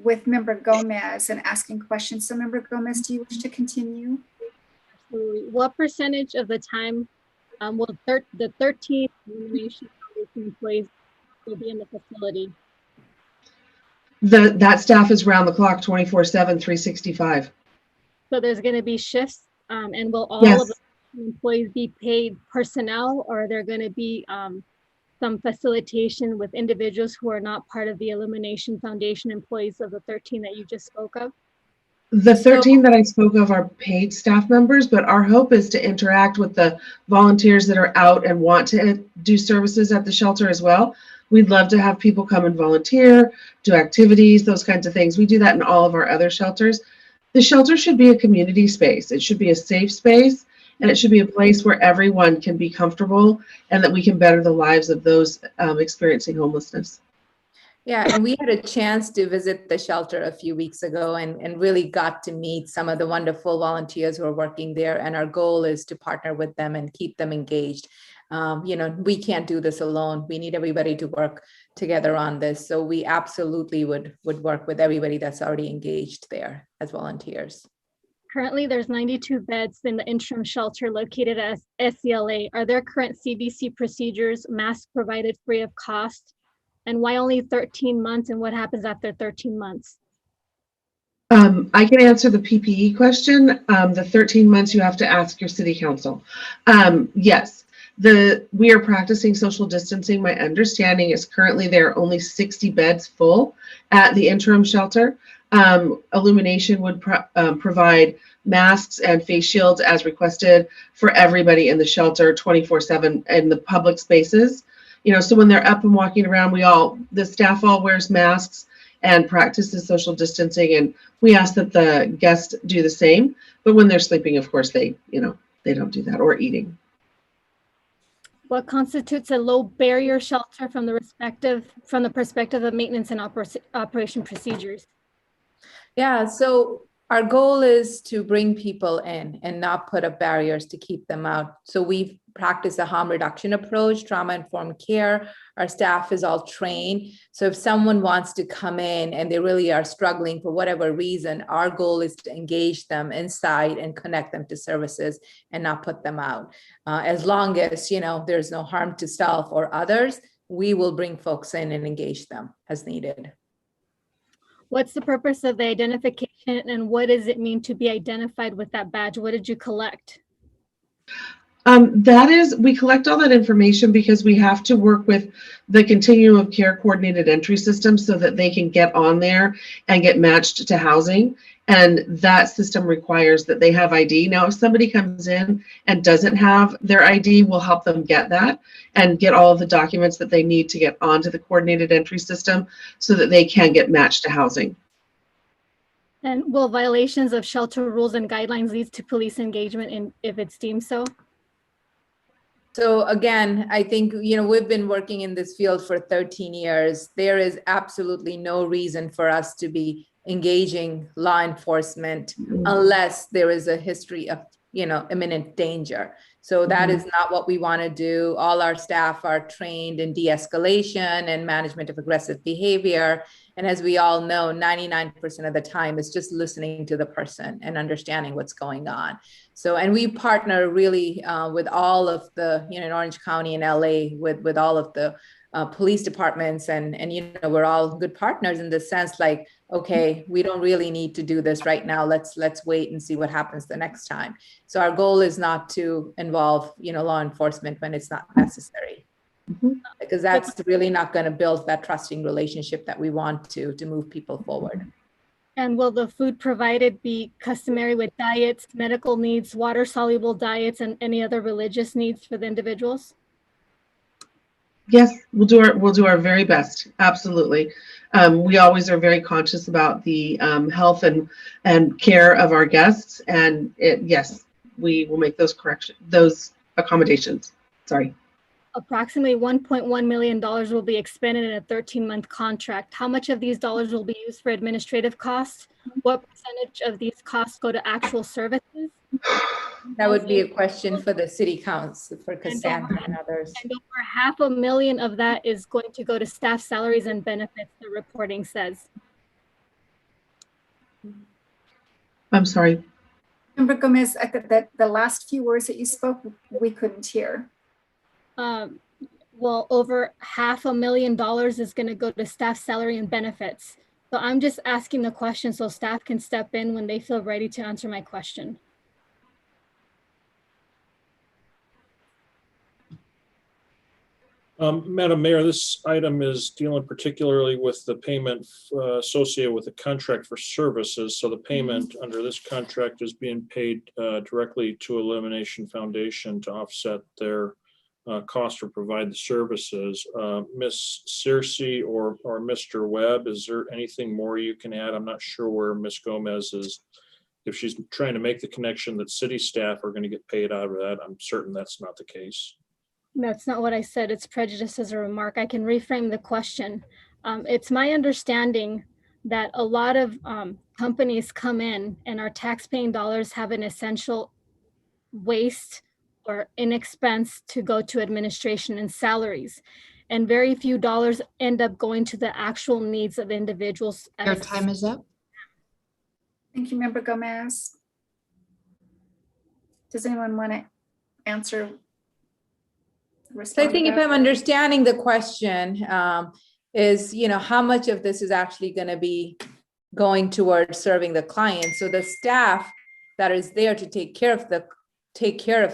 with Member Gomez and asking questions. So Member Gomez, do you wish to continue? Absolutely. What percentage of the time will the 13 Illumination Foundation employees will be in the facility? That staff is round the clock, 24/7, 365. So there's going to be shifts, and will all Yes. of the employees be paid personnel, or are there going to be some facilitation with individuals who are not part of the Illumination Foundation employees of the 13 that you just spoke of? The 13 that I spoke of are paid staff members, but our hope is to interact with the volunteers that are out and want to do services at the shelter as well. We'd love to have people come and volunteer, do activities, those kinds of things. We do that in all of our other shelters. The shelter should be a community space. It should be a safe space, and it should be a place where everyone can be comfortable and that we can better the lives of those experiencing homelessness. Yeah, and we had a chance to visit the shelter a few weeks ago and really got to meet some of the wonderful volunteers who are working there. And our goal is to partner with them and keep them engaged. We can't do this alone. We need everybody to work together on this. So we absolutely would work with everybody that's already engaged there as volunteers. Currently, there's 92 beds in the interim shelter located at SCLA. Are there current CDC procedures, masks provided free of cost? And why only 13 months, and what happens after 13 months? I can answer the PPE question. The 13 months you have to ask your city council. Yes, we are practicing social distancing. My understanding is currently there are only 60 beds full at the interim shelter. Illumination would provide masks and face shields as requested for everybody in the shelter 24/7 in the public spaces. So when they're up and walking around, the staff all wears masks and practices social distancing. And we ask that the guests do the same. But when they're sleeping, of course, they don't do that, or eating. What constitutes a low barrier shelter from the perspective of maintenance and operation procedures? Yeah, so our goal is to bring people in and not put up barriers to keep them out. So we practice a harm reduction approach, trauma-informed care. Our staff is all trained. So if someone wants to come in and they really are struggling for whatever reason, our goal is to engage them inside and connect them to services and not put them out. As long as, there's no harm to self or others, we will bring folks in and engage them as needed. What's the purpose of the identification, and what does it mean to be identified with that badge? What did you collect? We collect all that information because we have to work with the continuum of care coordinated entry system so that they can get on there and get matched to housing. And that system requires that they have ID. Now, if somebody comes in and doesn't have their ID, we'll help them get that and get all of the documents that they need to get onto the coordinated entry system so that they can get matched to housing. And will violations of shelter rules and guidelines lead to police engagement if it's deemed so? So again, I think, we've been working in this field for 13 years. There is absolutely no reason for us to be engaging law enforcement unless there is a history of, imminent danger. So that is not what we want to do. All our staff are trained in de-escalation and management of aggressive behavior. And as we all know, 99% of the time is just listening to the person and understanding what's going on. So, and we partner really with all of the, in Orange County and LA with all of the police departments, and we're all good partners in the sense like, okay, we don't really need to do this right now. Let's wait and see what happens the next time. So our goal is not to involve, law enforcement when it's not necessary, because that's really not going to build that trusting relationship that we want to move people forward. And will the food provided be customary with diets, medical needs, water-soluble diets, and any other religious needs for the individuals? Yes, we'll do our very best. Absolutely. We always are very conscious about the health and care of our guests. And yes, we will make those accommodations. Sorry. Approximately $1.1 million will be expended in a 13-month contract. How much of these dollars will be used for administrative costs? What percentage of these costs go to actual services? That would be a question for the city council, for Cassandra and others. And over $500,000 of that is going to go to staff salaries and benefits, the reporting says. I'm sorry. Member Gomez, that the last few words that you spoke, we couldn't hear. Well, over $500,000 is going to go to staff salary and benefits. So I'm just asking the question so staff can step in when they feel ready to answer my question. Madam Mayor, this item is dealing particularly with the payment associated with the contract for services. So the payment under this contract is being paid directly to Elimination Foundation to offset their cost to provide the services. Ms. Searcy or Mr. Webb, is there anything more you can add? I'm not sure where Ms. Gomez is. If she's trying to make the connection that city staff are going to get paid out of that, I'm certain that's not the case. That's not what I said. It's prejudice as a remark. I can reframe the question. It's my understanding that a lot of companies come in and our taxpaying dollars have an essential waste or in expense to go to administration and salaries. And very few dollars end up going to the actual needs of individuals. Your time is up. Thank you, Member Gomez. Does anyone want to answer? So I think if I'm understanding the question is, how much of this is actually going to be going towards serving the client? So the staff that is there to take care of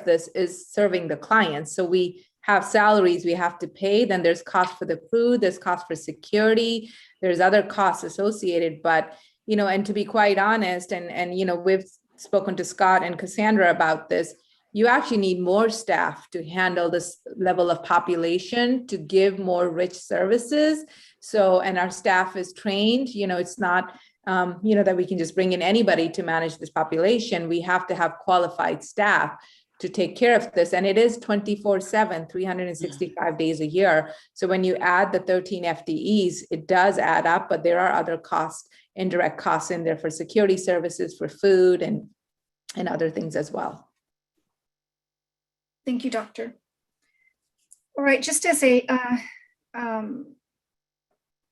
this is serving the clients. So we have salaries we have to pay, then there's cost for the food, there's cost for security, there's other costs associated. But, and to be quite honest, and we've spoken to Scott and Cassandra about this, you actually need more staff to handle this level of population to give more rich services. So, and our staff is trained, it's not, that we can just bring in anybody to manage this population. We have to have qualified staff to take care of this. And it is 24/7, 365 days a year. So when you add the 13 FTEs, it does add up, but there are other costs, indirect costs in there for security services, for food and other things as well. Thank you, Doctor. All right, just as a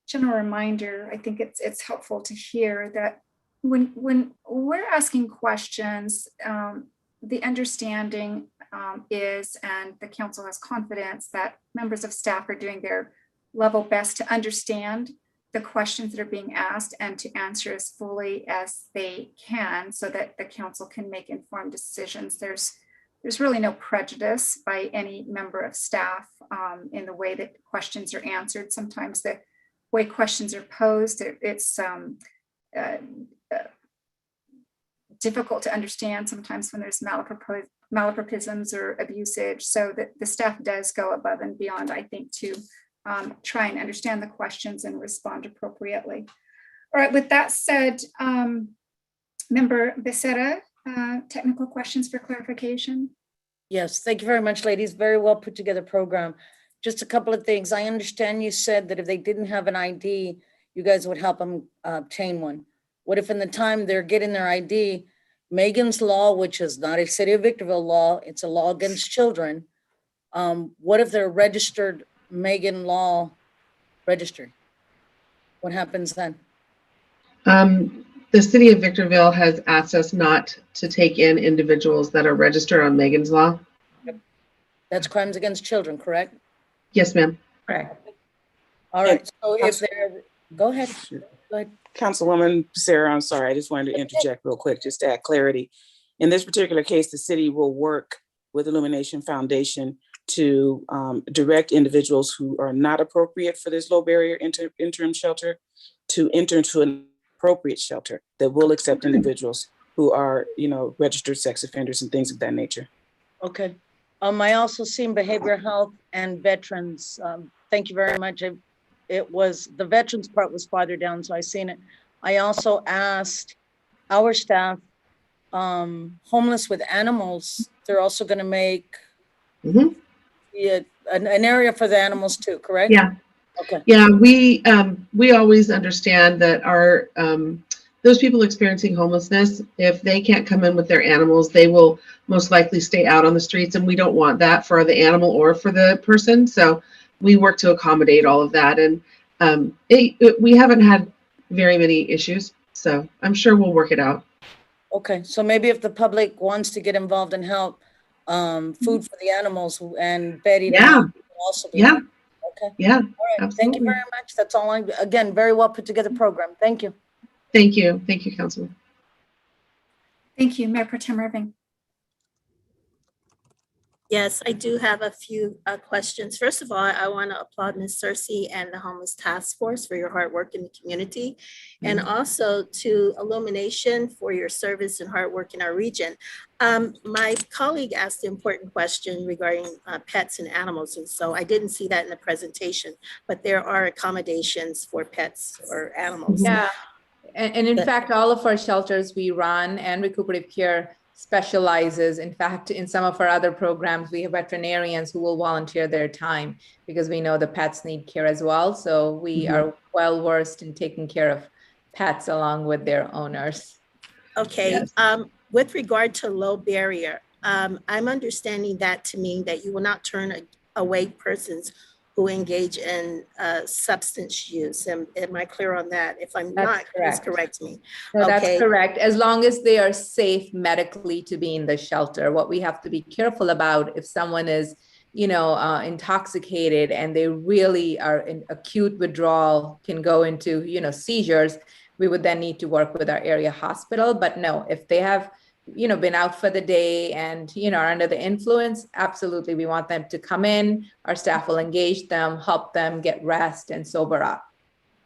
general reminder, I think it's helpful to hear that when we're asking questions, the understanding is, and the council has confidence that members of staff are doing their level best to understand the questions that are being asked and to answer as fully as they can so that the council can make informed decisions. There's really no prejudice by any member of staff in the way that questions are answered. Sometimes the way questions are posed, it's difficult to understand sometimes when there's malapropisms or abusage. So that the staff does go above and beyond, I think, to try and understand the questions and respond appropriately. All right, with that said, Member Becerra, technical questions for clarification? Yes, thank you very much, ladies. Very well put together program. Just a couple of things. I understand you said that if they didn't have an ID, you guys would help them obtain one. What if in the time they're getting their ID, Megan's Law, which is not a City of Victorville law, it's a law against children. What if they're registered Megan Law registry? What happens then? The City of Victorville has asked us not to take in individuals that are registered on Megan's Law. That's crimes against children, correct? Yes, ma'am. Correct. All right, so if they're, go ahead. Go ahead. Councilwoman Sarah, I'm sorry, I just wanted to interject real quick, just to add clarity. In this particular case, the city will work with Illumination Foundation to direct individuals who are not appropriate for this low barrier interim shelter to enter into an appropriate shelter that will accept individuals who are, registered sex offenders and things of that nature. Okay. I also seen behavioral health and veterans. Thank you very much. It was, the veterans part was farther down, so I seen it. I also asked our staff, homeless with animals, they're also gonna make an area for the animals too, correct? Yeah. Okay. Yeah, we always understand that our those people experiencing homelessness, if they can't come in with their animals, they will most likely stay out on the streets, and we don't want that for the animal or for the person. So we work to accommodate all of that, and we haven't had very many issues. So I'm sure we'll work it out. Okay, so maybe if the public wants to get involved and help, food for the animals and Betty. Yeah. Also be Yeah. okay. Yeah. All right. Thank you very much. That's all again, very well put together program. Thank you. Thank you. Thank you, Councilman. Thank you, Mayor Pro Tem Irving. Yes, I do have a few questions. First of all, I want to applaud Ms. Cersei and the Homeless Task Force for your hard work in the community, and also to Illumination for your service and hard work in our region. My colleague asked an important question regarding pets and animals, and so I didn't see that in the presentation, but there are accommodations for pets or animals. Yeah, and in fact, all of our shelters we run and recuperative care specializes. In fact, in some of our other programs, we have veterinarians who will volunteer their time because we know the pets need care as well. So we are well versed in taking care of pets along with their owners. Okay, yes. With regard to low barrier, I'm understanding that to mean that you will not turn away persons who engage in substance use. Am I clear on that? If I'm not, please correct me. No, that's correct. As long as they are safe medically to be in the shelter. What we have to be careful about, if someone is, intoxicated and they really are in acute withdrawal, can go into, seizures, we would then need to work with our area hospital. But no, if they have been out for the day and, are under the influence, absolutely. We want them to come in. Our staff will engage them, help them get rest and sober up.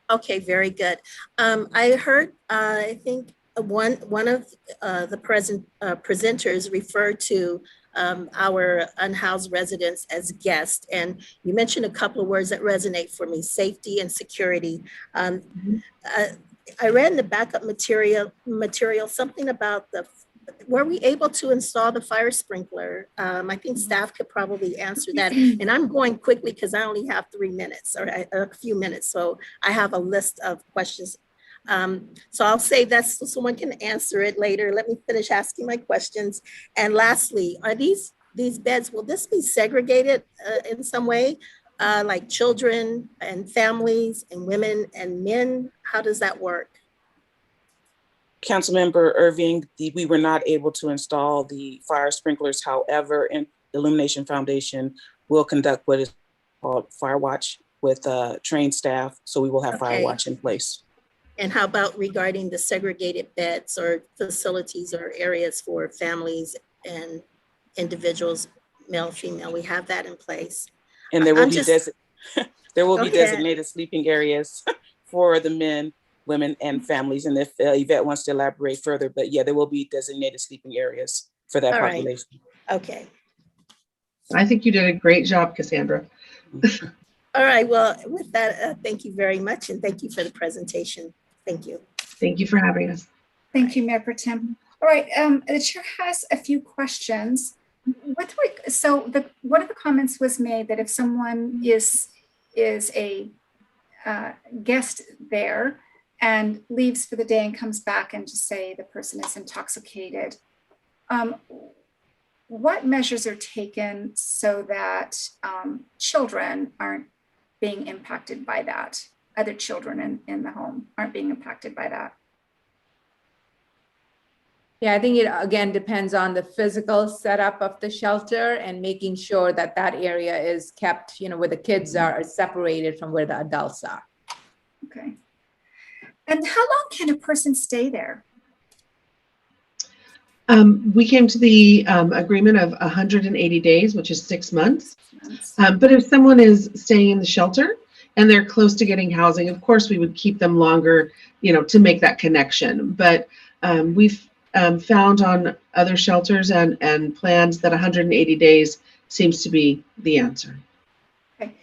Okay, very good. I heard, I think one of the presenters referred to our unhoused residents as guests. And you mentioned a couple of words that resonate for me: safety and security. I read in the backup material something about were we able to install the fire sprinkler? I think staff could probably answer that. And I'm going quickly because I only have 3 minutes or a few minutes. So I have a list of questions. So I'll say that so someone can answer it later. Let me finish asking my questions. And lastly, are these beds, will this be segregated in some way? Like children and families and women and men? How does that work? Councilmember Irving, we were not able to install the fire sprinklers. However, Illumination Foundation will conduct what is called Fire Watch with trained staff. So we will have Fire Watch in place. And how about regarding the segregated beds or facilities or areas for families and individuals, male, female? We have that in place. And there will there will be designated sleeping areas for the men, women, and families. And if Yvette wants to elaborate further, but yeah, there will be designated sleeping areas for that population. Okay. I think you did a great job, Cassandra. All right. Well, with that, thank you very much. And thank you for the presentation. Thank you. Thank you for having us. Thank you, Mayor Pro Tem. All right, the chair has a few questions. One of the comments was made that if someone is a guest there and leaves for the day and comes back and just say the person is intoxicated, what measures are taken so that children aren't being impacted by that? Other children in the home aren't being impacted by that? Yeah, I think it again depends on the physical setup of the shelter and making sure that that area is kept, where the kids are separated from where the adults are. Okay. And how long can a person stay there? We came to the agreement of 180 days, which is 6 months. But if someone is staying in the shelter and they're close to getting housing, of course, we would keep them longer, to make that connection. But we've found on other shelters and plans that 180 days seems to be the answer. Okay.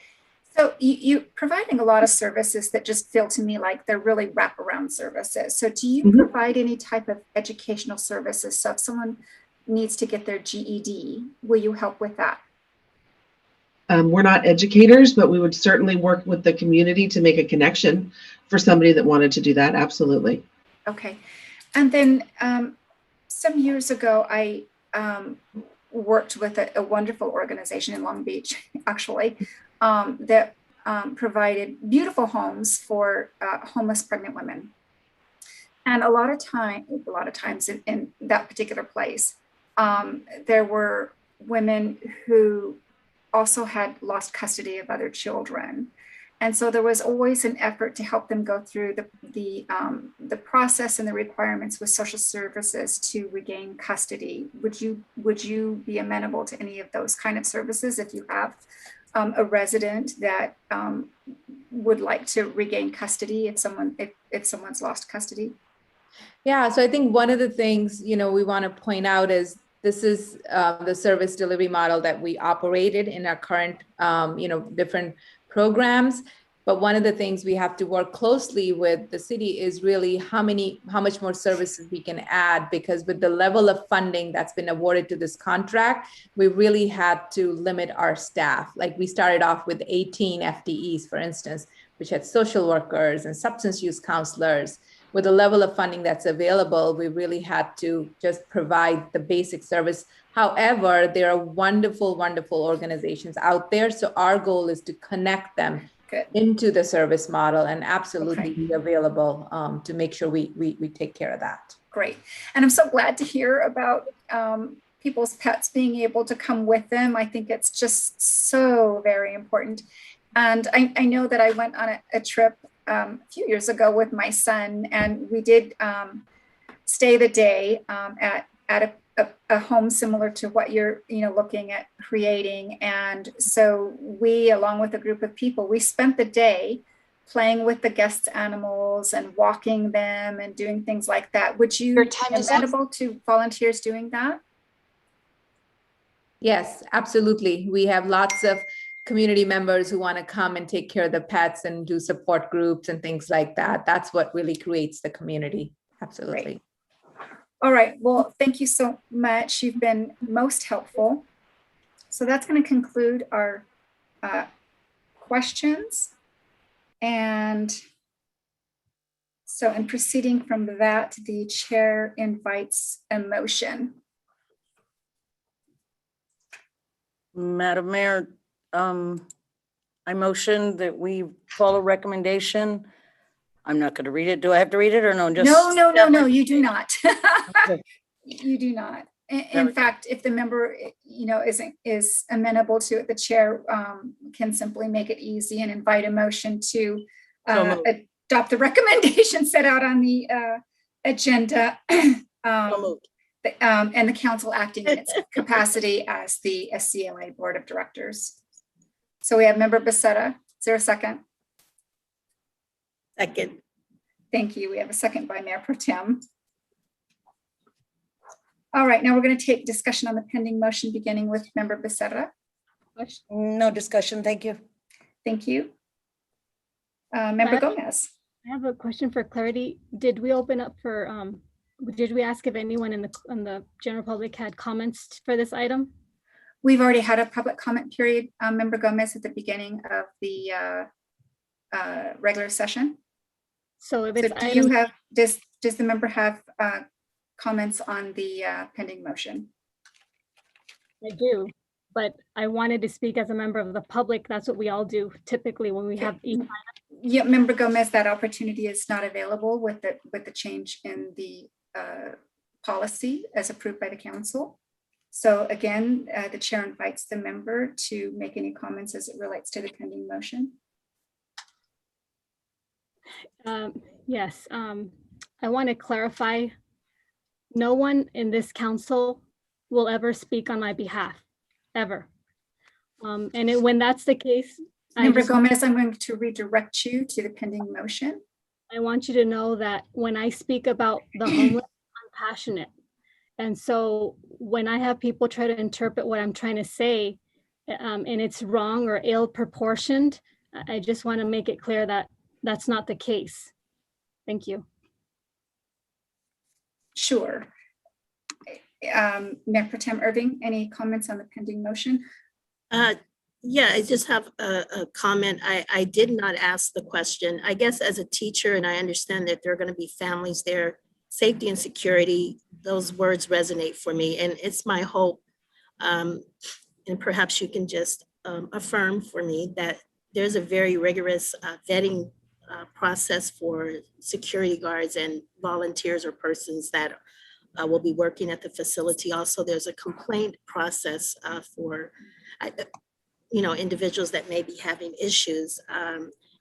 So you're providing a lot of services that just feel to me like they're really wraparound services. So do you provide any type of educational services? So if someone needs to get their GED, will you help with that? We're not educators, but we would certainly work with the community to make a connection for somebody that wanted to do that. Absolutely. Okay. And then some years ago, I worked with a wonderful organization in Long Beach, actually, that provided beautiful homes for homeless pregnant women. And a lot of times in that particular place, there were women who also had lost custody of other children. And so there was always an effort to help them go through the process and the requirements with social services to regain custody. Would you be amenable to any of those kind of services if you have a resident that would like to regain custody if someone's lost custody? Yeah, so I think one of the things we want to point out is this is the service delivery model that we operated in our current different programs. But one of the things we have to work closely with the city is really how much more services we can add, because with the level of funding that's been awarded to this contract, we really had to limit our staff. Like we started off with 18 FTEs, for instance, which had social workers and substance use counselors. With the level of funding that's available, we really had to just provide the basic service. However, there are wonderful, wonderful organizations out there. So our goal is to connect them into the service model and absolutely be available to make sure we take care of that. Great. And I'm so glad to hear about people's pets being able to come with them. I think it's just so very important. And I know that I went on a trip a few years ago with my son, and we did stay the day at a home similar to what you're looking at creating. And so we, along with a group of people, we spent the day playing with the guests' animals and walking them and doing things like that. Would you be amenable to volunteers doing that? Yes, absolutely. We have lots of community members who want to come and take care of the pets and do support groups and things like that. That's what really creates the community. Absolutely. All right, well, thank you so much. You've been most helpful. So that's going to conclude our questions. And so in proceeding from that, the chair invites a motion. Madam Mayor, I motion that we follow recommendation. I'm not going to read it. Do I have to read it or no? Just No, you do not. Okay. You do not. In fact, if the member, is amenable to it, the chair can simply make it easy and invite a motion to adopt the recommendation set out on the agenda. And the council acting in its capacity as the SCLA Board of Directors. So we have Member Becerra. Is there a second? Second. Thank you. We have a second by Mayor Pro Tem. All right, now we're going to take discussion on the pending motion, beginning with Member Becerra. No discussion. Thank you. Thank you. Member Gomez. I have a question for clarity. Did we open up for, did we ask if anyone in the general public had comments for this item? We've already had a public comment period, Member Gomez, at the beginning of the regular session. So if So it's do you have, does the member have comments on the pending motion? I do, but I wanted to speak as a member of the public. That's what we all do typically when we have each item. Yeah, Member Gomez, that opportunity is not available with the change in the policy as approved by the council. So again, the chair invites the member to make any comments as it relates to the pending motion. Yes, I want to clarify. No one in this council will ever speak on my behalf, ever. When that's the case, Member Gomez, I'm going to redirect you to the pending motion. I want you to know that when I speak about the homeless, I'm passionate. And so when I have people try to interpret what I'm trying to say, and it's wrong or ill proportioned, I just want to make it clear that that's not the case. Thank you. Sure. Mayor Pro Tem Irving, any comments on the pending motion? Yeah, I just have a comment. I did not ask the question. I guess as a teacher, and I understand that there are going to be families there, safety and security, those words resonate for me. And it's my hope, and perhaps you can just affirm for me that there's a very rigorous vetting process for security guards and volunteers or persons that will be working at the facility. Also, there's a complaint process for individuals that may be having issues.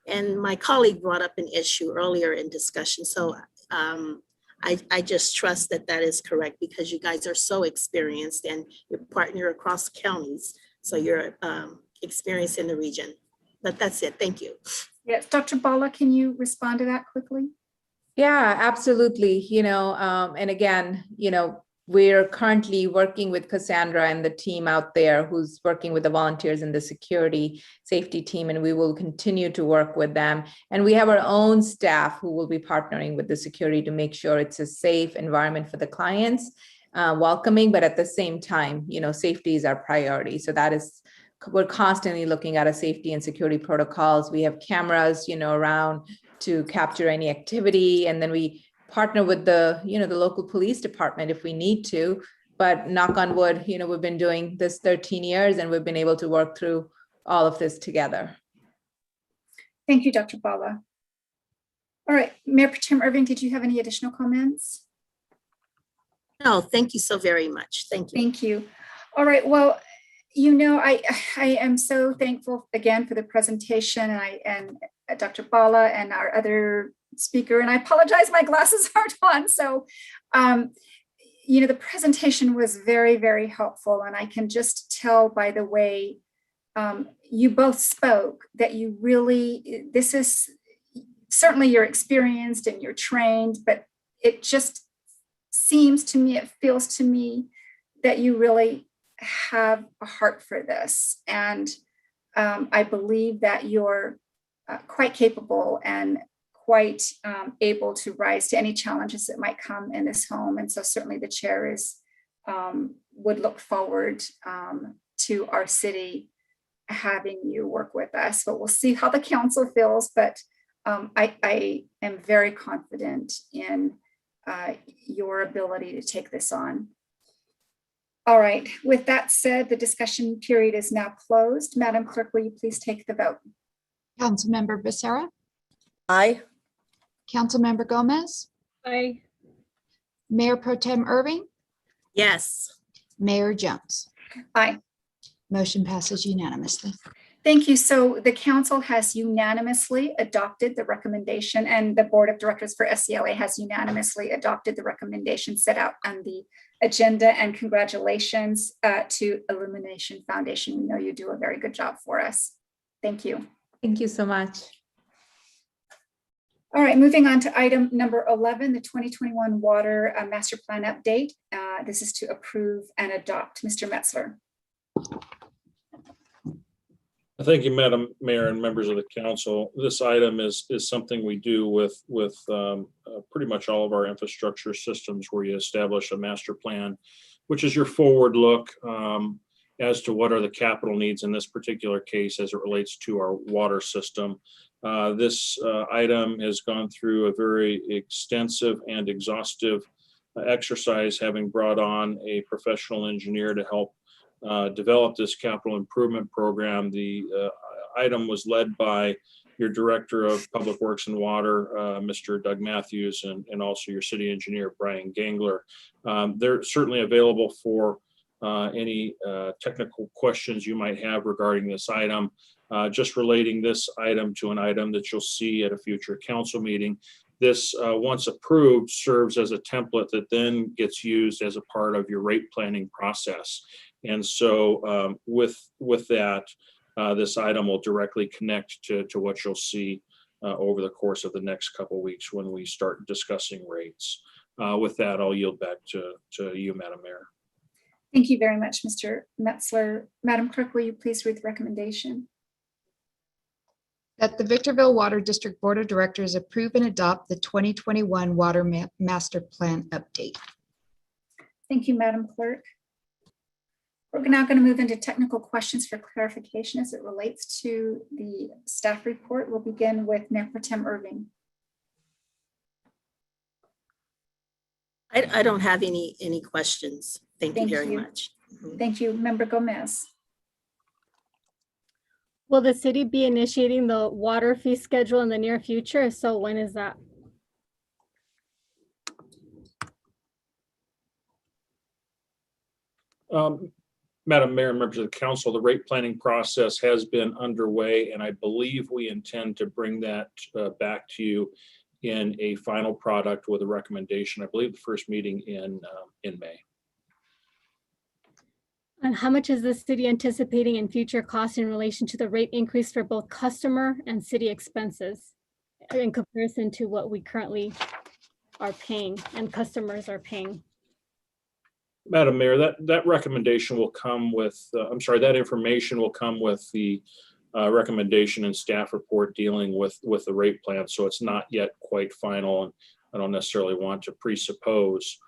And my colleague brought up an issue earlier in discussion. So I just trust that that is correct because you guys are so experienced and you're partner across counties. So you're experienced in the region. But that's it. Thank you. Yes, Dr. Bala, can you respond to that quickly? Yeah, absolutely. And again, we're currently working with Cassandra and the team out there who's working with the volunteers and the security safety team, and we will continue to work with them. And we have our own staff who will be partnering with the security to make sure it's a safe environment for the clients, welcoming, but at the same time, safety is our priority. So we're constantly looking at a safety and security protocols. We have cameras, around to capture any activity, and then we partner with the local police department if we need to. But knock on wood, we've been doing this 13 years and we've been able to work through all of this together. Thank you, Dr. Bala. All right, Mayor Pro Tem Irving, did you have any additional comments? No, thank you so very much. Thank you. Thank you. All right, well, I am so thankful again for the presentation and Dr. Bala and our other speaker, and I apologize, my glasses aren't on. So, the presentation was very, very helpful. And I can just tell by the way you both spoke that you really, this is certainly you're experienced and you're trained, but it just seems to me, it feels to me that you really have a heart for this. And I believe that you're quite capable and quite able to rise to any challenges that might come in this home. And so certainly the chair would look forward to our city having you work with us, but we'll see how the council feels. But I am very confident in your ability to take this on. All right, with that said, the discussion period is now closed. Madam Clerk, will you please take the vote? Councilmember Becerra, Aye. Councilmember Gomez, Aye. Mayor Pro Tem Irving, Yes. Mayor Jones. Aye. Motion passes unanimously. Thank you. So the council has unanimously adopted the recommendation, and the board of directors for SCLA has unanimously adopted the recommendation set out on the agenda. And congratulations to Illumination Foundation. We know you do a very good job for us. Thank you. Thank you so much. All right, moving on to item number 11, the 2021 Water Master Plan Update. This is to approve and adopt. Mr. Metzler. Thank you, Madam Mayor and members of the council. This item is something we do with pretty much all of our infrastructure systems, where you establish a master plan, which is your forward look as to what are the capital needs in this particular case as it relates to our water system. This item has gone through a very extensive and exhaustive exercise, having brought on a professional engineer to help develop this capital improvement program. The item was led by your Director of Public Works and Water, Mr. Doug Matthews, and also your City Engineer, Brian Gangler. They're certainly available for any technical questions you might have regarding this item. Just relating this item to an item that you'll see at a future council meeting. This, once approved, serves as a template that then gets used as a part of your rate planning process. And so with that, this item will directly connect to what you'll see over the course of the next couple of weeks when we start discussing rates. With that, I'll yield back to you, Madam Mayor. Thank you very much, Mr. Metzler. Madam Clerk, will you please read the recommendation? That the Victorville Water District Board of Directors approve and adopt the 2021 Water Master Plan Update. Thank you, Madam Clerk. We're now going to move into technical questions for clarification as it relates to the staff report. We'll begin with Mayor Pro Tem Irving. I don't have any questions. Thank you very much. Thank you. Member Gomez. Will the city be initiating the water fee schedule in the near future? If so, when is that? Madam Mayor and members of the council, the rate planning process has been underway, and I believe we intend to bring that back to you in a final product with a recommendation. I believe the first meeting in May. And how much is the city anticipating in future costs in relation to the rate increase for both customer and city expenses in comparison to what we currently are paying and customers are paying? Madam Mayor, that recommendation will come with, that information will come with the recommendation and staff report dealing with the rate plan. So it's not yet quite final, and I don't necessarily want to presuppose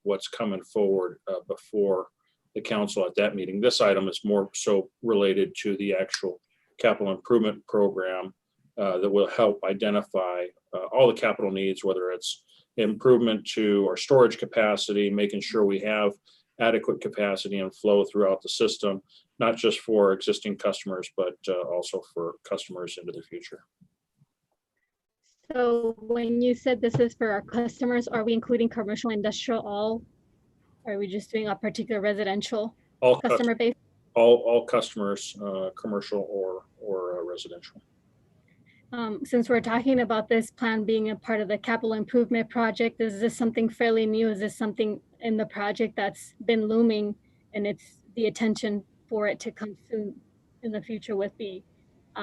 what's coming forward before the council at that meeting. This item is more so related to the actual capital improvement program that will help identify all the capital needs, whether it's improvement to our storage capacity, making sure we have adequate capacity and flow throughout the system, not just for existing customers, but also for customers into the future. So when you said this is for our customers, are we including commercial, industrial, all? Or are we just doing a particular residential customer base? All customers, commercial or residential. Since we're talking about this plan being a part of the capital improvement project, is this something fairly new? Is this something in the project that's been looming and it's the attention for it to come soon in the future with the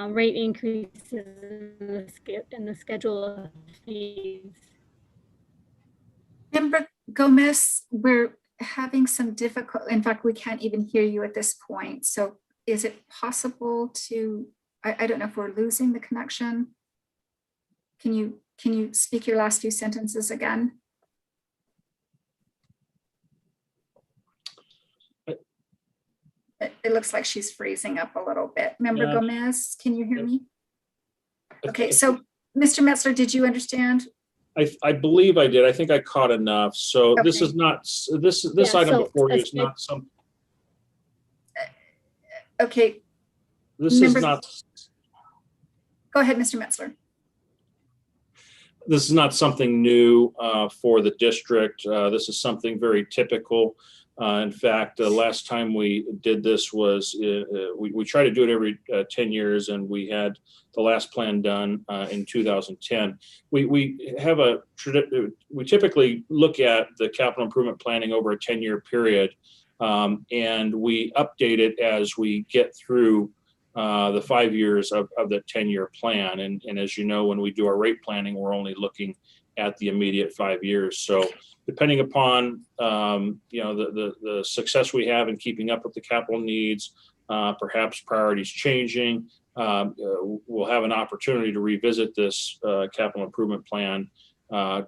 rate increases in the schedule of fees? Member Gomez, we're having some difficult, in fact, we can't even hear you at this point. So is it possible to, I don't know if we're losing the connection. Can you speak your last few sentences again? It looks like she's freezing up a little bit. Member Yeah. Gomez, can you hear me? Okay, so Mr. Metzler, did you understand? I believe I did. I think I caught enough. So this Okay. is not, this Yeah, item so before you as is not some, Okay, this is Members- not, go ahead, Mr. Metzler. this is not something new for the district. This is something very typical. In fact, the last time we did this was, we try to do it every 10 years, and we had the last plan done in 2010. We have we typically look at the capital improvement planning over a 10-year period, and we update it as we get through the 5 years of the 10-year plan. And as you know, when we do our rate planning, we're only looking at the immediate 5 years. So depending upon the success we have in keeping up with the capital needs, perhaps priorities changing, we'll have an opportunity to revisit this capital improvement plan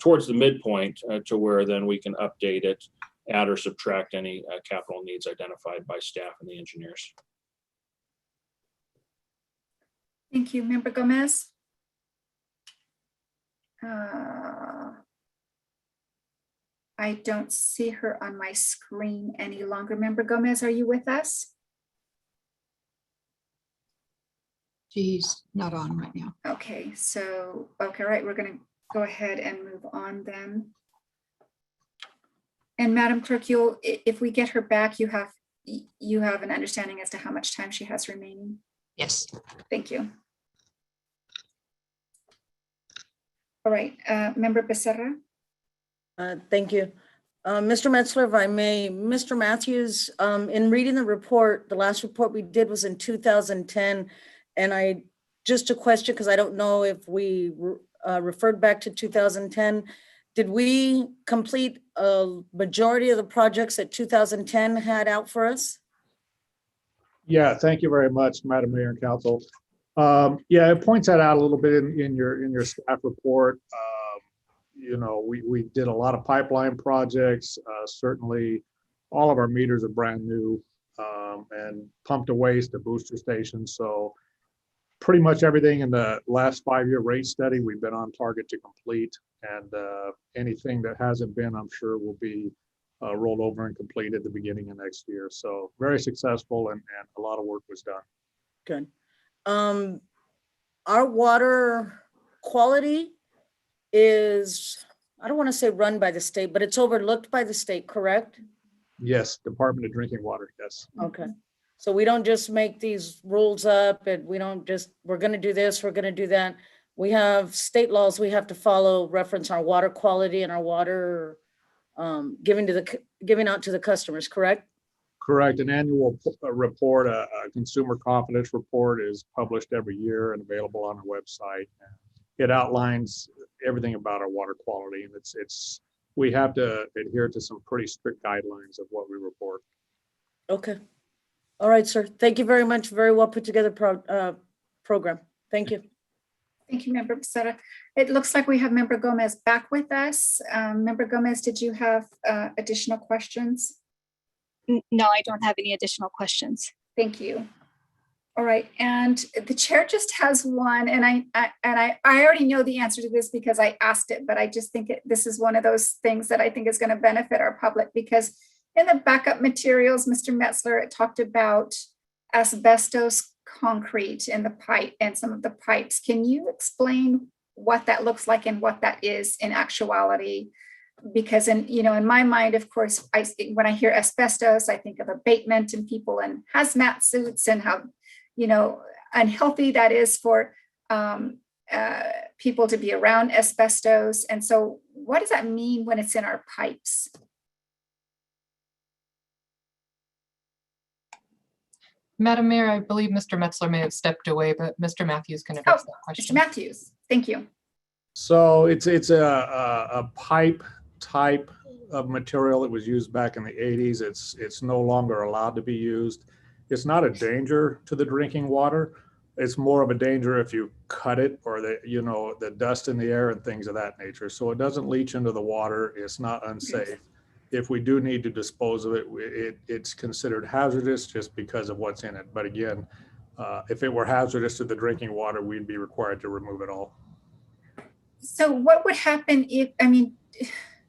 towards the midpoint to where then we can update it, add or subtract any capital needs identified by staff and the engineers. Thank you, Member Gomez. I don't see her on my screen any longer. Member Gomez, are you with us? She's not on right now. Okay, so, okay, right, we're gonna go ahead and move on then. And Madam Clerk, if we get her back, you have an understanding as to how much time she has remaining? Yes. Thank you. All right, Member Becerra? Thank you. Mr. Metzler, if I may, Mr. Matthews, in reading the report, the last report we did was in 2010. And just a question, because I don't know if we referred back to 2010. Did we complete a majority of the projects that 2010 had out for us? Yeah, thank you very much, Madam Mayor and Council. Yeah, it points that out a little bit in your staff report. We did a lot of pipeline projects. Certainly, all of our meters are brand new, and pumped to waste, a booster station. So pretty much everything in the last 5-year rate study, we've been on target to complete. And anything that hasn't been, I'm sure will be rolled over and completed at the beginning of next year. So very successful, and a lot of work was done. Good. Our water quality is, I don't want to say run by the state, but it's overlooked by the state, correct? Yes, Department of Drinking Water, yes. Okay. So we don't just make these rules up, and we don't just, we're going to do this, we're going to do that. We have state laws we have to follow, reference our water quality and our water giving out to the customers, correct? Correct. An annual report, a consumer confidence report, is published every year and available on our website. It outlines everything about our water quality, and we have to adhere to some pretty strict guidelines of what we report. Okay. All right, sir. Thank you very much. Very well put together program. Thank you. Thank you, Member Becerra. It looks like we have Member Gomez back with us. Member Gomez, did you have additional questions? No, I don't have any additional questions. Thank you. All right, and the chair just has one, and I already know the answer to this because I asked it, but I just think this is one of those things that I think is going to benefit our public, because in the backup materials, Mr. Metzler, it talked about asbestos concrete in the pipe and some of the pipes. Can you explain what that looks like and what that is in actuality? Because in my mind, of course, when I hear asbestos, I think of abatement and people in hazmat suits and how unhealthy that is for people to be around asbestos. And so what does that mean when it's in our pipes? Madam Mayor, I believe Mr. Metzler may have stepped away, but Mr. Matthews can address that question. Mr. Matthews, thank you. So it's a pipe type of material that was used back in the 80s. It's no longer allowed to be used. It's not a danger to the drinking water. It's more of a danger if you cut it or the dust in the air and things of that nature. So it doesn't leach into the water. It's not unsafe. If we do need to dispose of it, it's considered hazardous just because of what's in it. But again, if it were hazardous to the drinking water, we'd be required to remove it all. So what would happen if, I mean,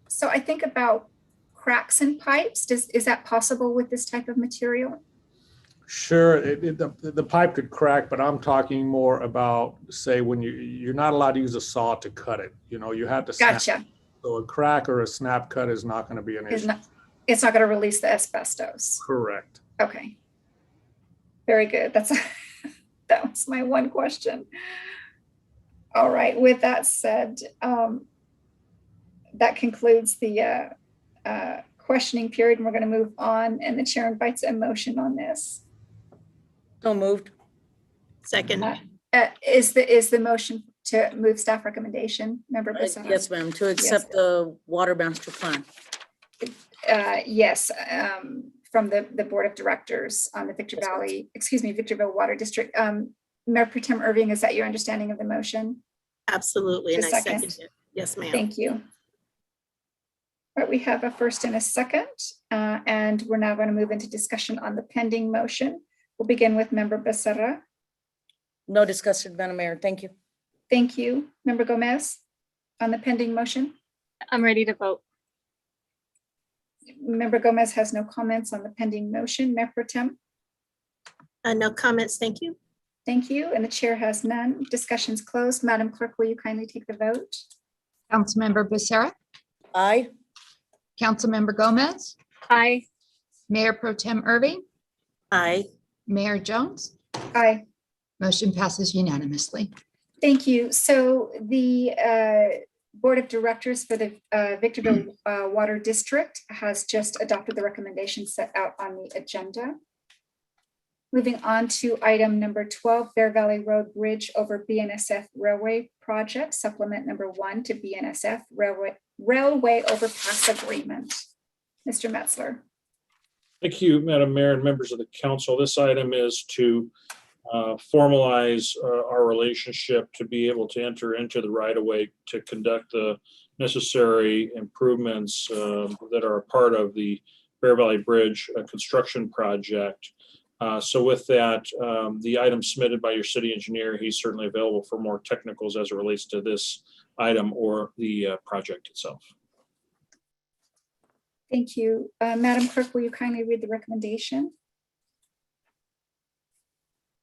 so I think about cracks in pipes. Is that possible with this type of material? Sure, the pipe could crack, but I'm talking more about, say, when you're not allowed to use a saw to cut it. You have to snap. Gotcha. So a crack or a snap cut is not going to be an issue. It's not going to release the asbestos. Correct. Okay. Very good. That was my one question. All right. With that said, that concludes the questioning period, and we're going to move on. And the chair invites a motion on this. So moved. Second. Is the motion to move staff recommendation, Member Becerra? Yes, ma'am, to accept the water master plan. Yes, from the Board of Directors on the Victorville Water District. Mayor Pro Tem Irving, is that your understanding of the motion? Absolutely, and I second it. Yes, ma'am. Thank you. All right, we have a first and a second, and we're now going to move into discussion on the pending motion. We'll begin with Member Becerra. No discussion, Madam Mayor. Thank you. Thank you. Member Gomez on the pending motion. I'm ready to vote. Member Gomez has no comments on the pending motion. Mayor Pro Tem? No comments, thank you. Thank you. And the chair has none. Discussion's closed. Madam Clerk, will you kindly take the vote? Councilmember Becerra, Aye. Councilmember Gomez, Aye. Mayor Pro Tem Irving, Aye. Mayor Jones. Aye. Motion passes unanimously. Thank you. So the Board of Directors for the Victorville Water District has just adopted the recommendations set out on the agenda. Moving on to item number 12, Bear Valley Road Bridge over BNSF Railway Project, supplement number 1 to BNSF Railway Overpass Agreement. Mr. Metzler. Thank you, Madam Mayor and members of the council. This item is to formalize our relationship to be able to enter into the right-of-way to conduct the necessary improvements that are a part of the Bear Valley Bridge construction project. So with that, the item submitted by your city engineer, he's certainly available for more technicals as it relates to this item or the project itself. Thank you. Madam Clerk, will you kindly read the recommendation?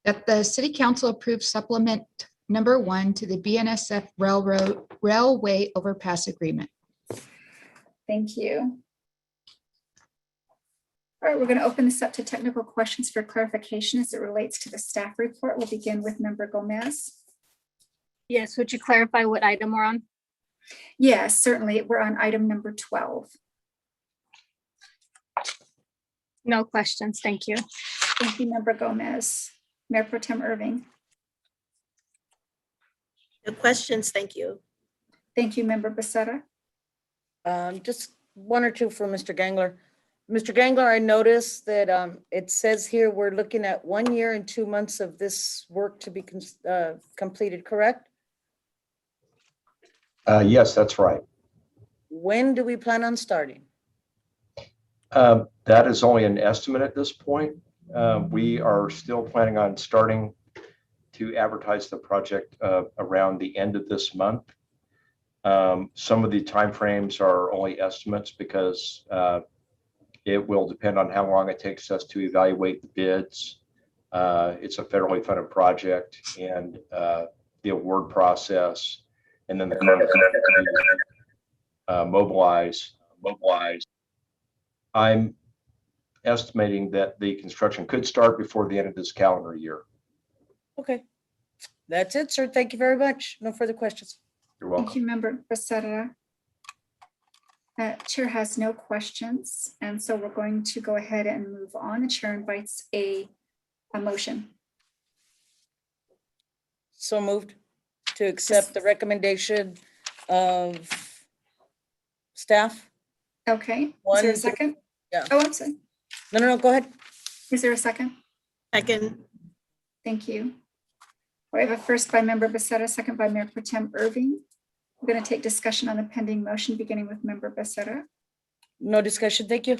That the City Council approve supplement number 1 to the BNSF Railway Overpass Agreement. Thank you. All right, we're going to open this up to technical questions for clarification as it relates to the staff report. We'll begin with Member Gomez. Yes, would you clarify what item we're on? Yes, certainly. We're on item number 12. No questions, thank you. Thank you, Member Gomez. Mayor Pro Tem Irving. No questions, thank you. Thank you, Member Becerra. Just one or two for Mr. Gangler. Mr. Gangler, I noticed that it says here we're looking at 1 year and 2 months of this work to be completed, correct? Yes, that's right. When do we plan on starting? That is only an estimate at this point. We are still planning on starting to advertise the project around the end of this month. Some of the timeframes are only estimates because it will depend on how long it takes us to evaluate the bids. It's a federally funded project, and the award process, and then the mobilize. I'm estimating that the construction could start before the end of this calendar year. Okay, that's it, sir. Thank you very much. No further questions. You're welcome. Thank you, Member Becerra. Chair has no questions, and so we're going to go ahead and move on. The chair invites a motion. So moved to accept the recommendation of staff. Okay, is One, there a two- second? yeah. Oh, I'm sorry. No, go ahead. Is there a second? Second. Thank you. We have a first by Member Becerra, second by Mayor Pro Tem Irving. We're going to take discussion on the pending motion, beginning with Member Becerra. No discussion, thank you.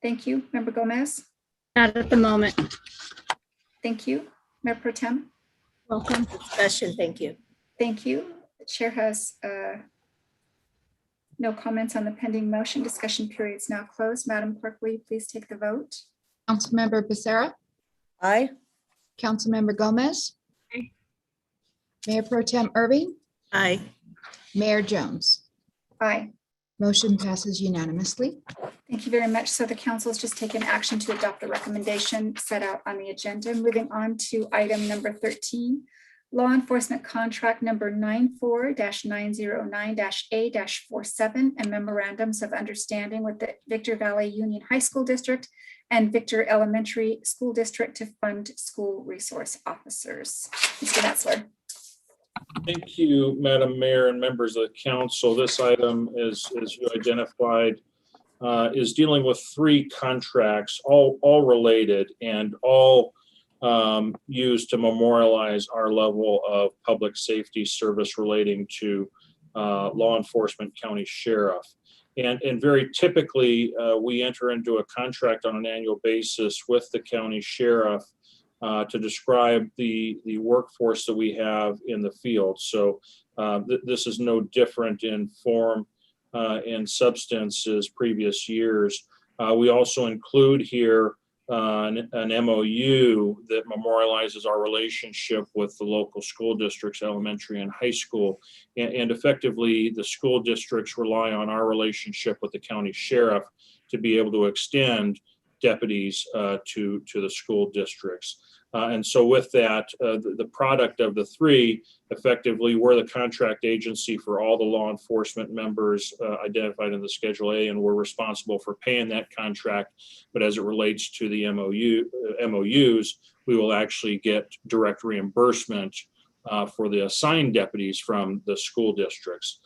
Thank you. Member Gomez. Not at the moment. Thank you. Mayor Pro Tem. Welcome. Discussion, thank you. Thank you. The chair has no comments on the pending motion. Discussion period is now closed. Madam Clerk, will you please take the vote? Councilmember Becerra, Aye. Councilmember Gomez. Mayor Pro Tem Irving, Aye. Mayor Jones. Aye. Motion passes unanimously. Thank you very much. So the council has just taken action to adopt the recommendation set out on the agenda. Moving on to item number 13, law enforcement contract number 94-909-A-47 and memorandums of understanding with the Victor Valley Union High School District and Victor Elementary School District to fund school resource officers. Mr. Metzler. Thank you, Madam Mayor and members of the council. This item is, as you identified, is dealing with 3 contracts, all related and all used to memorialize our level of public safety service relating to law enforcement, county sheriff. And very typically, we enter into a contract on an annual basis with the county sheriff to describe the workforce that we have in the field. So this is no different in form and substance as previous years. We also include here an MOU that memorializes our relationship with the local school districts, elementary and high school. And effectively, the school districts rely on our relationship with the county sheriff to be able to extend deputies to the school districts. And so with that, the product of the 3, effectively, we're the contract agency for all the law enforcement members identified in the Schedule A, and we're responsible for paying that contract. But as it relates to the MOUs, we will actually get direct reimbursement for the assigned deputies from the school districts.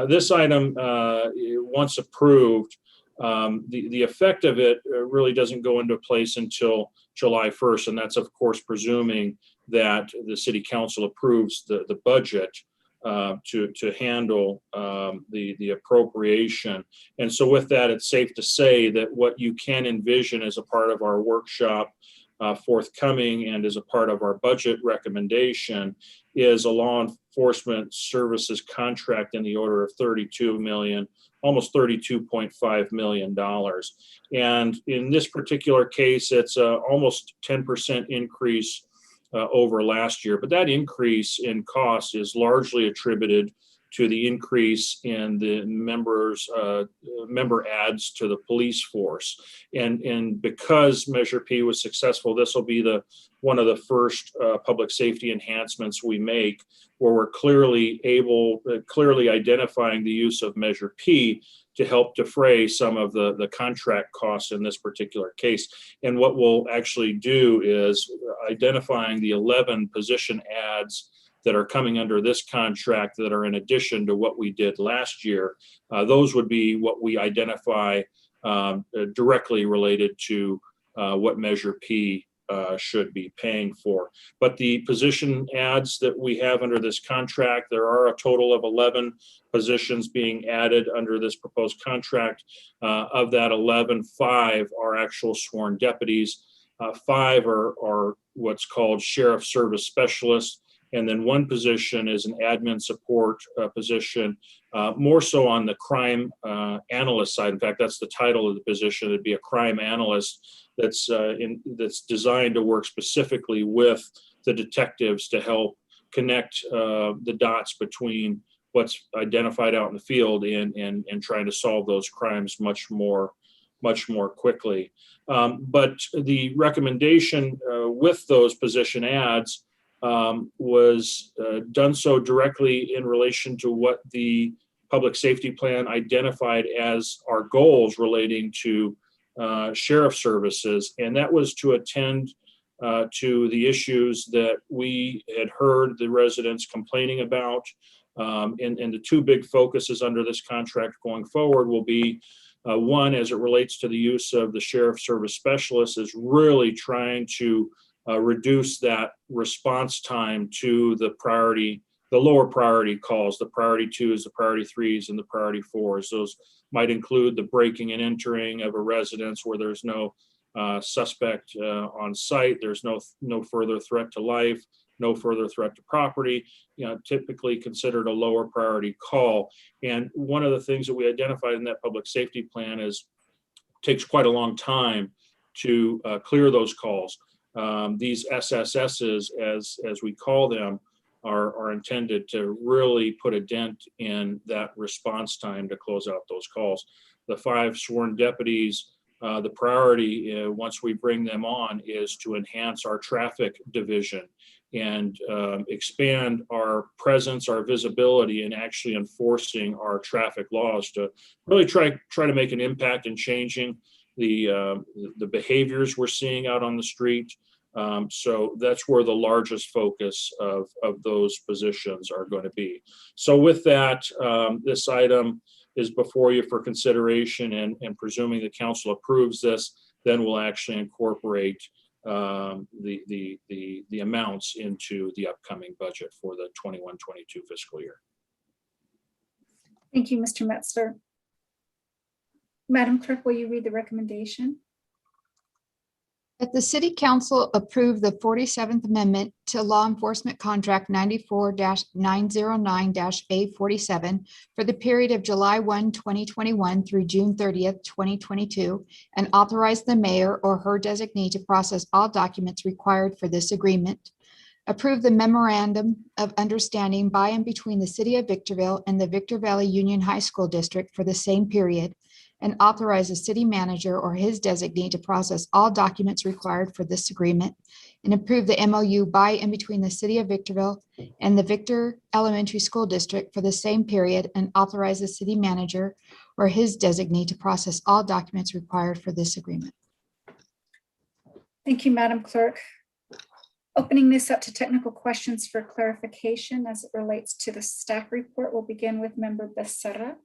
This item, once approved, the effect of it really doesn't go into place until July 1st, and that's of course presuming that the city council approves the budget to handle the appropriation. And so with that, it's safe to say that what you can envision as a part of our workshop forthcoming and as a part of our budget recommendation is a law enforcement services contract in the order of 32 million, almost $32.5 million. And in this particular case, it's almost 10% increase over last year. But that increase in cost is largely attributed to the increase in the member adds to the police force. And because Measure P was successful, this will be one of the first public safety enhancements we make, where we're clearly identifying the use of Measure P to help defray some of the contract costs in this particular case. And what we'll actually do is identifying the 11 position adds that are coming under this contract that are in addition to what we did last year. Those would be what we identify directly related to what Measure P should be paying for. But the position adds that we have under this contract, there are a total of 11 positions being added under this proposed contract. Of that 11, 5 are actual sworn deputies. 5 are what's called sheriff service specialists. And then 1 position is an admin support position, more so on the crime analyst side. In fact, that's the title of the position. It'd be a crime analyst that's designed to work specifically with the detectives to help connect the dots between what's identified out in the field and trying to solve those crimes much more quickly. But the recommendation with those position adds was done so directly in relation to what the public safety plan identified as our goals relating to sheriff services. And that was to attend to the issues that we had heard the residents complaining about. And the 2 big focuses under this contract going forward will be One, as it relates to the use of the sheriff service specialist, is really trying to reduce that response time to the lower priority calls, the priority 2s, the priority 3s, and the priority 4s. Those might include the breaking and entering of a residence where there's no suspect on site, there's no further threat to life, no further threat to property, typically considered a lower priority call. And one of the things that we identified in that public safety plan is it takes quite a long time to clear those calls. These SSSs, as we call them, are intended to really put a dent in that response time to close out those calls. The 5 sworn deputies, the priority once we bring them on is to enhance our traffic division and expand our presence, our visibility, and actually enforcing our traffic laws to really try to make an impact in changing the behaviors we're seeing out on the street. So that's where the largest focus of those positions are going to be. So with that, this item is before you for consideration, and presuming the council approves this, then we'll actually incorporate the amounts into the upcoming budget for the 21-22 fiscal year. Thank you, Mr. Metzler. Madam Clerk, will you read the recommendation? That the City Council approve the 47th Amendment to Law Enforcement Contract 94-909-A47 for the period of July 1, 2021 through June 30th, 2022, and authorize the mayor or her designee to process all documents required for this agreement. Approve the memorandum of understanding by and between the City of Victorville and the Victor Valley Union High School District for the same period, and authorize the city manager or his designee to process all documents required for this agreement, and approve the MOU by and between the City of Victorville and the Victor Elementary School District for the same period, and authorize the city manager or his designee to process all documents required for this agreement. Thank you, Madam Clerk. Opening this up to technical questions for clarification as it relates to the staff report, we'll begin with Member Becerra.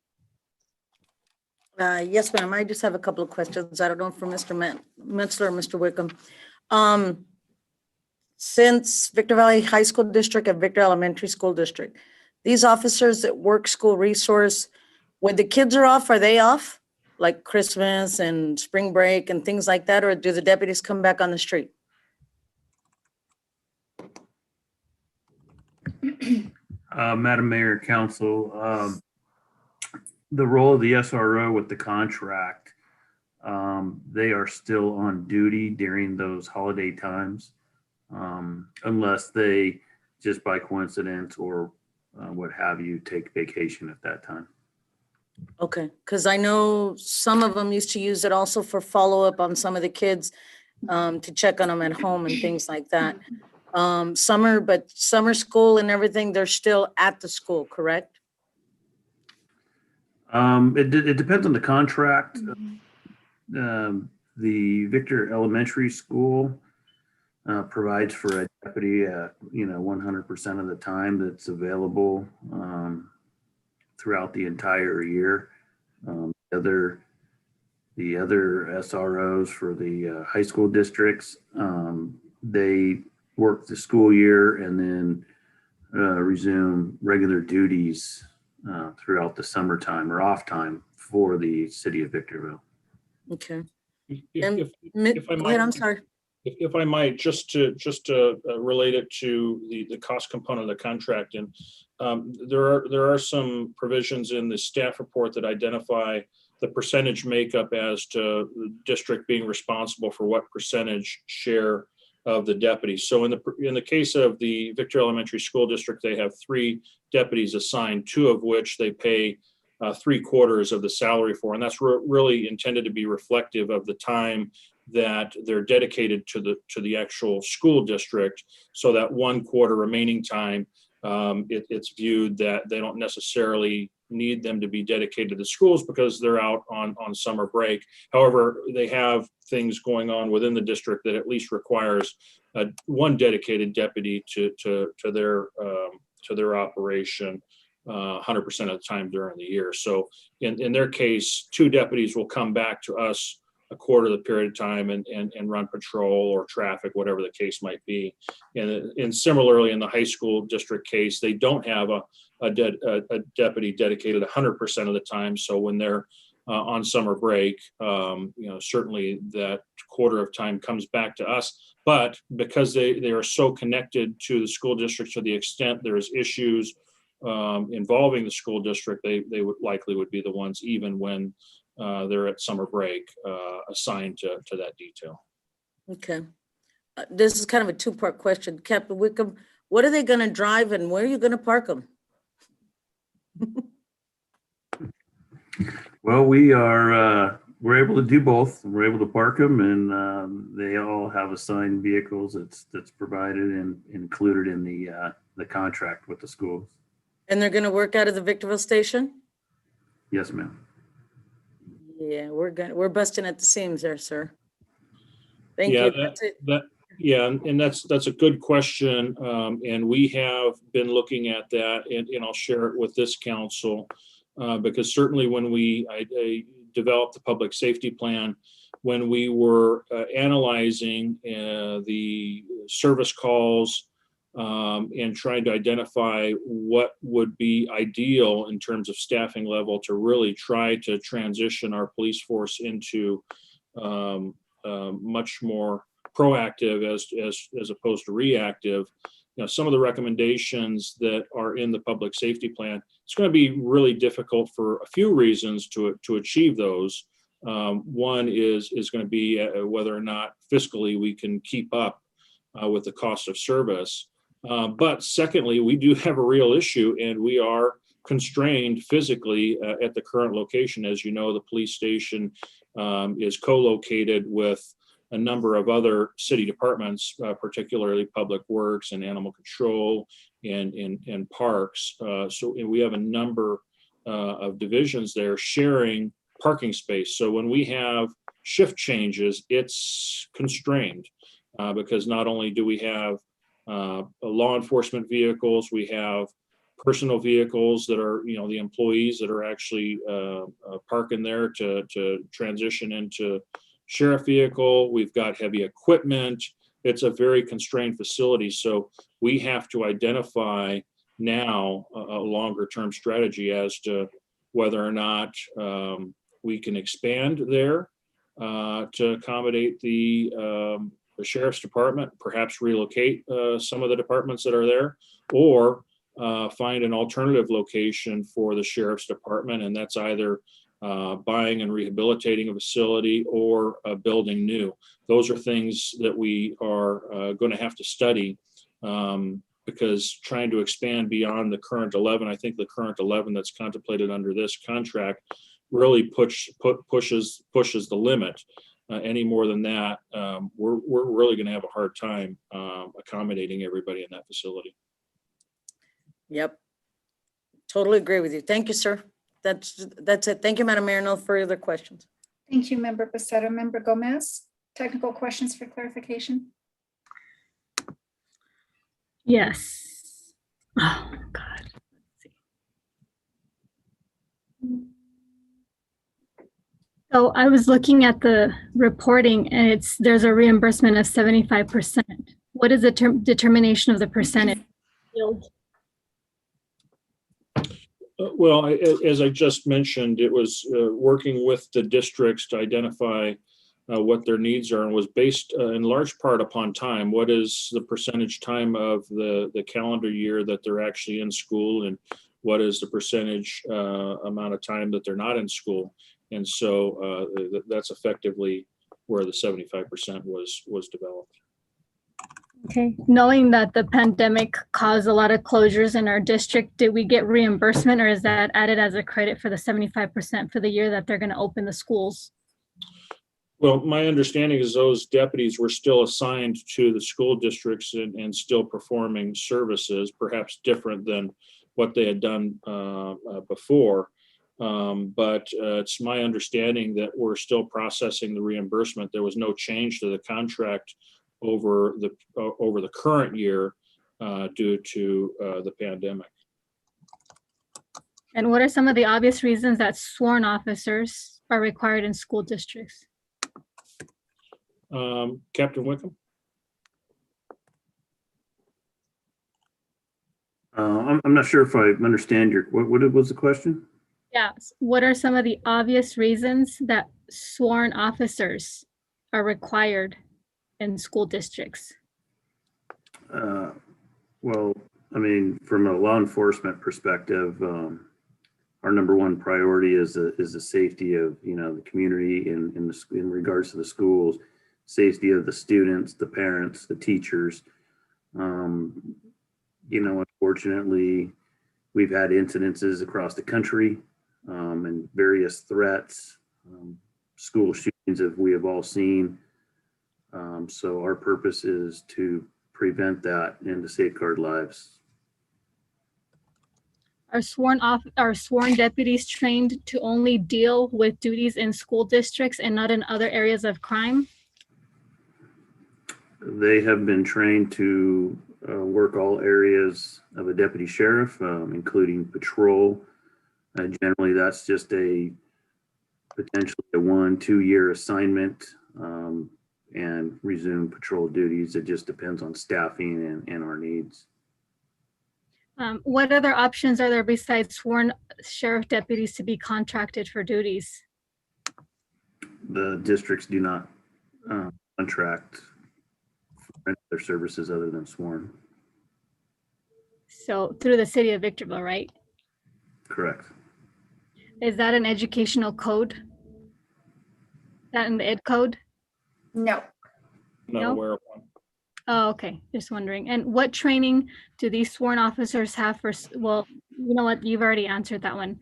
Yes, ma'am. I just have a couple of questions. I don't know for Mr. Metzler or Mr. Wickham. Since Victor Valley High School District and Victor Elementary School District, these officers that work school resource, when the kids are off, are they off? Like Christmas and spring break and things like that? Or do the deputies come back on the street? Madam Mayor, Council, the role of the SRO with the contract, they are still on duty during those holiday times, unless they, just by coincidence or what have you, take vacation at that time. Okay, because I know some of them used to use it also for follow-up on some of the kids to check on them at home and things like that. Summer school and everything, they're still at the school, correct? It depends on the contract. The Victor Elementary School provides for a deputy at 100% of the time that's available throughout the entire year. The other SROs for the high school districts, they work the school year and then resume regular duties throughout the summertime or off time for the City of Victorville. Okay. If I Go might, ahead, I'm sorry. if I might, just to relate it to the cost component of the contract, and there are some provisions in the staff report that identify the percentage makeup as to the district being responsible for what percentage share of the deputies. So in the case of the Victor Elementary School District, they have 3 deputies assigned, 2 of which they pay 3/4 of the salary for, and that's really intended to be reflective of the time that they're dedicated to the actual school district, so that 1/4 remaining time, it's viewed that they don't necessarily need them to be dedicated to the schools because they're out on summer break. However, they have things going on within the district that at least requires one dedicated deputy to their operation 100% of the time during the year. So in their case, 2 deputies will come back to us a quarter of the period of time and run patrol or traffic, whatever the case might be. And similarly, in the high school district case, they don't have a deputy dedicated 100% of the time. So when they're on summer break, certainly that quarter of time comes back to us. But because they are so connected to the school district, to the extent there's issues involving the school district, they would be the ones, even when they're at summer break, assigned to that detail. Okay. This is kind of a 2-part question. Captain Wickham, what are they going to drive and where are you going to park them? Well, we're able to do both. We're able to park them, and they all have assigned vehicles that's provided and included in the contract with the schools. And they're going to work out of the Victorville station? Yes, ma'am. Yeah, we're busting at the seams there, sir. Thank Yeah, you. That's it. And that's a good question. And we have been looking at that, and I'll share it with this council, because certainly when I developed the public safety plan, when we were analyzing the service calls and trying to identify what would be ideal in terms of staffing level to really try to transition our police force into much more proactive as opposed to reactive. Some of the recommendations that are in the public safety plan, it's going to be really difficult for a few reasons to achieve those. One is going to be whether or not fiscally we can keep up with the cost of service. But secondly, we do have a real issue, and we are constrained physically at the current location. As you know, the police station is co-located with a number of other city departments, particularly Public Works and Animal Control and Parks. So we have a number of divisions there sharing parking space. So when we have shift changes, it's constrained because not only do we have law enforcement vehicles, we have personal vehicles that are, the employees that are actually parking there to transition into sheriff vehicle. We've got heavy equipment. It's a very constrained facility. So we have to identify now a longer term strategy as to whether or not we can expand there to accommodate the sheriff's department, perhaps relocate some of the departments that are there, or find an alternative location for the sheriff's department. And that's either buying and rehabilitating a facility or building new. Those are things that we are going to have to study because trying to expand beyond the current 11, I think the current 11 that's contemplated under this contract really pushes the limit. Any more than that, we're really going to have a hard time accommodating everybody in that facility. Yep. Totally agree with you. Thank you, sir. That's it. Thank you, Madam Mayor. No further questions. Thank you, Member Becerra. Member Gomez, technical questions for clarification? Yes. Oh, God. Let's see. So I was looking at the reporting and there's a reimbursement of 75%. What is the determination of the percentage? Well, as I just mentioned, it was working with the districts to identify what their needs are, and was based in large part upon time. What is the percentage time of the calendar year that they're actually in school, and what is the percentage amount of time that they're not in school? And so that's effectively where the 75% was developed. Okay, knowing that the pandemic caused a lot of closures in our district, did we get reimbursement, or is that added as a credit for the 75% for the year that they're going to open the schools? Well, my understanding is those deputies were still assigned to the school districts and still performing services, perhaps different than what they had done before. But it's my understanding that we're still processing the reimbursement. There was no change to the contract over the current year due to the pandemic. And what are some of the obvious reasons that sworn officers are required in school districts? Captain Wickham? I'm not sure if I understand what was the question? Yeah, what are some of the obvious reasons that sworn officers are required in school districts? Well, I mean, from a law enforcement perspective, our number one priority is the safety of, the community in regards to the schools, safety of the students, the parents, the teachers. Unfortunately, we've had incidences across the country and various threats, school shootings that we have all seen. So our purpose is to prevent that and to safeguard lives. Are sworn deputies trained to only deal with duties in school districts and not in other areas of crime? They have been trained to work all areas of a deputy sheriff, including patrol. Generally, that's just potentially a 1-2 year assignment and resume patrol duties. It just depends on staffing and our needs. What other options are there besides sworn sheriff deputies to be contracted for duties? The districts do not contract for their services other than sworn. So through the city of Victorville, right? Correct. Is that an educational code? Is that in the ed code? No. Not No? aware of one. Oh, okay. Just wondering. And what training do these sworn officers have for, well, you know what? You've already answered that one.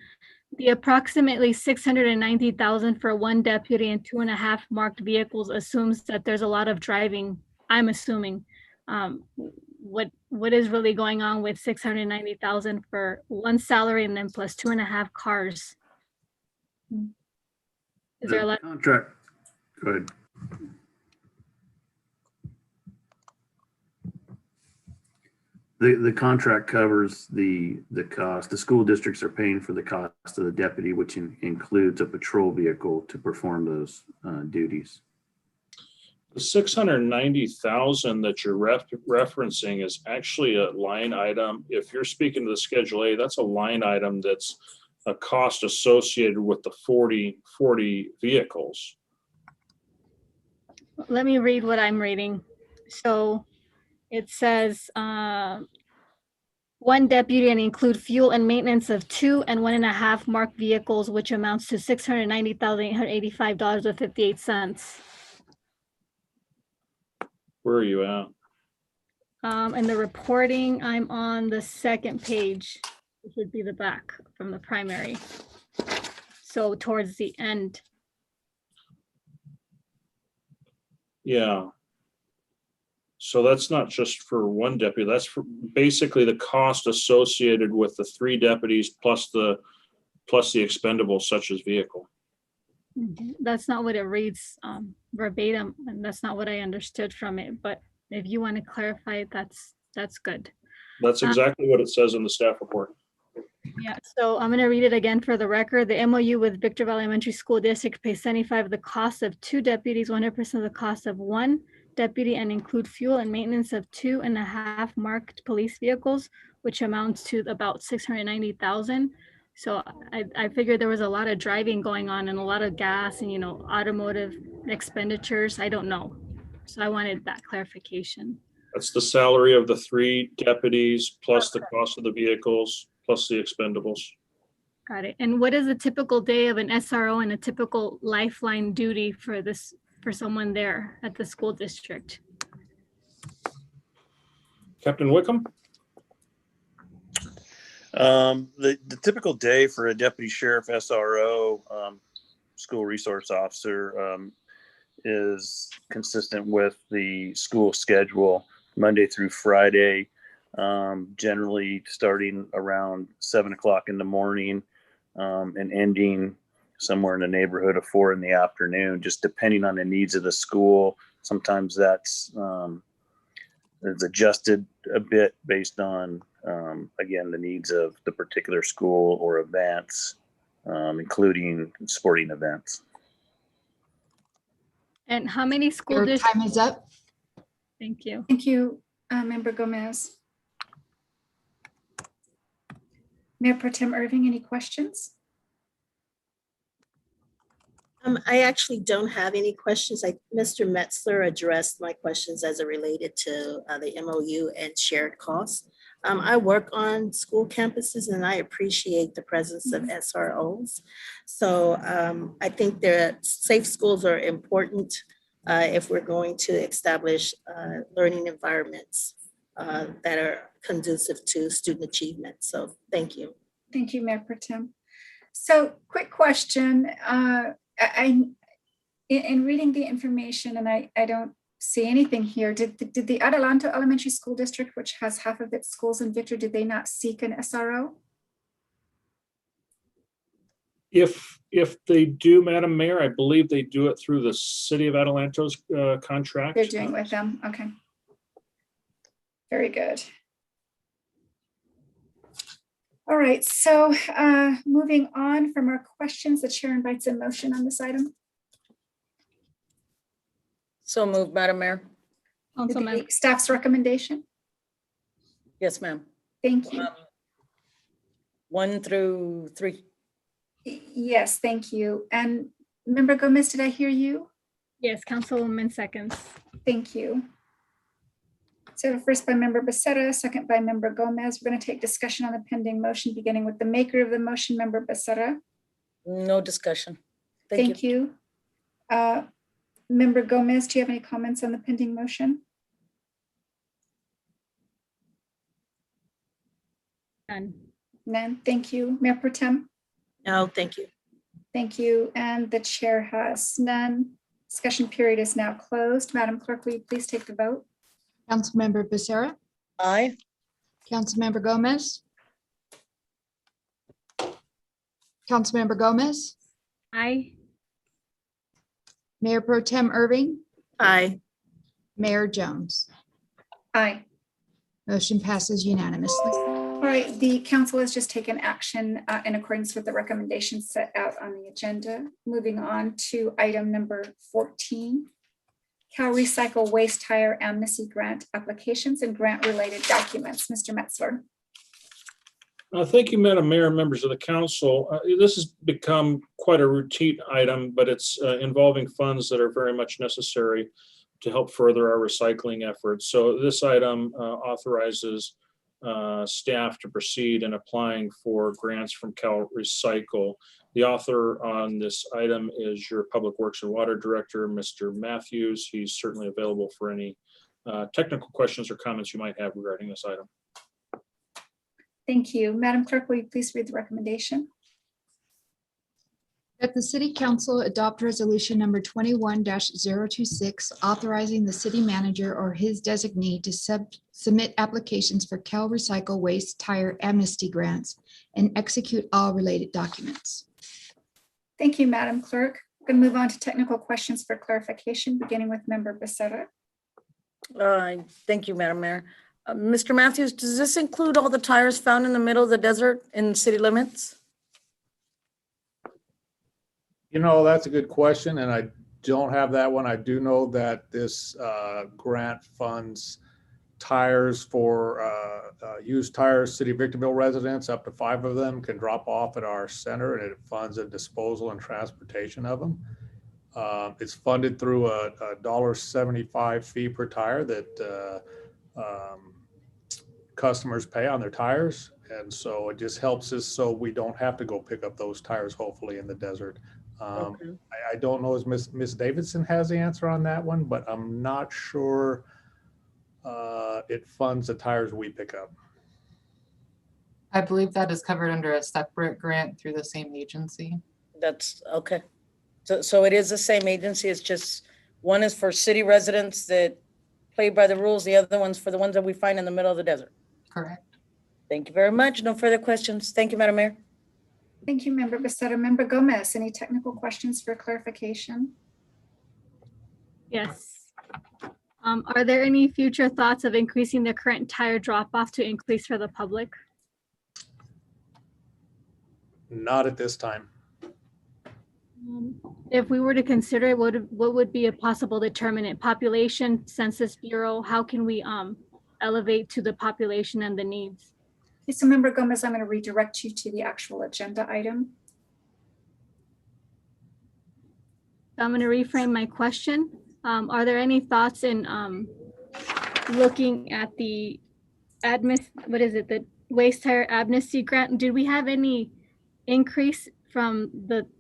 The approximately 690,000 for one deputy and 2.5 marked vehicles assumes that there's a lot of driving. I'm assuming. What is really going on with 690,000 for one salary and then plus 2.5 cars? Is there a lot? Contract? Go ahead. The contract covers the cost. The school districts are paying for the cost of the deputy, which includes a patrol vehicle to perform those duties. The 690,000 that you're referencing is actually a line item. If you're speaking to the Schedule A, that's a line item that's a cost associated with the 40 vehicles. Let me read what I'm reading. So it says one deputy and include fuel and maintenance of 2 and 1.5 marked vehicles, which amounts to $690,885.58. Where are you at? And the reporting, I'm on the second page, which would be the back from the primary. So towards the end. Yeah. So that's not just for one deputy, that's for basically the cost associated with the 3 deputies plus the expendables such as vehicle. That's not what it reads verbatim, and that's not what I understood from it. But if you want to clarify it, that's good. That's exactly what it says in the staff report. Yeah, so I'm going to read it again for the record. The MOU with Victorville Elementary School District pays 75% of the cost of 2 deputies, 100% of the cost of 1 deputy, and include fuel and maintenance of 2.5 marked police vehicles, which amounts to about 690,000. So I figured there was a lot of driving going on and a lot of gas and, automotive expenditures. I don't know. So I wanted that clarification. That's the salary of the 3 deputies plus the cost of the vehicles plus the expendables. Got it. And what is a typical day of an SRO and a typical lifeline duty for someone there at the school district? Captain Wickham? The typical day for a deputy sheriff SRO, school resource officer, is consistent with the school schedule, Monday through Friday, generally starting around 7 o'clock in the morning and ending somewhere in the neighborhood of 4 in the afternoon, just depending on the needs of the school. Sometimes that's is adjusted a bit based on, again, the needs of the particular school or events, including sporting events. And how many school Your districts? time is up. Thank you. Thank you, Member Gomez. Mayor Pro Tem Irving, any questions? I actually don't have any questions. Mr. Metzler addressed my questions as it related to the MOU and shared costs. I work on school campuses and I appreciate the presence of SROs. So I think that safe schools are important if we're going to establish learning environments that are conducive to student achievement. So thank you. Thank you, Mayor Pro Tem. So quick question. In reading the information, and I don't see anything here, did the Adelanto Elementary School District, which has half of its schools in Victor, did they not seek an SRO? If they do, Madam Mayor, I believe they do it through the City of Adelanto's contract. They're doing with them, okay. Very good. All right, so moving on from our questions, the chair invites a motion on this item. So moved, Madam Mayor. The staff's recommendation. Yes, ma'am. Thank you. 1 through 3. Yes, thank you. And Member Gomez, did I hear you? Yes, Councilwoman seconds. Thank you. So first by Member Becerra, second by Member Gomez. We're going to take discussion on the pending motion, beginning with the maker of the motion, Member Becerra. No discussion. Thank you. Member Gomez, do you have any comments on the pending motion? None. None. Thank you. Mayor Pro Tem? No, thank you. Thank you. And the chair has none. Discussion period is now closed. Madam Clerk, will you please take the vote? Councilmember Becerra. Aye. Councilmember Gomez. Councilmember Gomez. Aye. Mayor Pro Tem Irving. Aye. Mayor Jones. Aye. Motion passes unanimously. All right, the council has just taken action in accordance with the recommendations set out on the agenda. Moving on to item number 14. Cal Recycle Waste Tire Amnesty Grant applications and grant related documents. Mr. Metzler. Thank you, Madam Mayor, members of the council. This has become quite a routine item, but it's involving funds that are very much necessary to help further our recycling efforts. So this item authorizes staff to proceed in applying for grants from Cal Recycle. The author on this item is your Public Works and Water Director, Mr. Matthews. He's certainly available for any technical questions or comments you might have regarding this item. Thank you. Madam Clerk, will you please read the recommendation? That the City Council adopt resolution number 21-026, authorizing the city manager or his designee to submit applications for Cal Recycle Waste Tire Amnesty Grants and execute all related documents. Thank you, Madam Clerk. We're going to move on to technical questions for clarification, beginning with Member Becerra. Thank you, Madam Mayor. Mr. Matthews, does this include all the tires found in the middle of the desert in city limits? You know, that's a good question, and I don't have that one. I do know that this grant funds tires for used tires. City of Victorville residents, up to 5 of them, can drop off at our center, and it funds the disposal and transportation of them. It's funded through a $1.75 fee per tire that customers pay on their tires. And so it just helps us so we don't have to go pick up those tires, hopefully, in the desert. Okay. I don't know if Miss Davidson has the answer on that one, but I'm not sure it funds the tires we pick up. I believe that is covered under a separate grant through the same agency. That's okay. So it is the same agency. It's just one is for city residents that play by the rules. The other one's for the ones that we find in the middle of the desert. Correct. Thank you very much. No further questions. Thank you, Madam Mayor. Thank you, Member Becerra. Member Gomez, any technical questions for clarification? Yes. Are there any future thoughts of increasing the current tire drop-off to increase for the public? Not at this time. If we were to consider it, what would be a possible determinant? Population, Census Bureau, how can we elevate to the population and the needs? Okay, so Member Gomez, I'm going to redirect you to the actual agenda item. So I'm going to reframe my question. Are there any thoughts in looking at the the waste tire amnesty grant? Did we have any increase from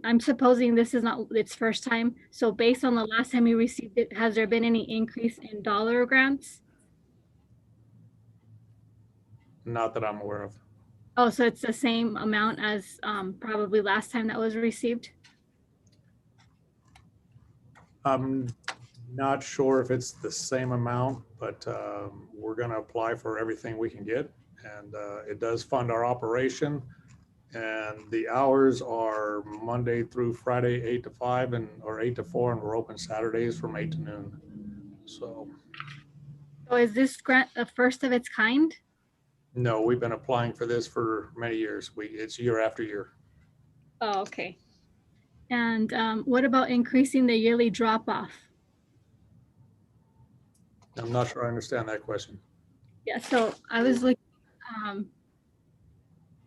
I'm supposing this is not its first time. So based on the last time you received it, has there been any increase in dollar grants? Not that I'm aware of. Oh, so it's the same amount as probably last time that was received? I'm not sure if it's the same amount, but we're going to apply for everything we can get. And it does fund our operation. And the hours are Monday through Friday, 8 to 5 or 8 to 4, and we're open Saturdays from 8 to noon. So is this grant a first of its kind? no, we've been applying for this for many years. It's year after year. Oh, okay. And what about increasing the yearly drop-off? I'm not sure I understand that question. Yeah, so I was looking,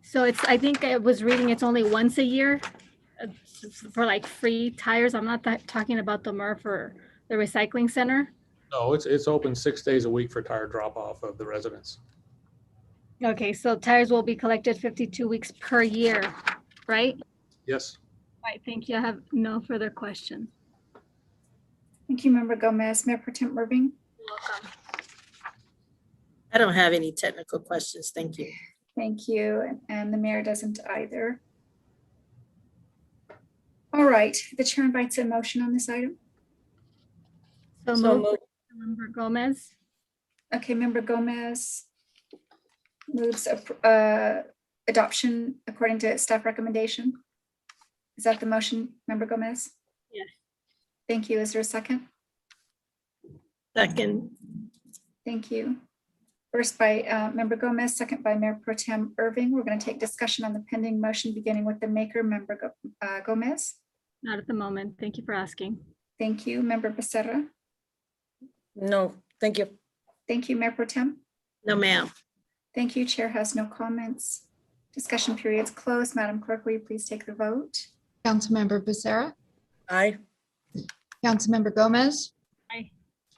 so I think I was reading it's only once a year for like free tires. I'm not talking about the MRF or the recycling center. No, it's open 6 days a week for tire drop-off of the residents. Okay, so tires will be collected 52 weeks per year, right? Yes. Right, thank you. I have no further questions. Thank you, Member Gomez. Mayor Pro Tem Irving. Welcome. I don't have any technical questions. Thank you. Thank you. And the mayor doesn't either. All right, the chair invites a motion on this item. So moved. Member Gomez. Okay, Member Gomez moves adoption according to staff recommendation. Is that the motion, Member Gomez? Yes. Thank you. Is there a second? Second. Thank you. First by Member Gomez, second by Mayor Pro Tem Irving. We're going to take discussion on the pending motion, beginning with the maker, Member Gomez. Not at the moment. Thank you for asking. Thank you. Member Becerra. No, thank you. Thank you, Mayor Pro Tem. No, ma'am. Thank you. Chair has no comments. Discussion period's closed. Madam Clerk, will you please take the vote? Councilmember Becerra, Aye. Councilmember Gomez, Aye.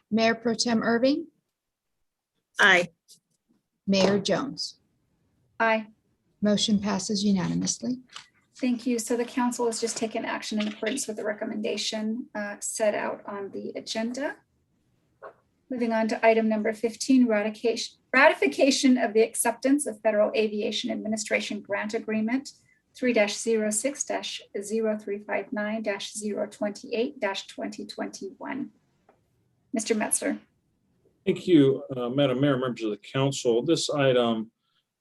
Mayor Pro Tem Irving, Aye. Mayor Jones. Aye. Motion passes unanimously. Thank you. So the council has just taken action in accordance with the recommendation set out on the agenda. Moving on to item number 15, ratification of the acceptance of Federal Aviation Administration Grant Agreement 3-06-0359-028-2021. Mr. Metzler. Thank you, Madam Mayor, members of the council. This item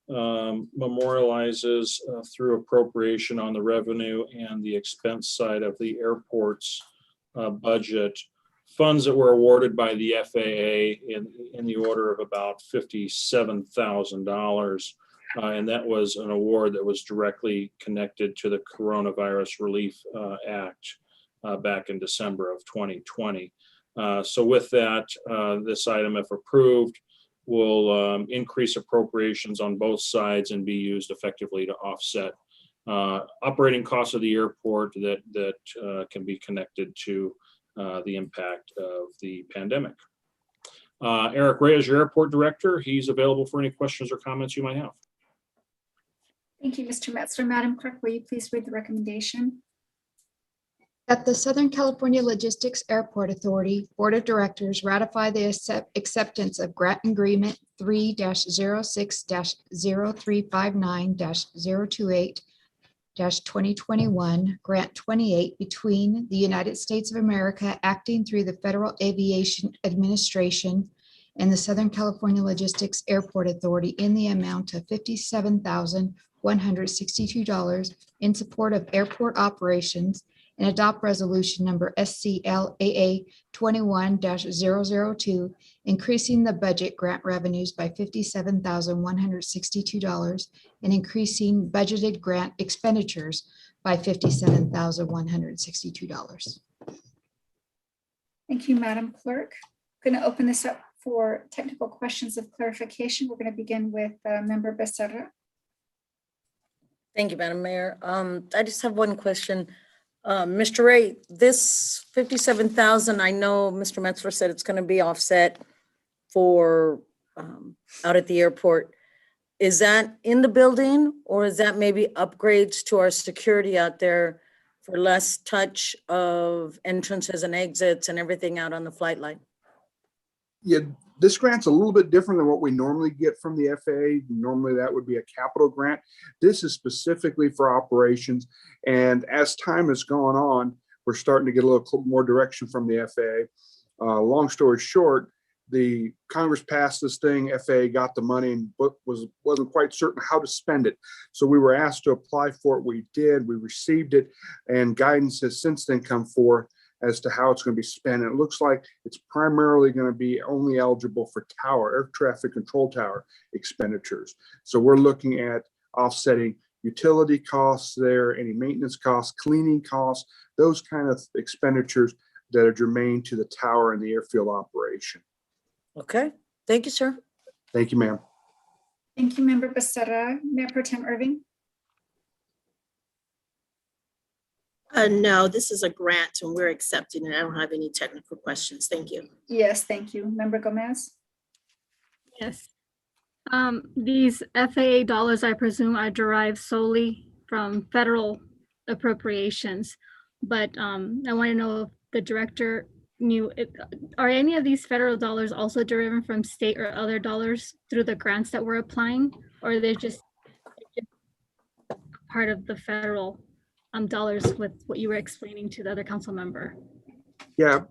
memorializes through appropriation on the revenue and the expense side of the airport's budget, funds that were awarded by the FAA in the order of about $57,000. And that was an award that was directly connected to the Coronavirus Relief Act back in December of 2020. So with that, this item, if approved, will increase appropriations on both sides and be used effectively to offset operating costs of the airport that can be connected to the impact of the pandemic. Eric Reyes, your airport director, he's available for any questions or comments you might have. Thank you, Mr. Metzler. Madam Clerk, will you please read the recommendation? That the Southern California Logistics Airport Authority Board of Directors ratify the acceptance of grant agreement 3-06-0359-028-2021, grant 28 between the United States of America acting through the Federal Aviation Administration and the Southern California Logistics Airport Authority in the amount of $57,162 in support of airport operations, and adopt resolution number SCLAA 21-002, increasing the budget grant revenues by $57,162 and increasing budgeted grant expenditures by $57,162. Thank you, Madam Clerk. Going to open this up for technical questions of clarification. We're going to begin with Member Becerra. Thank you, Madam Mayor. I just have one question. Mr. Ray, this 57,000, I know Mr. Metzler said it's going to be offset for out at the airport. Is that in the building, or is that maybe upgrades to our security out there for less touch of entrances and exits and everything out on the flight line? Yeah, this grant's a little bit different than what we normally get from the FAA. Normally that would be a capital grant. This is specifically for operations. And as time has gone on, we're starting to get a little more direction from the FAA. Long story short, the Congress passed this thing, FAA got the money and wasn't quite certain how to spend it. So we were asked to apply for it. We did, we received it, and guidance has since then come forth as to how it's going to be spent. And it looks like it's primarily going to be only eligible for tower, air traffic control tower expenditures. So we're looking at offsetting utility costs there, any maintenance costs, cleaning costs, those kind of expenditures that are germane to the tower and the airfield operation. Okay, thank you, sir. Thank you, ma'am. Thank you, Member Becerra. Mayor Pro Tem Irving. No, this is a grant and we're accepting it. I don't have any technical questions. Thank you. Yes, thank you. Member Gomez. Yes. These FAA dollars, I presume, are derived solely from federal appropriations. But I want to know if the director knew, are any of these federal dollars also deriving from state or other dollars through the grants that we're applying? Or are they just part of the federal dollars with what you were explaining to the other council member? Yeah,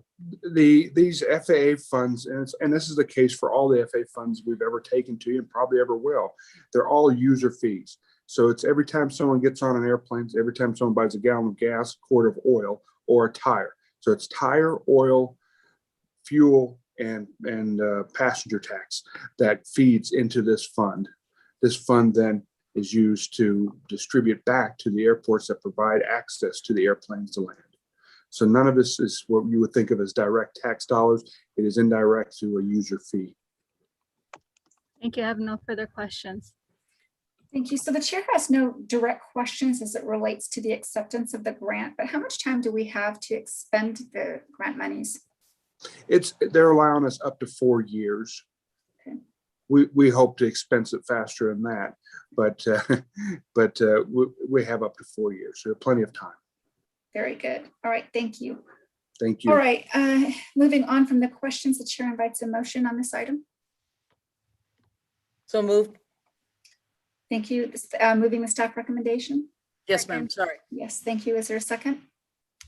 these FAA funds, and this is the case for all the FAA funds we've ever taken to and probably ever will, they're all user fees. So it's every time someone gets on an airplane, every time someone buys a gallon of gas, a quart of oil, or a tire. So it's tire, oil, fuel, and passenger tax that feeds into this fund. This fund then is used to distribute back to the airports that provide access to the airplanes to land. So none of this is what you would think of as direct tax dollars. It is indirect through a user fee. Thank you. I have no further questions. Thank you. So the chair has no direct questions as it relates to the acceptance of the grant, but how much time do we have to expend the grant monies? They're allowing us up to 4 years. Okay. We hope to expense it faster than that, but we have up to 4 years, so plenty of time. Very good. All right, thank you. Thank you. All right, moving on from the questions, the chair invites a motion on this item. So moved. Thank you. Moving the staff recommendation. Yes, ma'am. Sorry. Yes, thank you. Is there a second?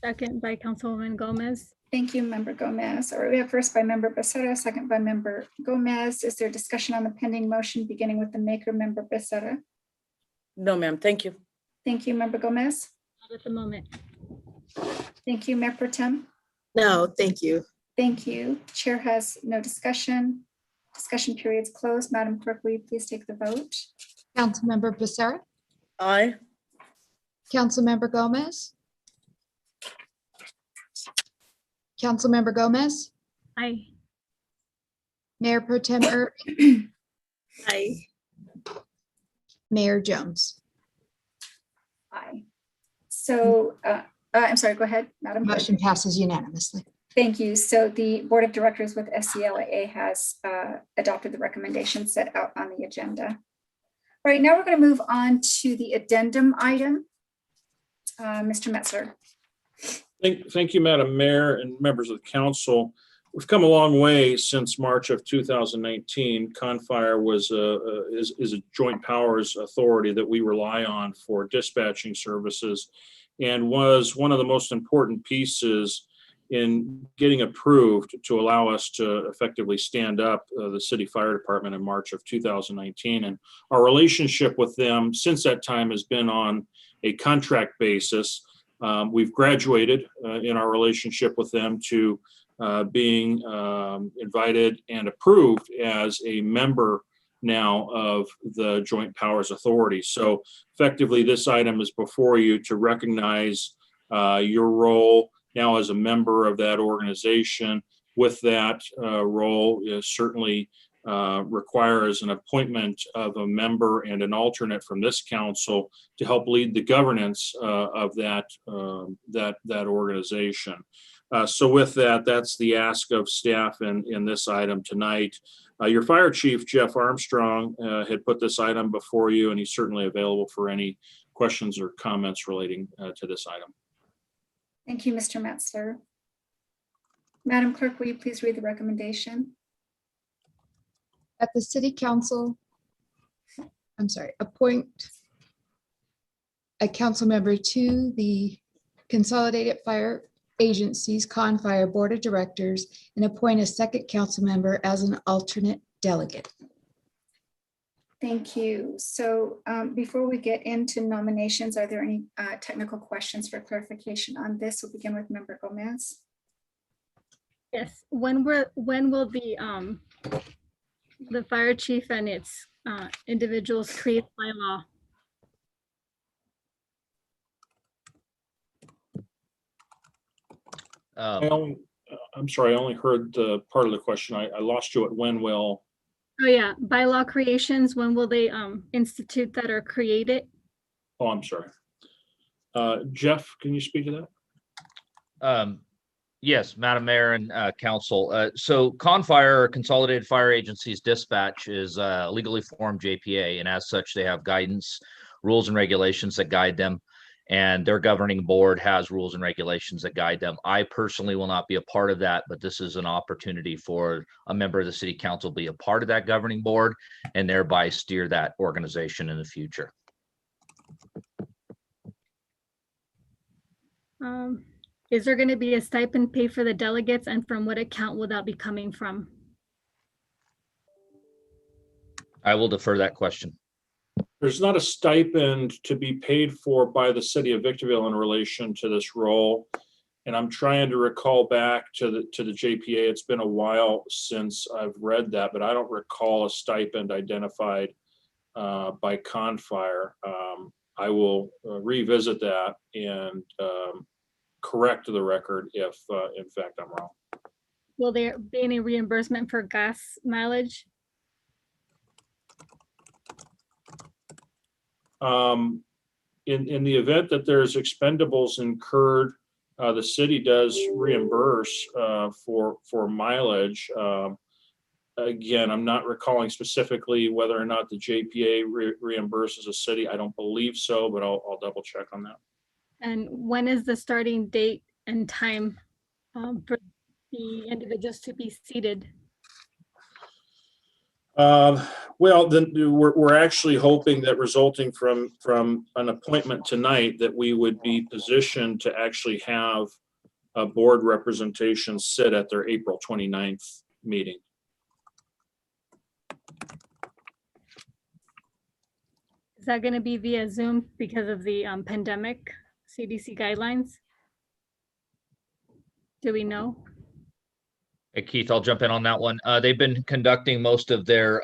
Second by Councilwoman Gomez. Thank you, Member Gomez. All right, we have first by Member Becerra, second by Member Gomez. Is there discussion on the pending motion, beginning with the maker, Member Becerra? No, ma'am. Thank you. Thank you, Member Gomez. Not at the moment. Thank you, Mayor Pro Tem. No, thank you. Thank you. Chair has no discussion. Discussion period's closed. Madam Clerk, will you please take the vote? Councilmember Becerra. Aye. Councilmember Gomez. Councilmember Gomez. Aye. Mayor Pro Tem Irving. Aye. Mayor Jones. Aye. So, I'm sorry, go ahead, Madam. Motion passes unanimously. Thank you. So the Board of Directors with SCLAA has adopted the recommendation set out on the agenda. All right, now we're going to move on to the addendum item. Mr. Metzler. Thank you, Madam Mayor and members of the council. We've come a long way since March of 2019. CONFIRE is a joint powers authority that we rely on for dispatching services and was one of the most important pieces in getting approved to allow us to effectively stand up the city fire department in March of 2019. And our relationship with them since that time has been on a contract basis. We've graduated in our relationship with them to being invited and approved as a member now of the Joint Powers Authority. So effectively, this item is before you to recognize your role now as a member of that organization. With that role certainly requires an appointment of a member and an alternate from this council to help lead the governance of that organization. So with that, that's the ask of staff in this item tonight. Your fire chief, Jeff Armstrong, had put this item before you, and he's certainly available for any questions or comments relating to this item. Thank you, Mr. Metzler. Madam Clerk, will you please read the recommendation? That the city council, appoint a council member to the Consolidated Fire Agencies Fire Board of Directors and appoint a second council member as an alternate delegate. Thank you. So before we get into nominations, are there any technical questions for clarification on this? We'll begin with Member Gomez. Yes, when will the fire chief and its individuals create bylaw? I'm sorry, I only heard the part of the question. I lost you at when will. Oh yeah, bylaw creations, when will they institute that or create it? Oh, I'm sorry. Jeff, can you speak to that? Yes, Madam Mayor and Council. So CONFIRE, or Consolidated Fire Agencies Dispatch, is a legally formed JPA, and as such, they have guidance, rules, and regulations that guide them, and their governing board has rules and regulations that guide them. I personally will not be a part of that, but this is an opportunity for a member of the City Council to be a part of that governing board and thereby steer that organization in the future. Is there going to be a stipend pay for the delegates, and from what account will that be coming from? I will defer that question. There's not a stipend to be paid for by the city of Victorville in relation to this role. And I'm trying to recall back to the JPA. It's been a while since I've read that, but I don't recall a stipend identified by CONFIRE. I will revisit that and correct the record if in fact I'm wrong. Will there be any reimbursement for gas mileage? In the event that there's expendables incurred, the city does reimburse for mileage. Again, I'm not recalling specifically whether or not the JPA reimburses a city. I don't believe so, but I'll double check on that. And when is the starting date and time for the individuals to be seated? Well, then we're actually hoping that resulting from an appointment tonight that we would be positioned to actually have a board representation sit at their April 29th meeting. Is that going to be via Zoom because of the pandemic CDC guidelines? Do we know? Hey, Keith, I'll jump in on that one. They've been conducting most of their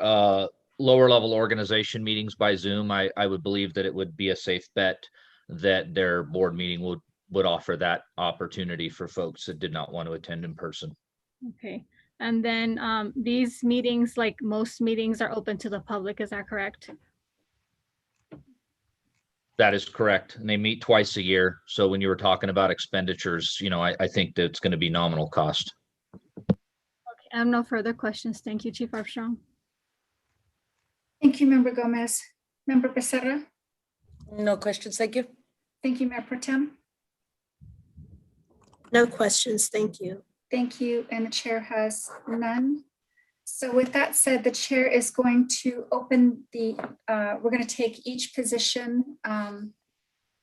lower level organization meetings by Zoom. I would believe that it would be a safe bet that their board meeting would offer that opportunity for folks that did not want to attend in person. Okay. And then these meetings, like most meetings, are open to the public. Is that correct? That is correct. And they meet twice a year. So when you were talking about expenditures, you know, I think that it's going to be nominal cost. I have no further questions. Thank you, Chief Armstrong. Thank you, Member Gomez. Member Becerra? No questions, thank you. Thank you, Mayor Pro Tem. No questions, thank you. Thank you, and the chair has none. So with that said, the chair is going to open the, we're going to take each position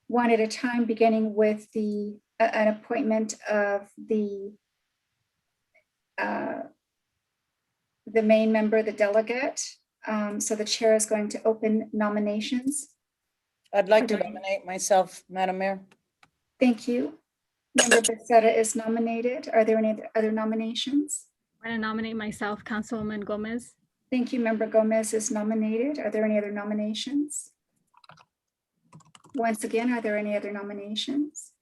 one at a time, beginning with the an appointment of the main member, the delegate. So the chair is going to open nominations. I'd like to nominate myself, Madam Mayor. Thank you. Member Becerra is nominated. Are there any other nominations? I'm going to nominate myself, Councilwoman Gomez. Thank you. Member Gomez is nominated. Are there any other nominations? Once again, are there any other nominations?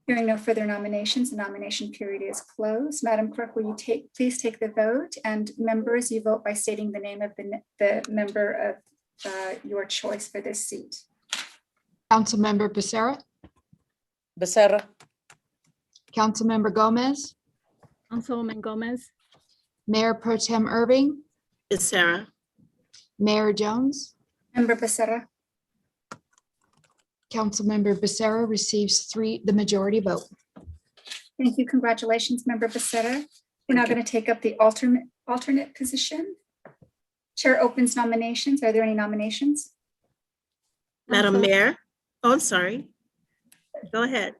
Hearing no further nominations, the nomination period is closed. Madam Clerk, will you please take the vote? And members, you vote by stating the name of the member of your choice for this seat. Councilmember Becerra, Becerra. Councilmember Gomez, Councilwoman Gomez, Mayor Pro Tem Irving, Becerra. Mayor Jones. Member Becerra. Councilmember Becerra receives the majority vote. Thank you. Congratulations, Member Becerra. We're now going to take up the alternate position. Chair opens nominations. Are there any nominations? Madam Mayor, oh, I'm sorry. Go ahead.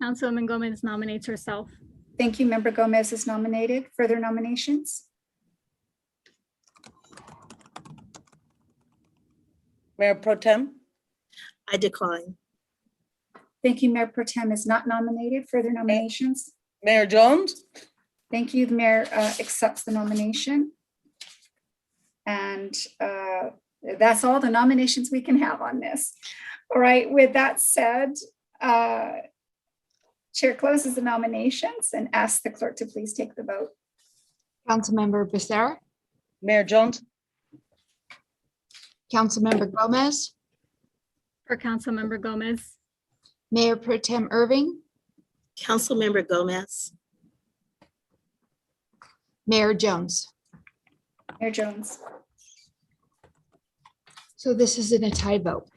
Councilwoman Gomez nominates herself. Thank you. Member Gomez is nominated. Further nominations? Mayor Pro Tem. I decline. Thank you. Mayor Pro Tem is not nominated. Further nominations? Mayor Jones. Thank you. The mayor accepts the nomination. And that's all the nominations we can have on this. All right, with that said, Chair closes the nominations and asks the clerk to please take the vote. Councilmember Becerra, Mayor Jones. Councilmember Gomez, For Councilmember Gomez, Mayor Pro Tem Irving, Councilmember Gomez. Mayor Jones. Mayor Jones. So this is in a tie vote.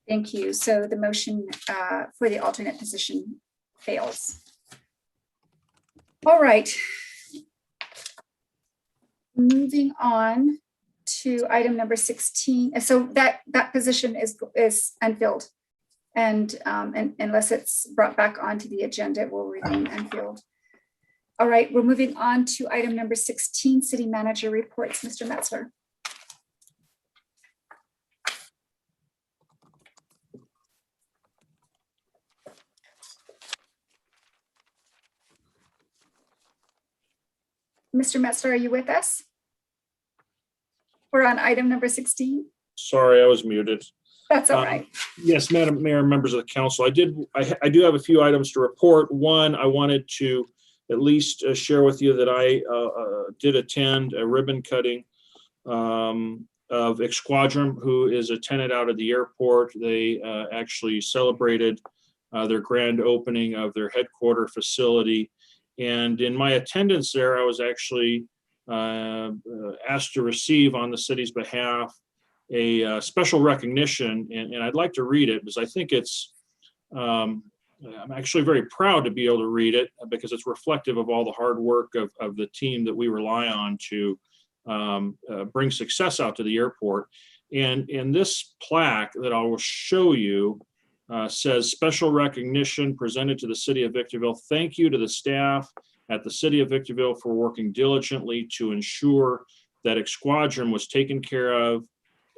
Thank you. So the motion for the alternate position fails. All right. Moving on to item number 16. So that position is unfilled. And unless it's brought back onto the agenda, it will remain unfilled. All right, we're moving on to item number 16, City Manager Reports. Mr. Metzler. Mr. Metzler, are you with us? We're on item number 16. Sorry, I was muted. That's all right. Yes, Madam Mayor, members of the council, I do have a few items to report. One, I wanted to at least share with you that I did attend a ribbon cutting of Exquadrum, who is a tenant out of the airport. They actually celebrated their grand opening of their headquarter facility. And in my attendance there, I was actually asked to receive on the city's behalf a special recognition. And I'd like to read it because I think it's, I'm actually very proud to be able to read it because it's reflective of all the hard work of the team that we rely on to bring success out to the airport. And this plaque that I will show you says special recognition presented to the city of Victorville. Thank you to the staff at the city of Victorville for working diligently to ensure that Exquadrum was taken care of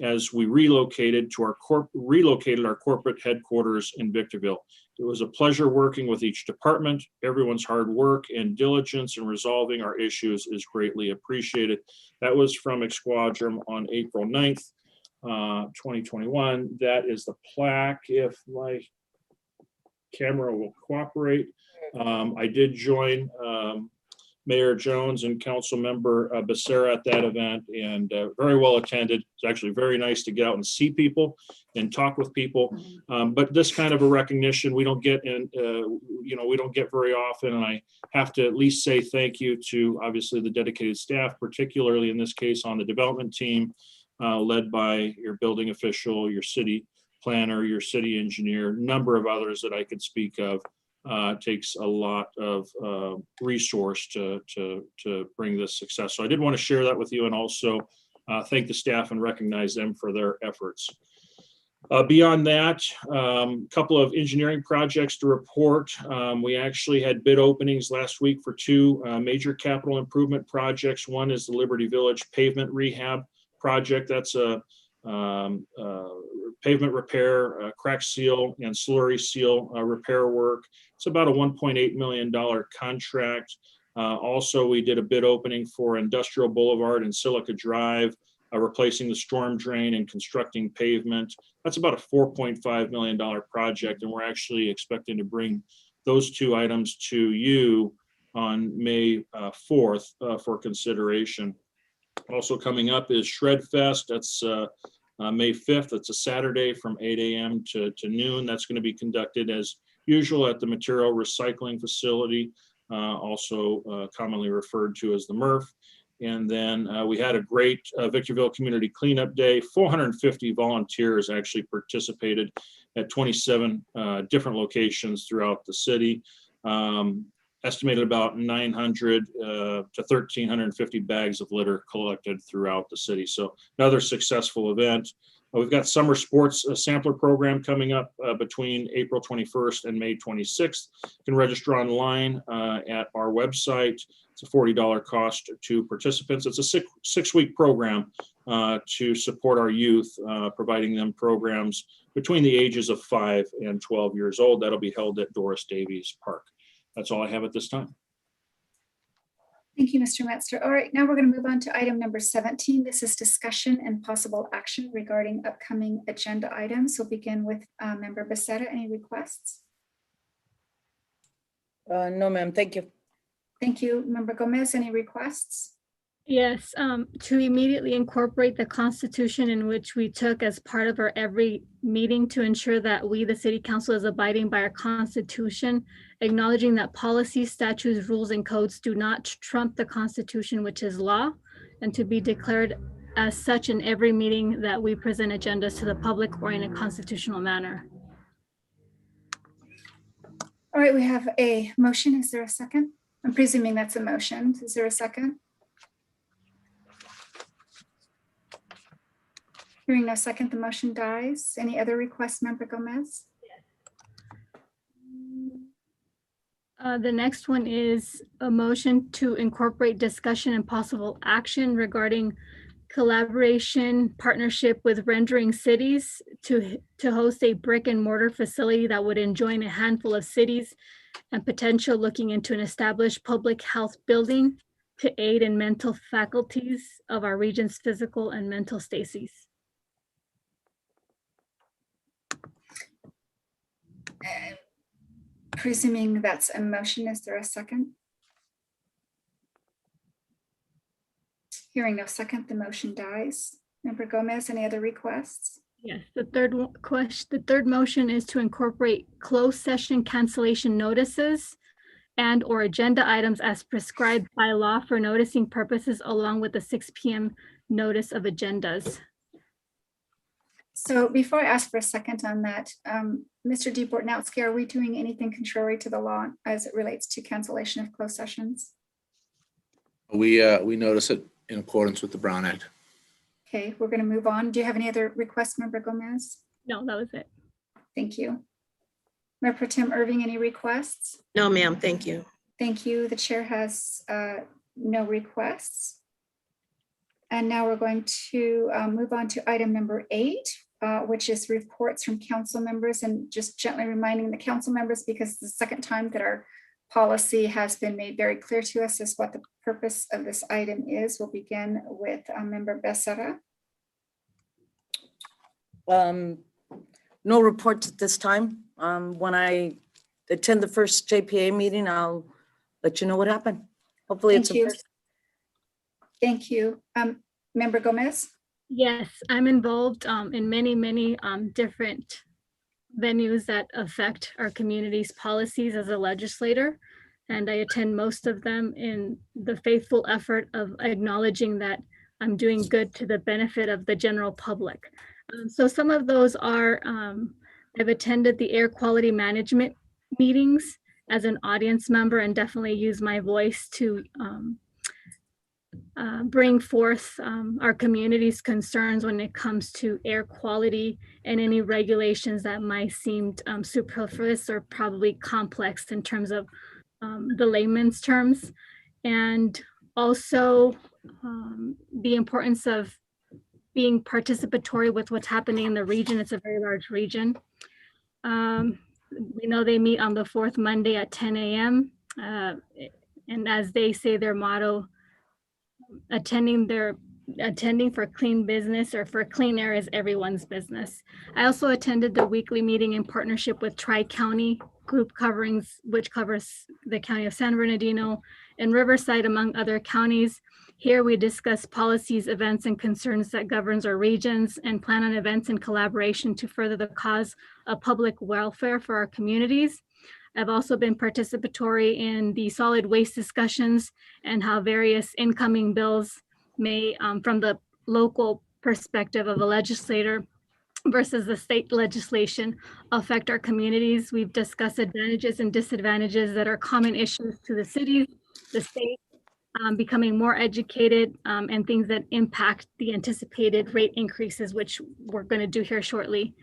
as we relocated our corporate headquarters in Victorville. It was a pleasure working with each department. Everyone's hard work and diligence in resolving our issues is greatly appreciated. That was from Exquadrum on April 9th, 2021. That is the plaque, if my camera will cooperate. I did join Mayor Jones and Council Member Becerra at that event, and very well attended. It's actually very nice to get out and see people and talk with people. But this kind of a recognition we don't get we don't get very often, and I have to at least say thank you to obviously the dedicated staff, particularly in this case on the development team, led by your building official, your city planner, your city engineer, number of others that I could speak of. Takes a lot of resource to bring this success. So I did want to share that with you and also thank the staff and recognize them for their efforts. Beyond that, a couple of engineering projects to report. We actually had bid openings last week for two major capital improvement projects. One is the Liberty Village pavement rehab project. That's a pavement repair, crack seal and slurry seal repair work. It's about a $1.8 million contract. Also, we did a bid opening for Industrial Boulevard and Silica Drive, replacing the storm drain and constructing pavement. That's about a $4.5 million project, and we're actually expecting to bring those two items to you on May 4th for consideration. Also coming up is Shred Fest. That's May 5th. It's a Saturday from 8 a.m. to noon. That's going to be conducted as usual at the material recycling facility, also commonly referred to as the MRF. And then we had a great Victorville Community Cleanup Day. 450 volunteers actually participated at 27 different locations throughout the city. Estimated about 900 to 1,350 bags of litter collected throughout the city. So another successful event. We've got summer sports sampler program coming up between April 21st and May 26th. You can register online at our website. It's a $40 cost to participants. It's a six-week program to support our youth, providing them programs between the ages of 5 and 12 years old. That'll be held at Doris Davies Park. That's all I have at this time. Thank you, Mr. Metzger. All right, now we're going to move on to item number 17. This is discussion and possible action regarding upcoming agenda items. We'll begin with Member Becerra. Any requests? No, ma'am. Thank you. Thank you. Member Gomez, any requests? Yes, to immediately incorporate the Constitution in which we took as part of our every meeting to ensure that we, the City Council, is abiding by our Constitution, acknowledging that policies, statutes, rules, and codes do not trump the Constitution, which is law, and to be declared as such in every meeting that we present agendas to the public or in a constitutional manner. All right, we have a motion. Is there a second? I'm presuming that's a motion. Is there a second? Hearing no second, the motion dies. Any other requests, Member Gomez? The next one is a motion to incorporate discussion and possible action regarding collaboration partnership with Rendering Cities to host a brick and mortar facility that would enjoin a handful of cities and potential looking into an established public health building to aid in mental faculties of our region's physical and mental stasis. Presuming that's a motion, is there a second? Hearing no second, the motion dies. Member Gomez, any other requests? Yes, the third motion is to incorporate closed session cancellation notices and or agenda items as prescribed by law for noticing purposes along with the 6 p.m. notice of agendas. So before I ask for a second on that, Mr. DeBortnowski, are we doing anything contrary to the law as it relates to cancellation of closed sessions? We notice it in accordance with the Brown Act. Okay, we're going to move on. Do you have any other requests, Member Gomez? No, that was it. Thank you. Mayor Pro Tem Irving, any requests? No, ma'am. Thank you. Thank you. The chair has no requests. And now we're going to move on to item number 8, which is reports from council members, and just gently reminding the council members, because it's the second time that our policy has been made very clear to us as what the purpose of this item is. We'll begin with Member Becerra. No reports at this time. When I attend the first JPA meeting, I'll let you know what happened. Hopefully it's a Thank you. Thank you. Member Gomez? Yes, I'm involved in many different venues that affect our community's policies as a legislator, and I attend most of them in the faithful effort of acknowledging that I'm doing good to the benefit of the general public. So some of those are, I've attended the air quality management meetings as an audience member and definitely use my voice to bring forth our community's concerns when it comes to air quality and any regulations that might seem superfluous or probably complex in terms of the layman's terms. And also the importance of being participatory with what's happening in the region. It's a very large region. We know they meet on the fourth Monday at 10 a.m. And as they say, their motto, attending for clean business or for clean air is everyone's business. I also attended the weekly meeting in partnership with Tri-County Group Coverings, which covers the county of San Bernardino and Riverside, among other counties. Here we discuss policies, events, and concerns that governs our regions and plan on events in collaboration to further the cause of public welfare for our communities. I've also been participatory in the solid waste discussions and how various incoming bills may, from the local perspective of a legislator versus the state legislation, affect our communities. We've discussed advantages and disadvantages that are common issues to the city, the state, becoming more educated, and things that impact the anticipated rate increases, which we're going to do here shortly.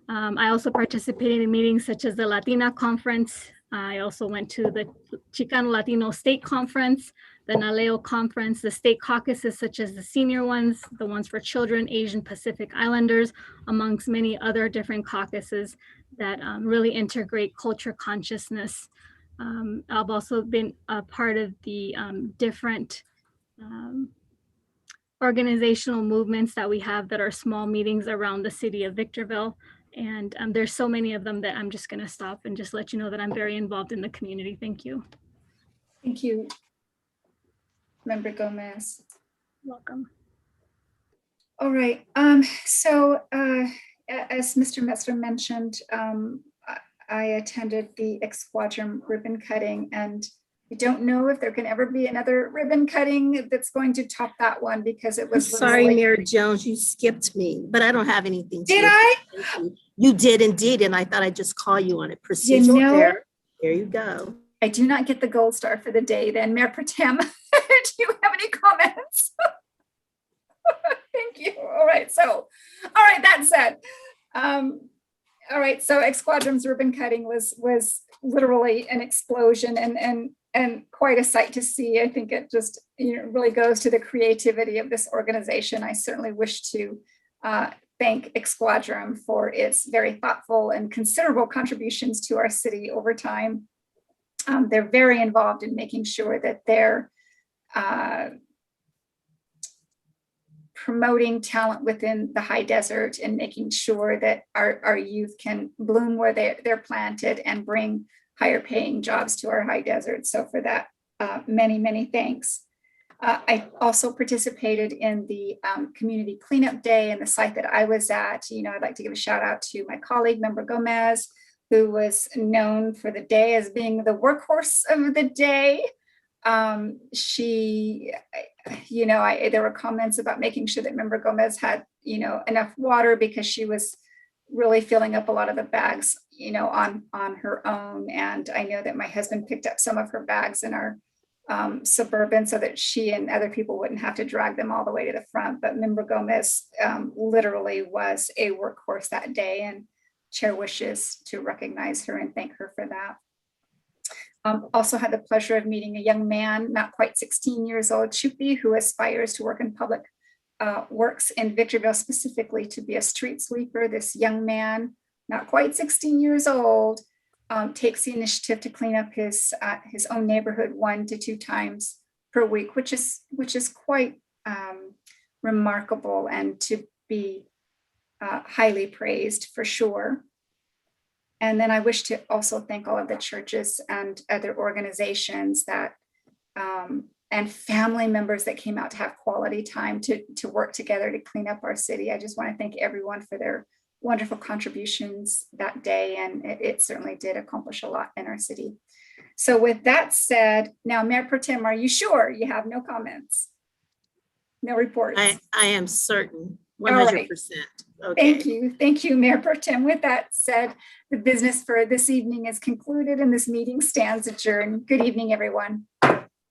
I also participated in meetings such as the Latina Conference. I also went to the Chicano Latino State Conference, the NALEO Conference, the state caucuses such as the senior ones, the ones for children, Asian Pacific Islanders, amongst many other different caucuses that really integrate culture consciousness. I've also been a part of the different organizational movements that we have that are small meetings around the city of Victorville. And there's so many of them that I'm just going to stop and just let you know that I'm very involved in the community. Thank you. Thank you, Member Gomez. Welcome. All right. So as Mr. Metzler mentioned, I attended the X-Quadrum ribbon cutting, and I don't know if there can ever be another ribbon cutting that's going to top that one, because it was Sorry, literally- Mayor Jones, you skipped me, but I don't have anything. Did I? You did indeed, and I thought I'd just call you on it. You Procedural know, error. There you go. I do not get the gold star for the day then. Mayor Pro Tem, do you have any comments? Thank you. All right. So, all right, that said, all right, so X-Quadrum's ribbon cutting was literally an explosion and quite a sight to see. I think it just really goes to the creativity of this organization. I certainly wish to thank X-Quadrum for its very thoughtful and considerable contributions to our city over time. They're very involved in making sure that they're promoting talent within the high desert and making sure that our youth can bloom where they're planted and bring higher paying jobs to our high desert. So for that, many, many thanks. I also participated in the community cleanup day and the site that I was at. I'd like to give a shout out to my colleague, Member Gomez, who was known for the day as being the workhorse of the day. There were comments about making sure that Member Gomez had, enough water, because she was really filling up a lot of the bags, on her own. And I know that my husband picked up some of her bags in our Suburban so that she and other people wouldn't have to drag them all the way to the front. But Member Gomez literally was a workhorse that day, and Chair wishes to recognize her and thank her for that. Also had the pleasure of meeting a young man, not quite 16 years old, Chupi, who aspires to work in public works in Victorville, specifically to be a street sweeper. This young man, not quite 16 years old, takes the initiative to clean up his own neighborhood 1 to 2 times per week, which is quite remarkable and to be highly praised for sure. And then I wish to also thank all of the churches and other organizations that and family members that came out to have quality time to work together to clean up our city. I just want to thank everyone for their wonderful contributions that day, and it certainly did accomplish a lot in our city. So with that said, now Mayor Pro Tem, are you sure you have no comments? No reports? I am certain, All right. 100%. Okay. Thank you, Mayor Pro Tem. With that said, the business for this evening is concluded and this meeting stands adjourned. Good evening, everyone.